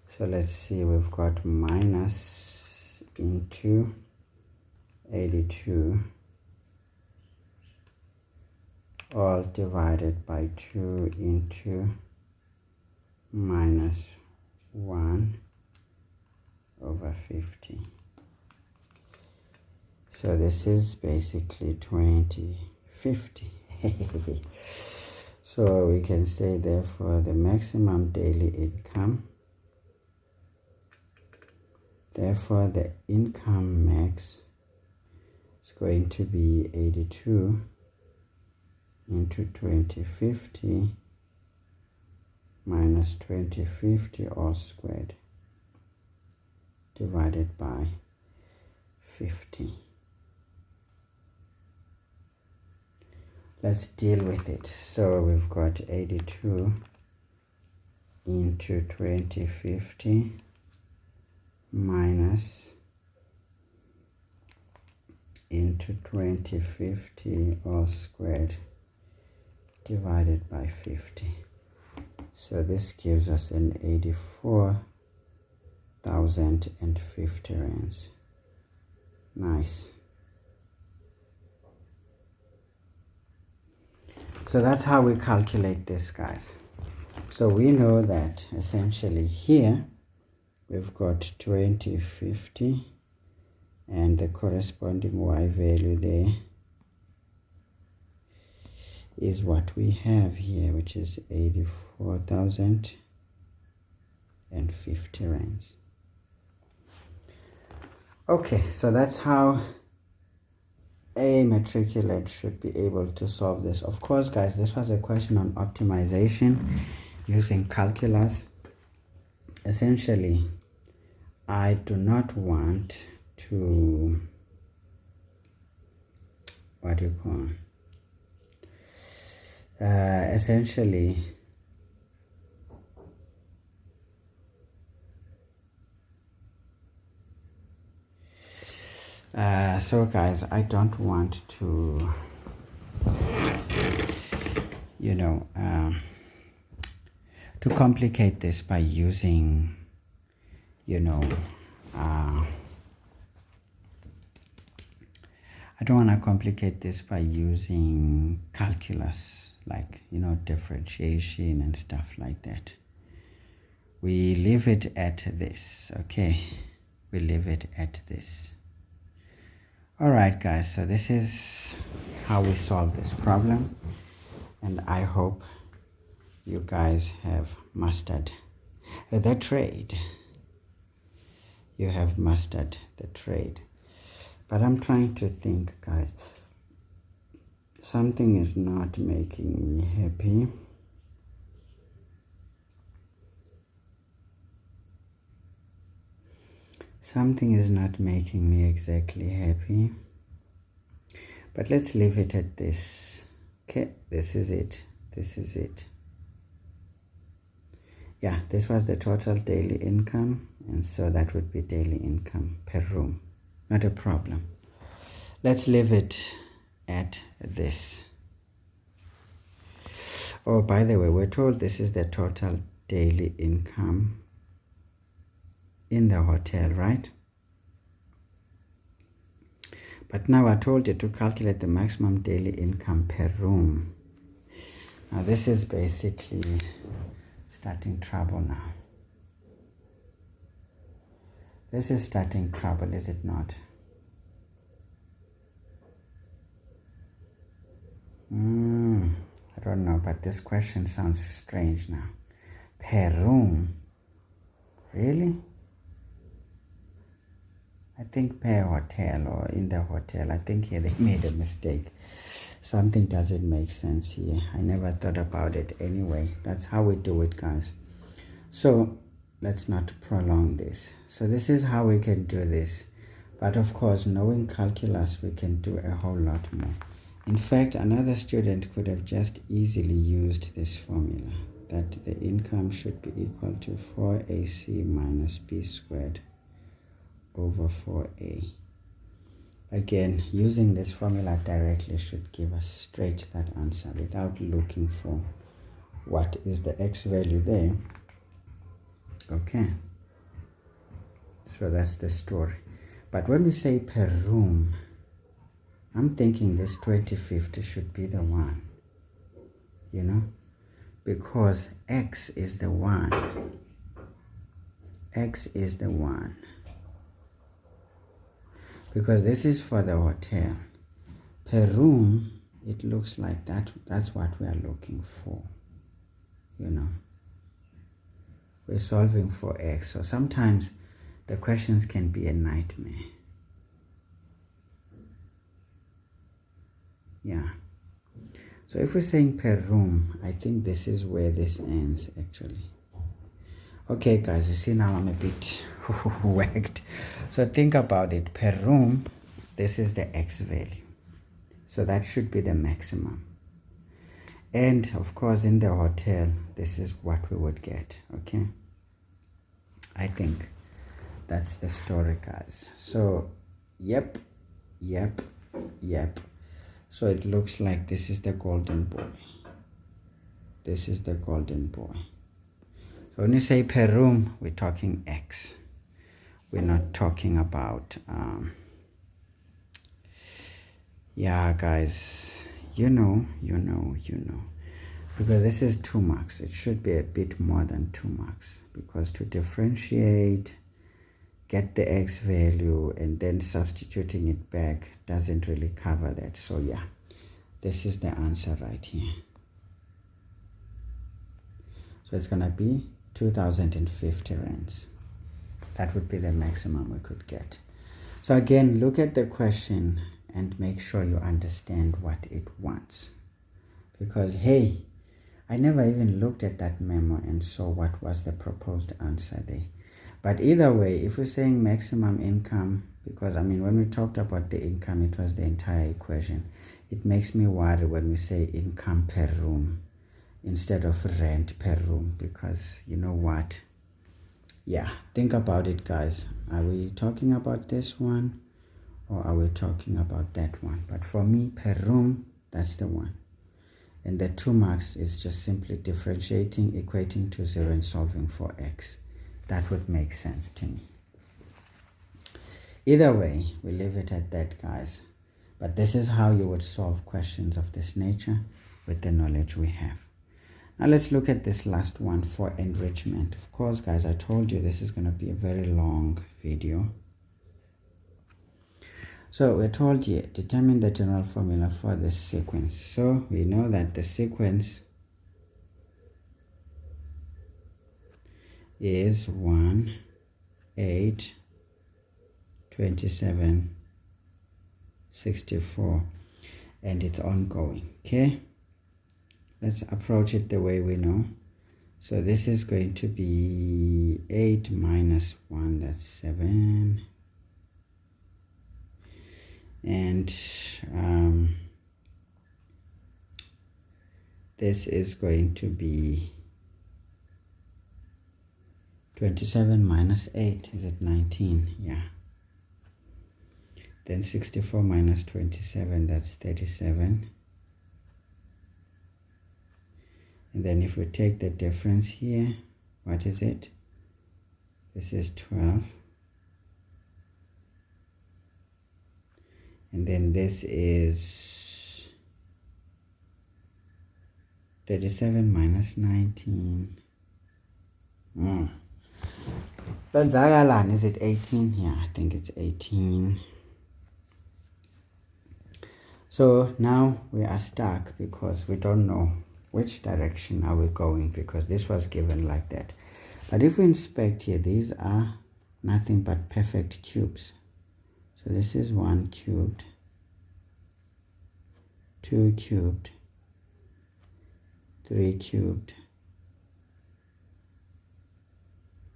Speaker 1: So let's see, we've got minus into 82 all divided by 2 into minus 1 over 50. So this is basically 2050. So we can say, therefore, the maximum daily income, therefore the income max is going to be 82 into 2050 minus 2050 all squared divided by 50. Let's deal with it. So we've got 82 into 2050 minus into 2050 all squared divided by 50. So this gives us an 84,050 rands. Nice. So that's how we calculate this, guys. So we know that essentially here we've got 2050 and the corresponding y value there is what we have here, which is 84,050 rands. Okay, so that's how a matriculant should be able to solve this. Of course, guys, this was a question on optimization using calculus. Essentially, I do not want to, what do you call, essentially so guys, I don't want to, you know, to complicate this by using, you know, I don't want to complicate this by using calculus, like, you know, differentiation and stuff like that. We leave it at this, okay? We leave it at this. All right, guys, so this is how we solve this problem, and I hope you guys have mastered the trade. You have mastered the trade. But I'm trying to think, guys. Something is not making me happy. Something is not making me exactly happy. But let's leave it at this. Okay, this is it. This is it. Yeah, this was the total daily income, and so that would be daily income per room. Not a problem. Let's leave it at this. Oh, by the way, we're told this is the total daily income in the hotel, right? But now I told you to calculate the maximum daily income per room. Now this is basically starting trouble now. This is starting trouble, is it not? I don't know, but this question sounds strange now. Per room? Really? I think per hotel or in the hotel. I think here they made a mistake. Something doesn't make sense here. I never thought about it anyway. That's how we do it, guys. So let's not prolong this. So this is how we can do this. But of course, knowing calculus, we can do a whole lot more. In fact, another student could have just easily used this formula, that the income should be equal to 4AC minus B squared over 4A. Again, using this formula directly should give us straight that answer without looking for what is the X value there. Okay, so that's the story. But when we say per room, I'm thinking this 2050 should be the one, you know, because X is the one. X is the one. Because this is for the hotel. Per room, it looks like that's what we are looking for, you know. We're solving for X. So sometimes the questions can be a nightmare. Yeah. So if we're saying per room, I think this is where this ends actually. Okay, guys, you see now I'm a bit whacked. So think about it. Per room, this is the X value. So that should be the maximum. And of course, in the hotel, this is what we would get. Okay. I think that's the story, guys. So, yep. So it looks like this is the golden boy. This is the golden boy. So when you say per room, we're talking X. We're not talking about, yeah, guys, you know. Because this is 2 marks. It should be a bit more than 2 marks. Because to differentiate, get the X value, and then substituting it back doesn't really cover that. So yeah, this is the answer right here. So it's gonna be 2,050 rands. That would be the maximum we could get. So again, look at the question and make sure you understand what it wants. Because hey, I never even looked at that memo and saw what was the proposed answer there. But either way, if we're saying maximum income, because I mean, when we talked about the income, it was the entire equation. It makes me worry when we say income per room instead of rent per room, because you know what? Yeah, think about it, guys. Are we talking about this one or are we talking about that one? But for me, per room, that's the one. And the 2 marks is just simply differentiating, equating to 0 and solving for X. That would make sense to me. Either way, we leave it at that, guys. But this is how you would solve questions of this nature with the knowledge we have. Now let's look at this last one for enrichment. Of course, guys, I told you this is going to be a very long video. So we're told here, determine the general formula for this sequence. So we know that the sequence is 1, 8, 27, 64, and it's ongoing. Okay, let's approach it the way we know. So this is going to be 8 minus 1, that's 7. And this is going to be 27 minus 8, is it 19? Yeah. Then 64 minus 27, that's 37. And then if we take the difference here, what is it? This is 12. And then this is 37 minus 19. Is it 18? Yeah, I think it's 18. So now we are stuck because we don't know which direction are we going, because this was given like that. But if we inspect here, these are nothing but perfect cubes. So this is 1 cubed, 2 cubed, 3 cubed,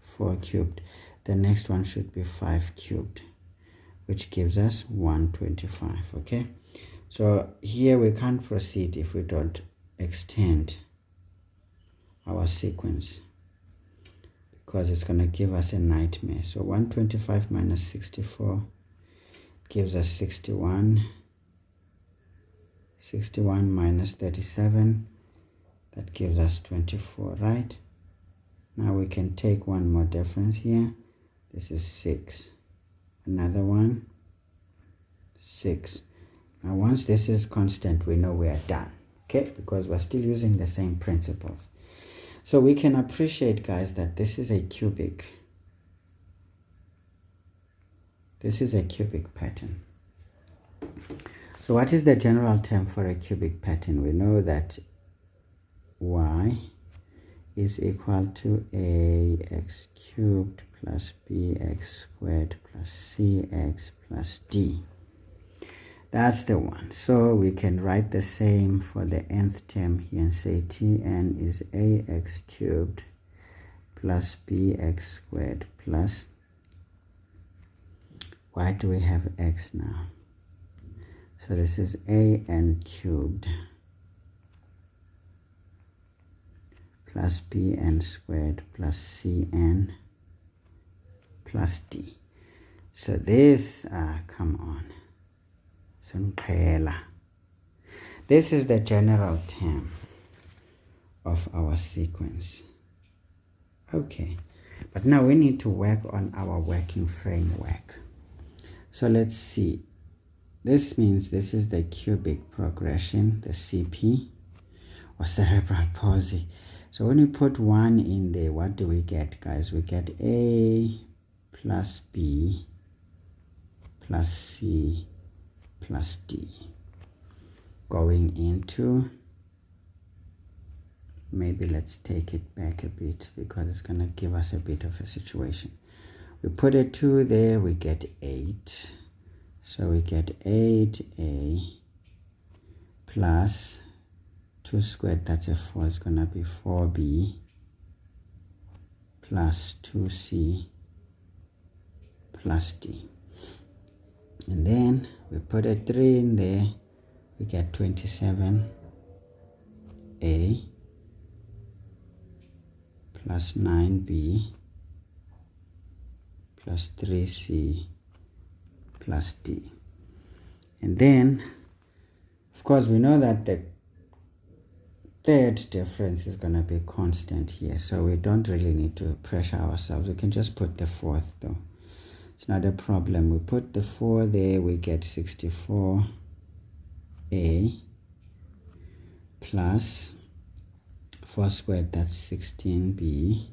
Speaker 1: 4 cubed. The next one should be 5 cubed, which gives us 125. Okay, so here we can't proceed if we don't extend our sequence, because it's going to give us a nightmare. So 125 minus 64 gives us 61. 61 minus 37, that gives us 24, right? Now we can take one more difference here. This is 6. Another one, 6. Now once this is constant, we know we are done, okay? Because we're still using the same principles. So we can appreciate, guys, that this is a cubic. This is a cubic pattern. So what is the general term for a cubic pattern? We know that y is equal to ax cubed plus bx squared plus cx plus d. That's the one. So we can write the same for the nth term here and say Tn is ax cubed plus bx squared plus, why do we have x now? So this is an cubed plus bn squared plus cn plus d. So this, come on. This is the general term of our sequence. Okay, but now we need to work on our working framework. So let's see. This means this is the cubic progression, the CP, or cerebral palsy. So when we put 1 in there, what do we get, guys? We get A plus B plus C plus D. Going into, maybe let's take it back a bit because it's going to give us a bit of a situation. We put a 2 there, we get 8. So we get 8A plus 2 squared, that's a 4, it's going to be 4B plus 2C plus D. And then we put a 3 in there, we get 27A plus 9B plus 3C plus D. And then, of course, we know that the third difference is going to be constant here, so we don't really need to pressure ourselves. We can just put the fourth though. It's not a problem. We put the 4 there, we get 64A plus 4 squared, that's 16B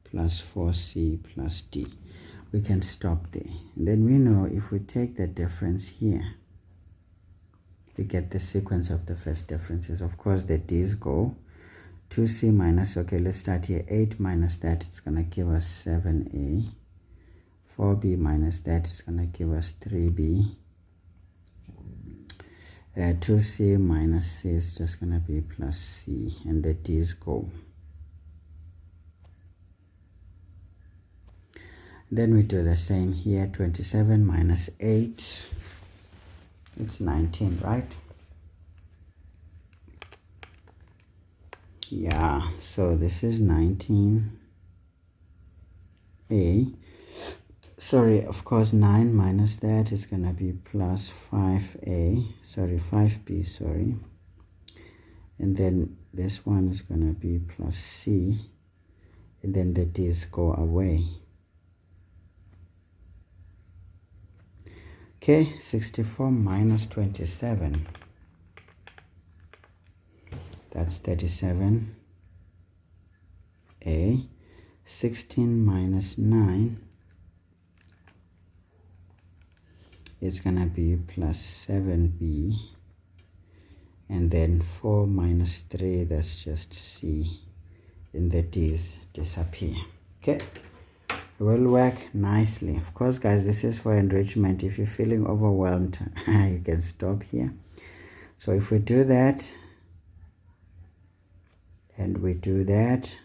Speaker 1: plus 4C plus D. We can stop there. And then we know if we take the difference here, we get the sequence of the first differences. Of course, the D's go. 2C minus, okay, let's start here. 8 minus that, it's going to give us 7A. 4B minus that, it's going to give us 3B. 2C minus C is just going to be plus C. And the D's go. Then we do the same here. 27 minus 8, it's 19, right? Yeah, so this is 19A. Sorry, of course, 9 minus that is going to be plus 5A. Sorry, 5B, sorry. And then this one is going to be plus C. And then the D's go away. Okay, 64 minus 27, that's 37A. 16 minus 9 is gonna be plus 7B, and then 4 minus 3, that's just C, and the D's disappear. Okay, will work nicely. Of course, guys, this is for enrichment. If you're feeling overwhelmed, you can stop here. So if we do that and we do that,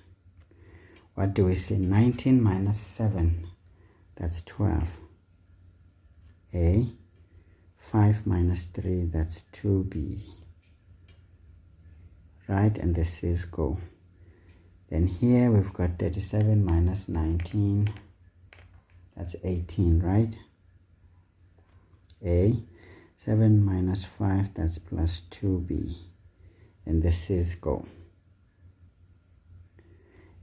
Speaker 1: what do we see? 19 minus 7, that's 12. 5 minus 3, that's 2B, right? And the C's go. Then here we've got 37 minus 19, that's 18, right? 7 minus 5, that's plus 2B, and the C's go.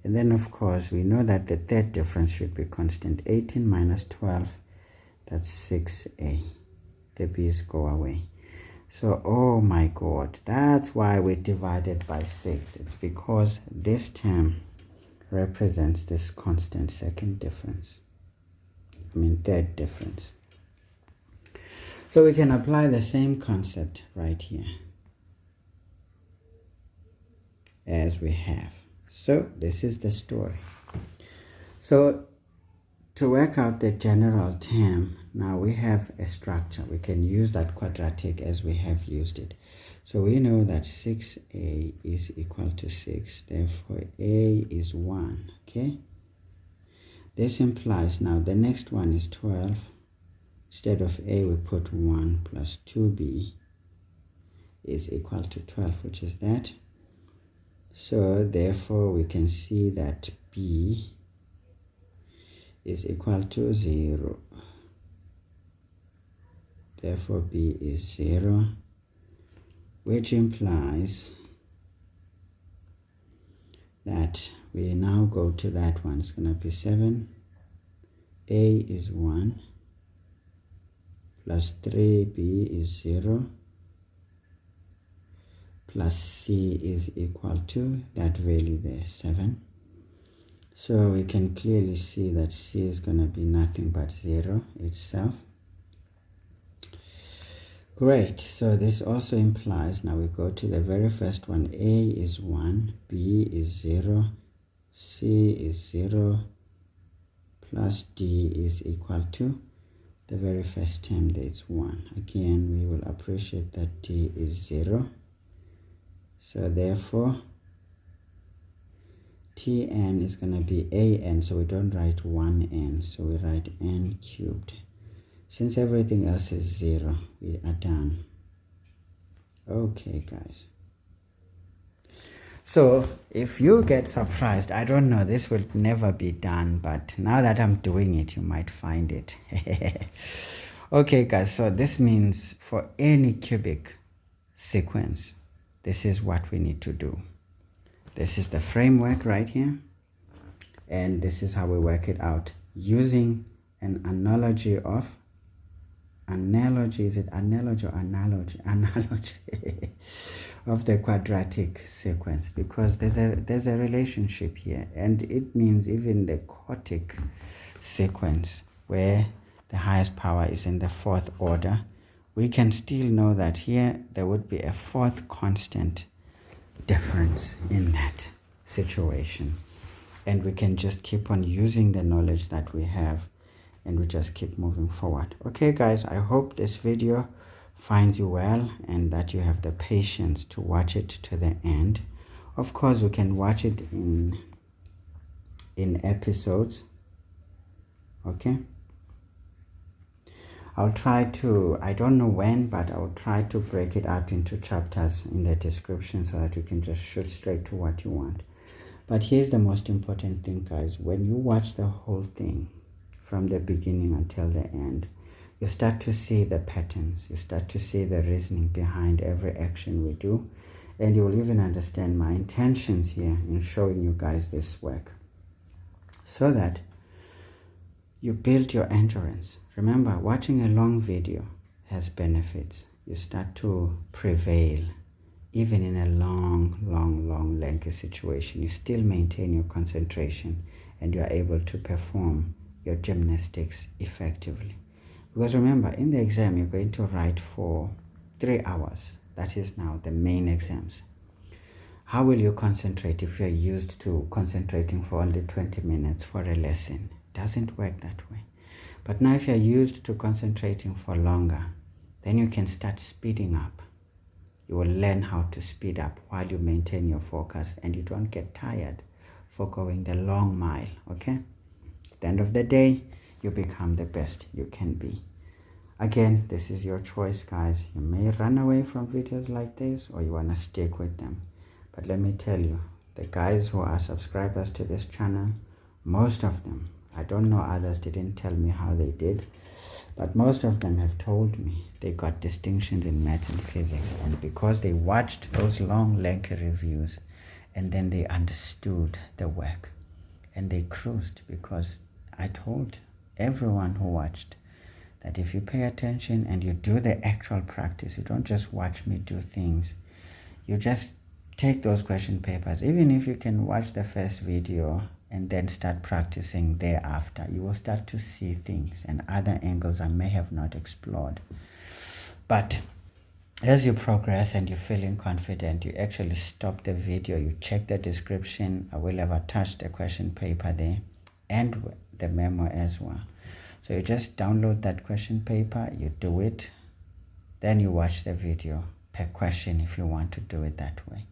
Speaker 1: And then, of course, we know that the third difference should be constant. 18 minus 12, that's 6A. The B's go away. So, oh my God, that's why we divided by 6. It's because this term represents this constant second difference. Third difference. So we can apply the same concept right here as we have. So this is the story. So to work out the general term, now we have a structure. We can use that quadratic as we have used it. So we know that 6A is equal to 6. Therefore, A is 1. Okay? This implies now the next one is 12. Instead of A, we put 1 plus 2B is equal to 12, which is that. So therefore, we can see that B is equal to 0. Therefore, B is 0, which implies that we now go to that one. It's going to be 7. A is 1 plus 3b is 0 plus c is equal to that value there, 7. So we can clearly see that c is going to be nothing but 0 itself. Great. So this also implies, now we go to the very first one. A is 1, b is 0, c is 0, plus d is equal to the very first term there, it's 1. Again, we will appreciate that d is 0. So therefore, Tn is going to be an, so we don't write 1n, so we write n cubed. Since everything else is 0, we are done. Okay, guys. So if you get surprised, I don't know, this will never be done, but now that I'm doing it, you might find it. Okay, guys, so this means for any cubic sequence, this is what we need to do. This is the framework right here, and this is how we work it out using an analogy of of the quadratic sequence, because there's a relationship here, and it means even the quartic sequence where the highest power is in the 4th order, we can still know that here there would be a 4th constant difference in that situation, and we can just keep on using the knowledge that we have, and we just keep moving forward. Okay, guys, I hope this video finds you well and that you have the patience to watch it to the end. Of course, you can watch it in episodes. Okay, I'll try to, I don't know when, but I'll try to break it up into chapters in the description so that you can just shoot straight to what you want. But here's the most important thing, guys. When you watch the whole thing from the beginning until the end, you start to see the patterns, you start to see the reasoning behind every action we do, and you will even understand my intentions here in showing you guys this work, so that you build your endurance. Remember, watching a long video has benefits. You start to prevail. Even in a long, lengthy situation, you still maintain your concentration and you are able to perform your gymnastics effectively. Because remember, in the exam, you're going to write for 3 hours. That is now the main exams. How will you concentrate if you're used to concentrating for only 20 minutes for a lesson? It doesn't work that way. But now if you're used to concentrating for longer, then you can start speeding up. You will learn how to speed up while you maintain your focus, and you don't get tired for going the long mile, okay? At the end of the day, you become the best you can be. Again, this is your choice, guys. You may run away from videos like this, or you want to stick with them. But let me tell you, the guys who are subscribers to this channel, most of them, I don't know, others didn't tell me how they did, but most of them have told me they got distinctions in math and physics, and because they watched those long, lengthy reviews, and then they understood the work, and they cruised, because I told everyone who watched that if you pay attention and you do the actual practice, you don't just watch me do things, you just take those question papers. Even if you can watch the first video and then start practicing thereafter, you will start to see things and other angles I may have not explored. But as you progress and you're feeling confident, you actually stop the video, you check the description. I will have attached the question paper there and the memo as well. So you just download that question paper, you do it, then you watch the video per question if you want to do it that way.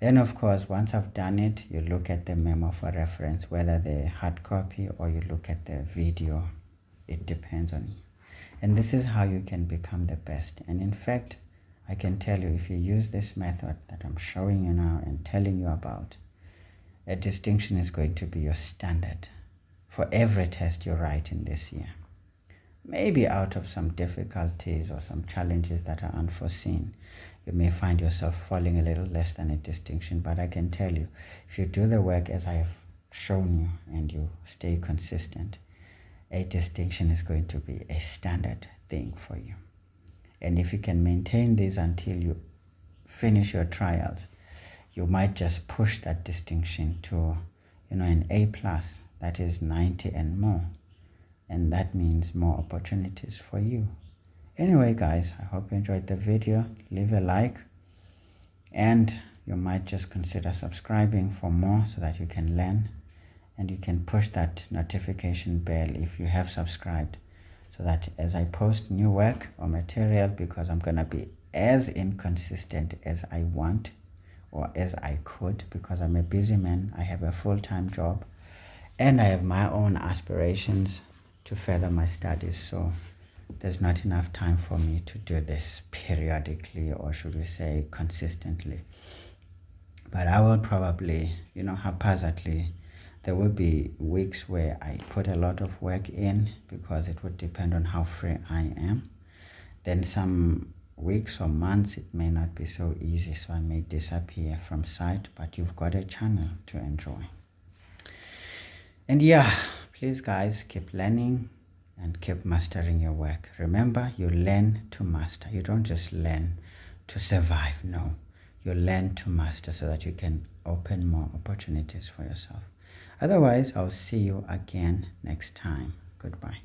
Speaker 1: Then, of course, once I've done it, you look at the memo for reference, whether the hard copy or you look at the video. It depends on you. And this is how you can become the best. And in fact, I can tell you, if you use this method that I'm showing you now and telling you about, a distinction is going to be your standard for every test you write in this year. Maybe out of some difficulties or some challenges that are unforeseen, you may find yourself falling a little less than a distinction. But I can tell you, if you do the work as I have shown you and you stay consistent, a distinction is going to be a standard thing for you. And if you can maintain this until you finish your trials, you might just push that distinction to, an A+, that is 90 and more. And that means more opportunities for you. Anyway, guys, I hope you enjoyed the video. Leave a like, and you might just consider subscribing for more so that you can learn, and you can push that notification bell if you have subscribed, so that as I post new work or material, because I'm going to be as inconsistent as I want or as I could, because I'm a busy man, I have a full-time job, and I have my own aspirations to further my studies. So there's not enough time for me to do this periodically, or should we say consistently. But I will probably, haphazardly, there will be weeks where I put a lot of work in, because it would depend on how free I am. Then some weeks or months it may not be so easy, so I may disappear from sight, but you've got a channel to enjoy. And yeah, please guys, keep learning and keep mastering your work. Remember, you learn to master. You don't just learn to survive. No, you learn to master so that you can open more opportunities for yourself. Otherwise, I'll see you again next time. Goodbye.